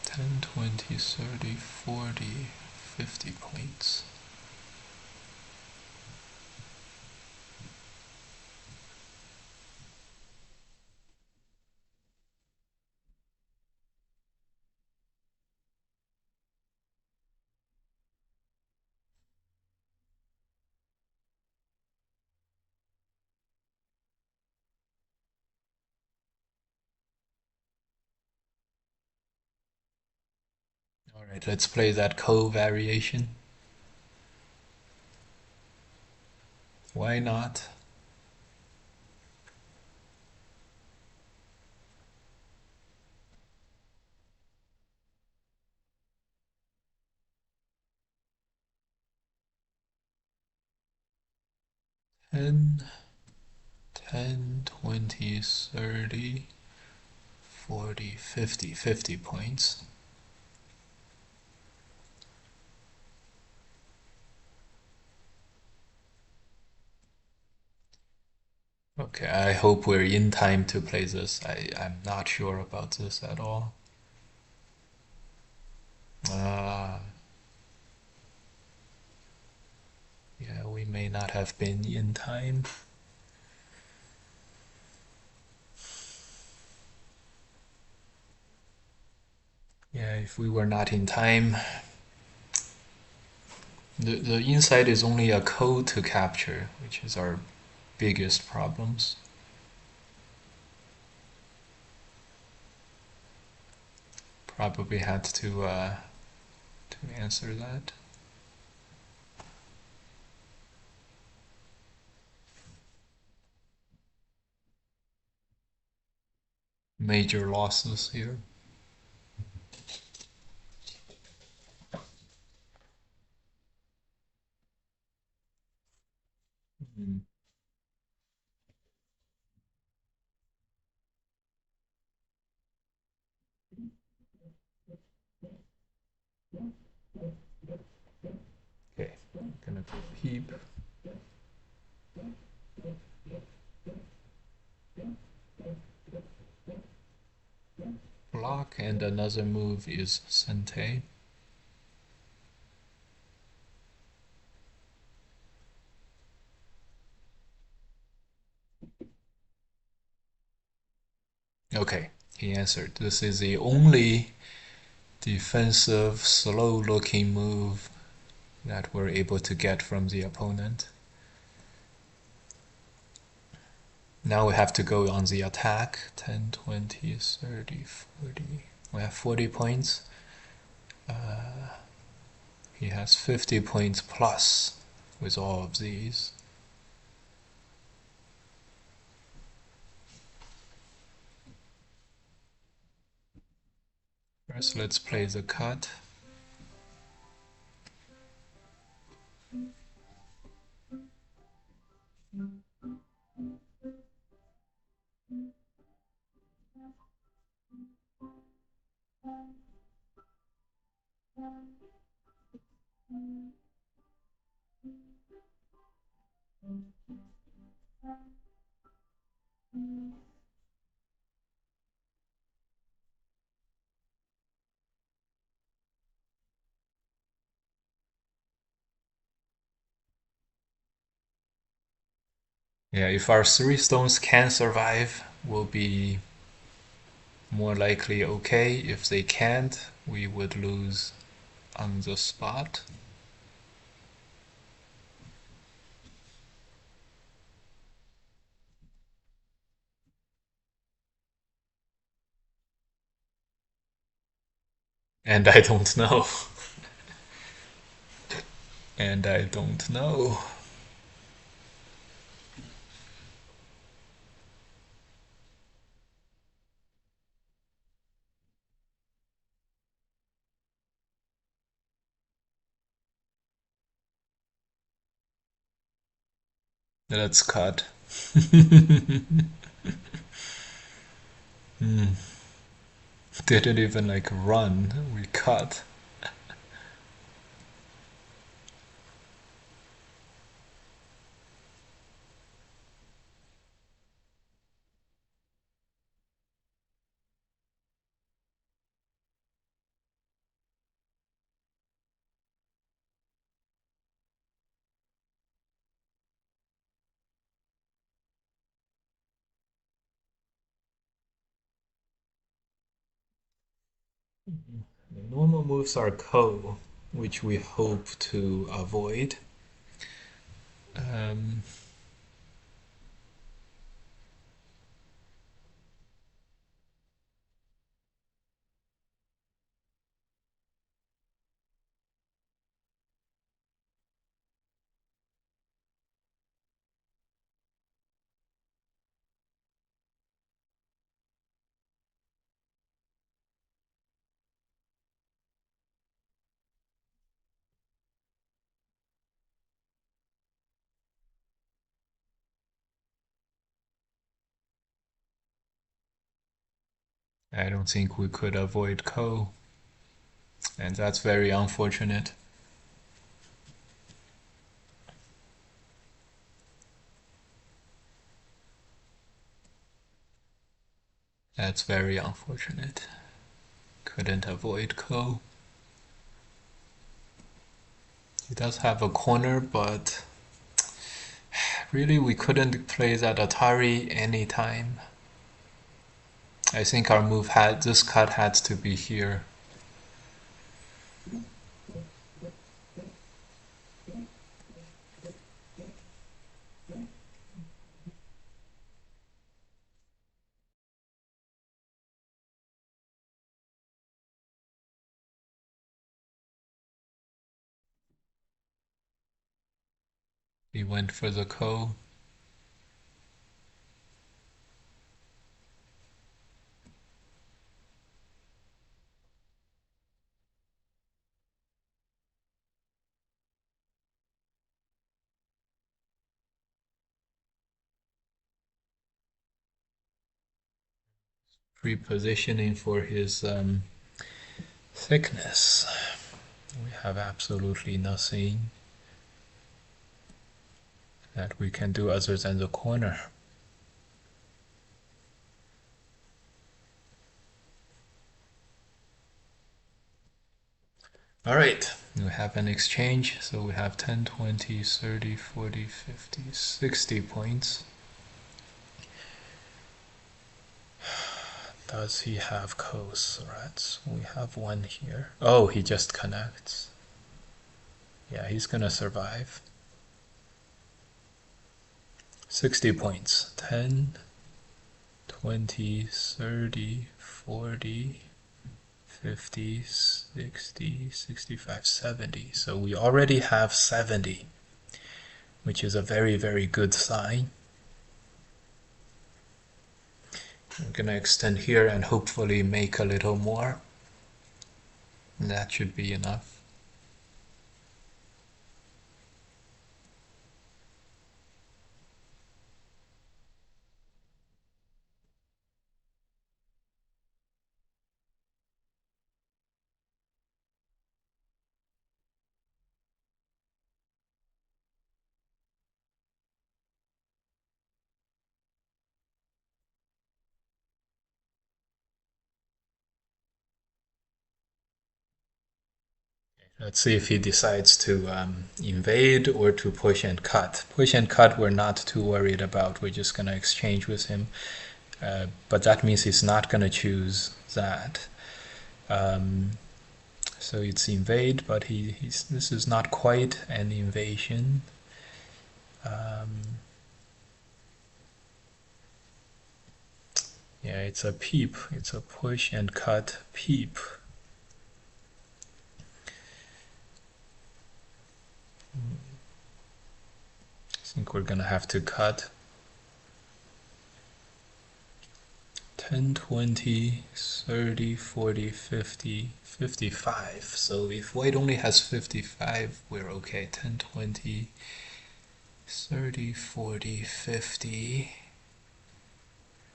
10, 20, 30, 40, 50 points. Alright, let's play that ko variation. Why not? Ten, 10, 20, 30, 40, 50, 50 points. Okay, I hope we're in time to play this. I'm not sure about this at all. Ah, yeah, we may not have been in time. Yeah, if we were not in time, the inside is only a code to capture, which is our biggest problems. Probably had to answer that. Major losses here. Mm. Okay, I'm gonna go peep. Block, and another move is Sente. Okay, he answered. This is the only defensive, slow-looking move that we're able to get from the opponent. Now we have to go on the attack. 10, 20, 30, 40. We have 40 points. He has 50 points plus with all of these. First, let's play the cut. Yeah, if our three stones can survive, we'll be more likely okay. If they can't, we would lose on the spot. And I don't know. And I don't know. Let's cut. Hmm. Didn't even like run. We cut. The normal moves are ko, which we hope to avoid. Um, I don't think we could avoid ko, and that's very unfortunate. That's very unfortunate. Couldn't avoid ko. He does have a corner, but really we couldn't play that Atari anytime. I think our move had this cut had to be here. He went for the ko. Pre-positioning for his thickness. We have absolutely nothing that we can do other than the corner. All right, we have an exchange, so we have 10, 20, 30, 40, 50, 60 points. Does he have co-threats? We have one here. Oh, he just connects. Yeah, he's gonna survive. 60 points. 10, 20, 30, 40, 50, 60, 65, 70. So we already have 70, which is a very, very good sign. I'm gonna extend here and hopefully make a little more. That should be enough. Let's see if he decides to invade or to push and cut. Push and cut, we're not too worried about. We're just going to exchange with him. But that means he's not going to choose that. So it's invade, but this is not quite an invasion. Yeah, it's a peep. It's a push and cut peep. I think we're gonna have to cut 10, 20, 30, 40, 50, 55. So if white only has 55, we're okay. 10, 20, 30, 40, 50,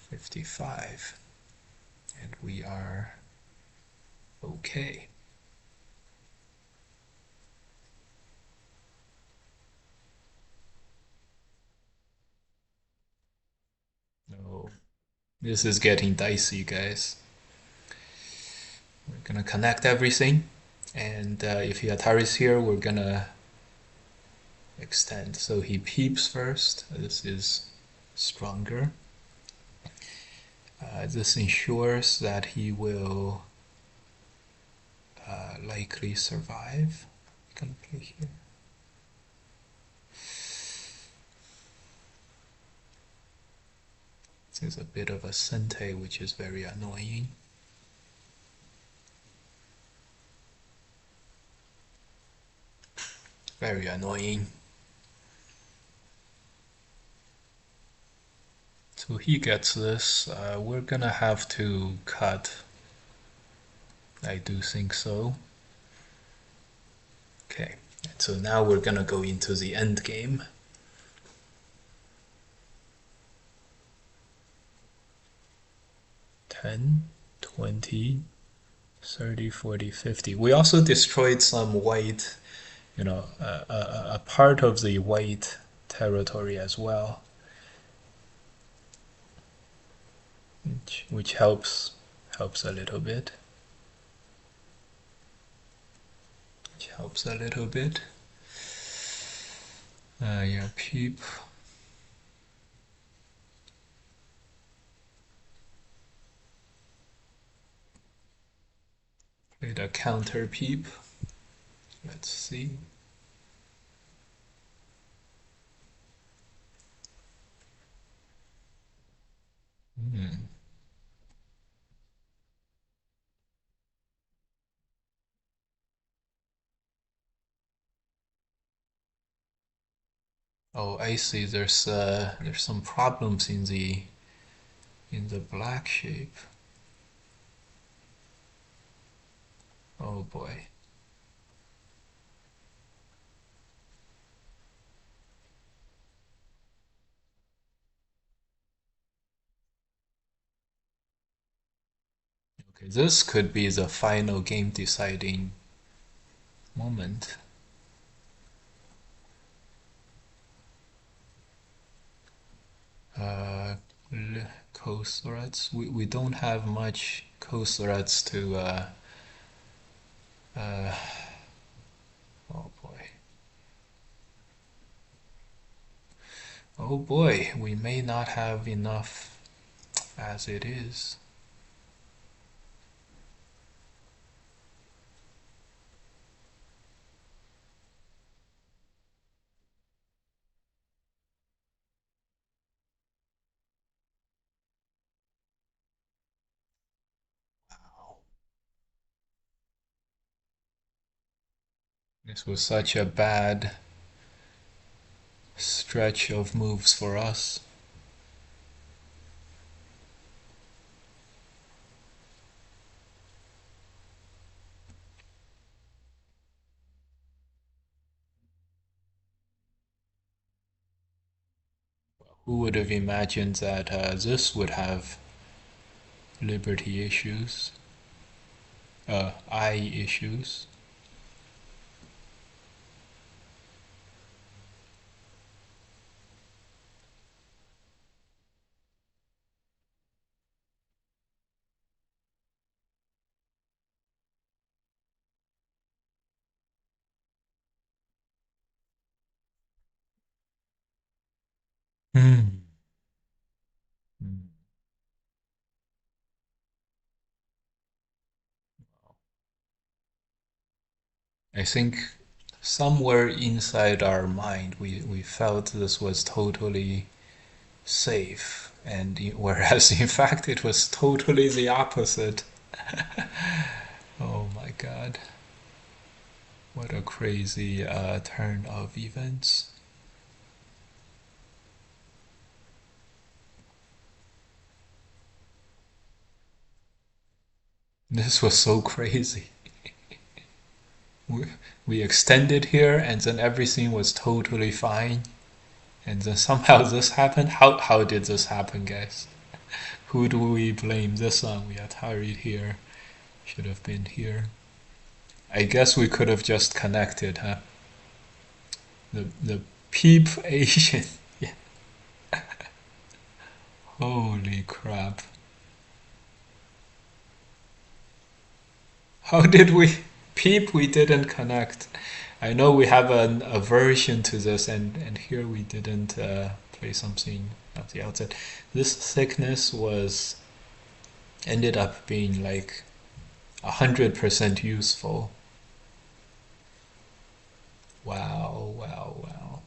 55. And we are okay. No, this is getting dicey, guys. We're gonna connect everything, and if Yatari's here, we're gonna extend. So he peeps first. This is stronger. This ensures that he will likely survive. Gonna play here. This is a bit of a sente, which is very annoying. Very annoying. So he gets this. We're gonna have to cut. I do think so. Okay, so now we're gonna go into the end game. 10, 20, 30, 40, 50. We also destroyed some white, a part of the white territory as well, which helps a little bit. Which helps a little bit. Yeah, peep. Played a counter peep. Let's see. Oh, I see. There's some problems in the black shape. Oh boy. Okay, this could be the final game deciding moment. Uh, Coast threats. We don't have much coast threats to. Uh, oh boy. Oh boy, we may not have enough as it is. This was such a bad stretch of moves for us. Who would have imagined that this would have liberty issues, eye issues? Hmm. Hmm. I think somewhere inside our mind, we felt this was totally safe, and whereas in fact it was totally the opposite. Oh my God, what a crazy turn of events. This was so crazy. We, we extended here, and then everything was totally fine. And then somehow this happened. How did this happen, guys? Who do we blame this on? We are tired here. Should have been here. I guess we could have just connected, huh? The peep Asian. Yeah. Holy crap. How did we peep? We didn't connect. I know we have an aversion to this, and here we didn't play something at the outset. This thickness was ended up being like 100% useful. Wow, wow, wow.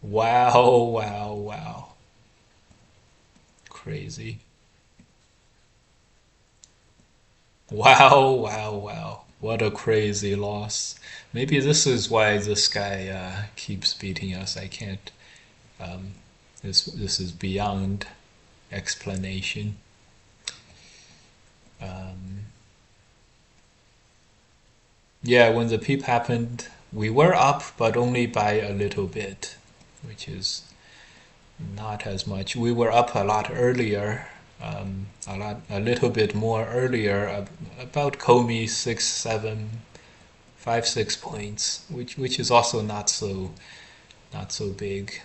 Wow, wow, wow. Crazy. Wow, wow, wow. What a crazy loss. Maybe this is why this guy keeps beating us. I can't. Um, this is beyond explanation. Um, yeah, when the peep happened, we were up, but only by a little bit, which is not as much. We were up a lot earlier, a little bit more earlier, about Comey 6, 7, 5, 6 points, which is also not so big.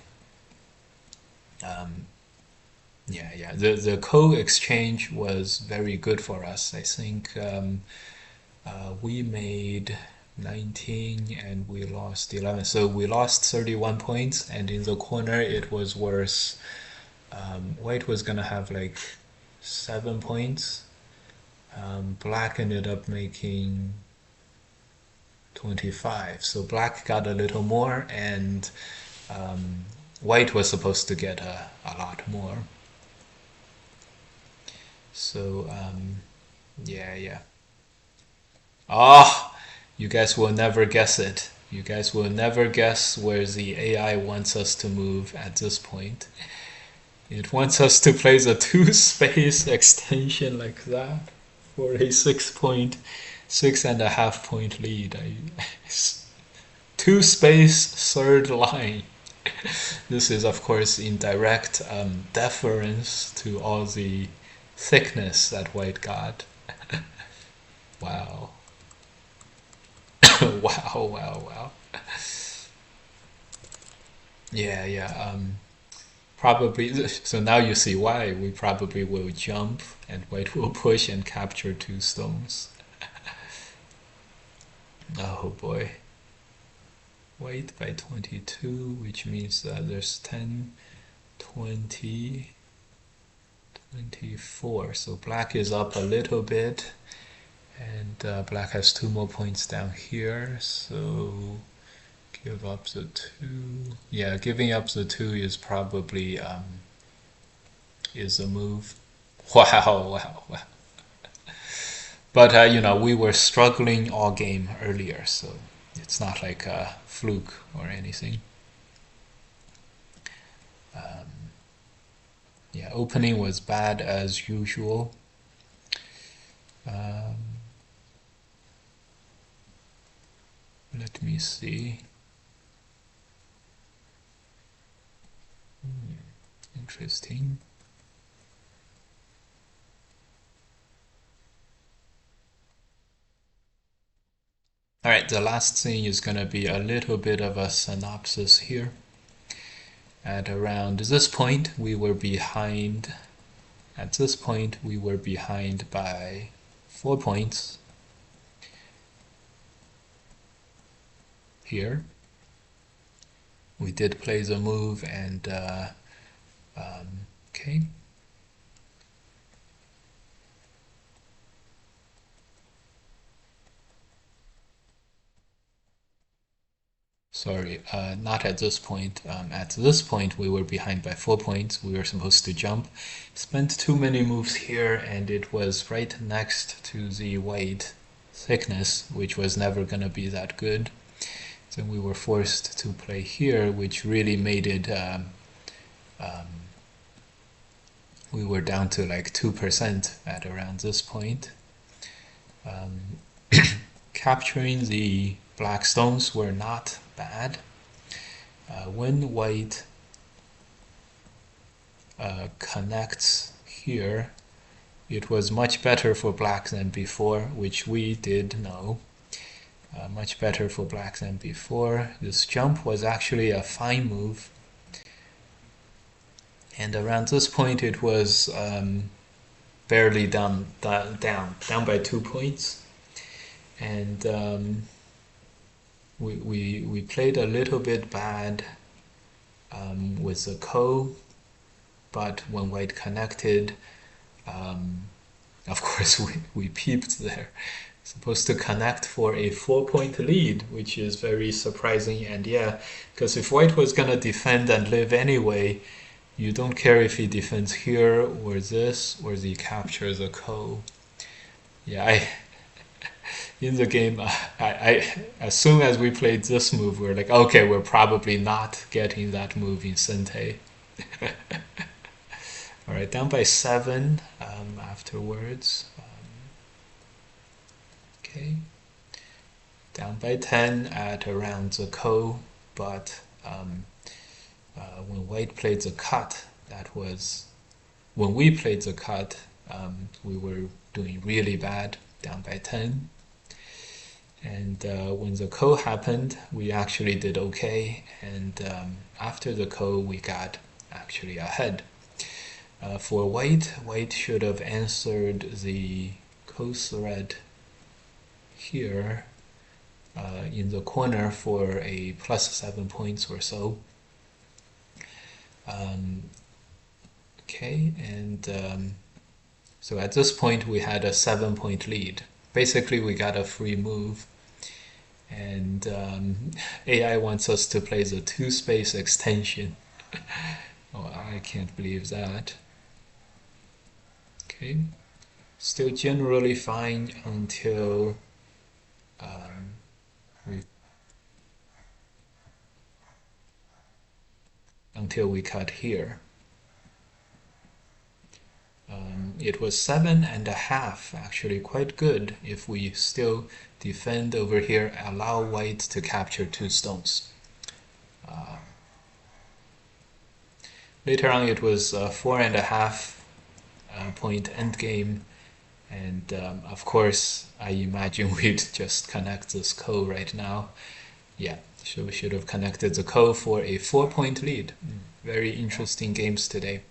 Um, yeah, yeah. The co-exchange was very good for us. I think we made 19 and we lost 11. So we lost 31 points, and in the corner it was worse. White was gonna have like 7 points. Black ended up making 25. So black got a little more, and white was supposed to get a lot more. So yeah, yeah. Ah, you guys will never guess it. You guys will never guess where the AI wants us to move at this point. It wants us to place a two space extension like that for a 6.5 point lead. Two space third line. This is, of course, in direct deference to all the thickness that white got. Wow. Wow, wow, wow. Yeah, yeah. Probably. So now you see why we probably will jump and white will push and capture two stones. Oh boy. White by 22, which means there's 10, 20, 24. So black is up a little bit, and black has 2 more points down here. So give up the 2. Yeah, giving up the 2 is probably is a move. Wow, wow, wow. But we were struggling all game earlier, so it's not like a fluke or anything. Yeah, opening was bad as usual. Um, let me see. Interesting. All right, the last thing is going to be a little bit of a synopsis here. At around this point, we were behind. At this point, we were behind by 4 points here. we did play the move, and okay. Sorry, not at this point. At this point, we were behind by 4 points. We were supposed to jump. Spent too many moves here, and it was right next to the white thickness, which was never going to be that good. So we were forced to play here, which really made it. We were down to like 2% at around this point. Capturing the black stones were not bad. When white connects here, it was much better for black than before, which we did know. Much better for black than before. This jump was actually a fine move. And around this point, it was barely down by 2 points. And we played a little bit bad with the ko, but when white connected, of course we peeped there. Supposed to connect for a 4-point lead, which is very surprising. And yeah, because if white was gonna defend and live anyway, you don't care if he defends here or this, or he captures a ko. Yeah, in the game, as soon as we played this move, we're like, okay, we're probably not getting that move in Sente. All right, down by 7 afterwards. Okay, down by 10 at around the ko, but when white played the cut, that was when we played the cut, we were doing really bad, down by 10. And when the ko happened, we actually did okay. And after the ko, we got actually ahead. For white, white should have answered the ko thread here in the corner for a plus 7 points or so. Okay, and so at this point we had a 7-point lead. Basically, we got a free move, and AI wants us to play the 2-space extension. Oh, I can't believe that. Okay, still generally fine until we cut here. It was 7.5, actually quite good if we still defend over here, allow white to capture 2 stones. Later on, it was 4.5 point endgame, and of course, I imagine we'd just connect this ko right now. Yeah, so we should have connected the ko for a 4-point lead. Very interesting games today.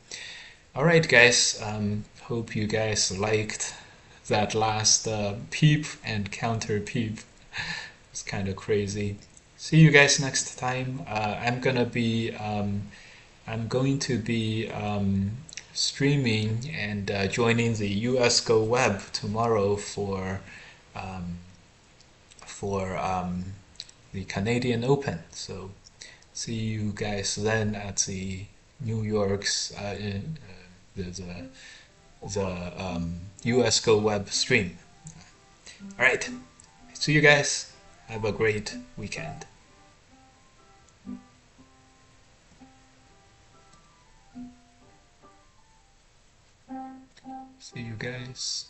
All right, guys. Hope you guys liked that last peep and counter peep. It's kind of crazy. See you guys next time. I'm going to be streaming and joining the US Go Web tomorrow for the Canadian Open. So see you guys then at the New York's the US Go Web stream. All right, see you guys. Have a great weekend. See you guys.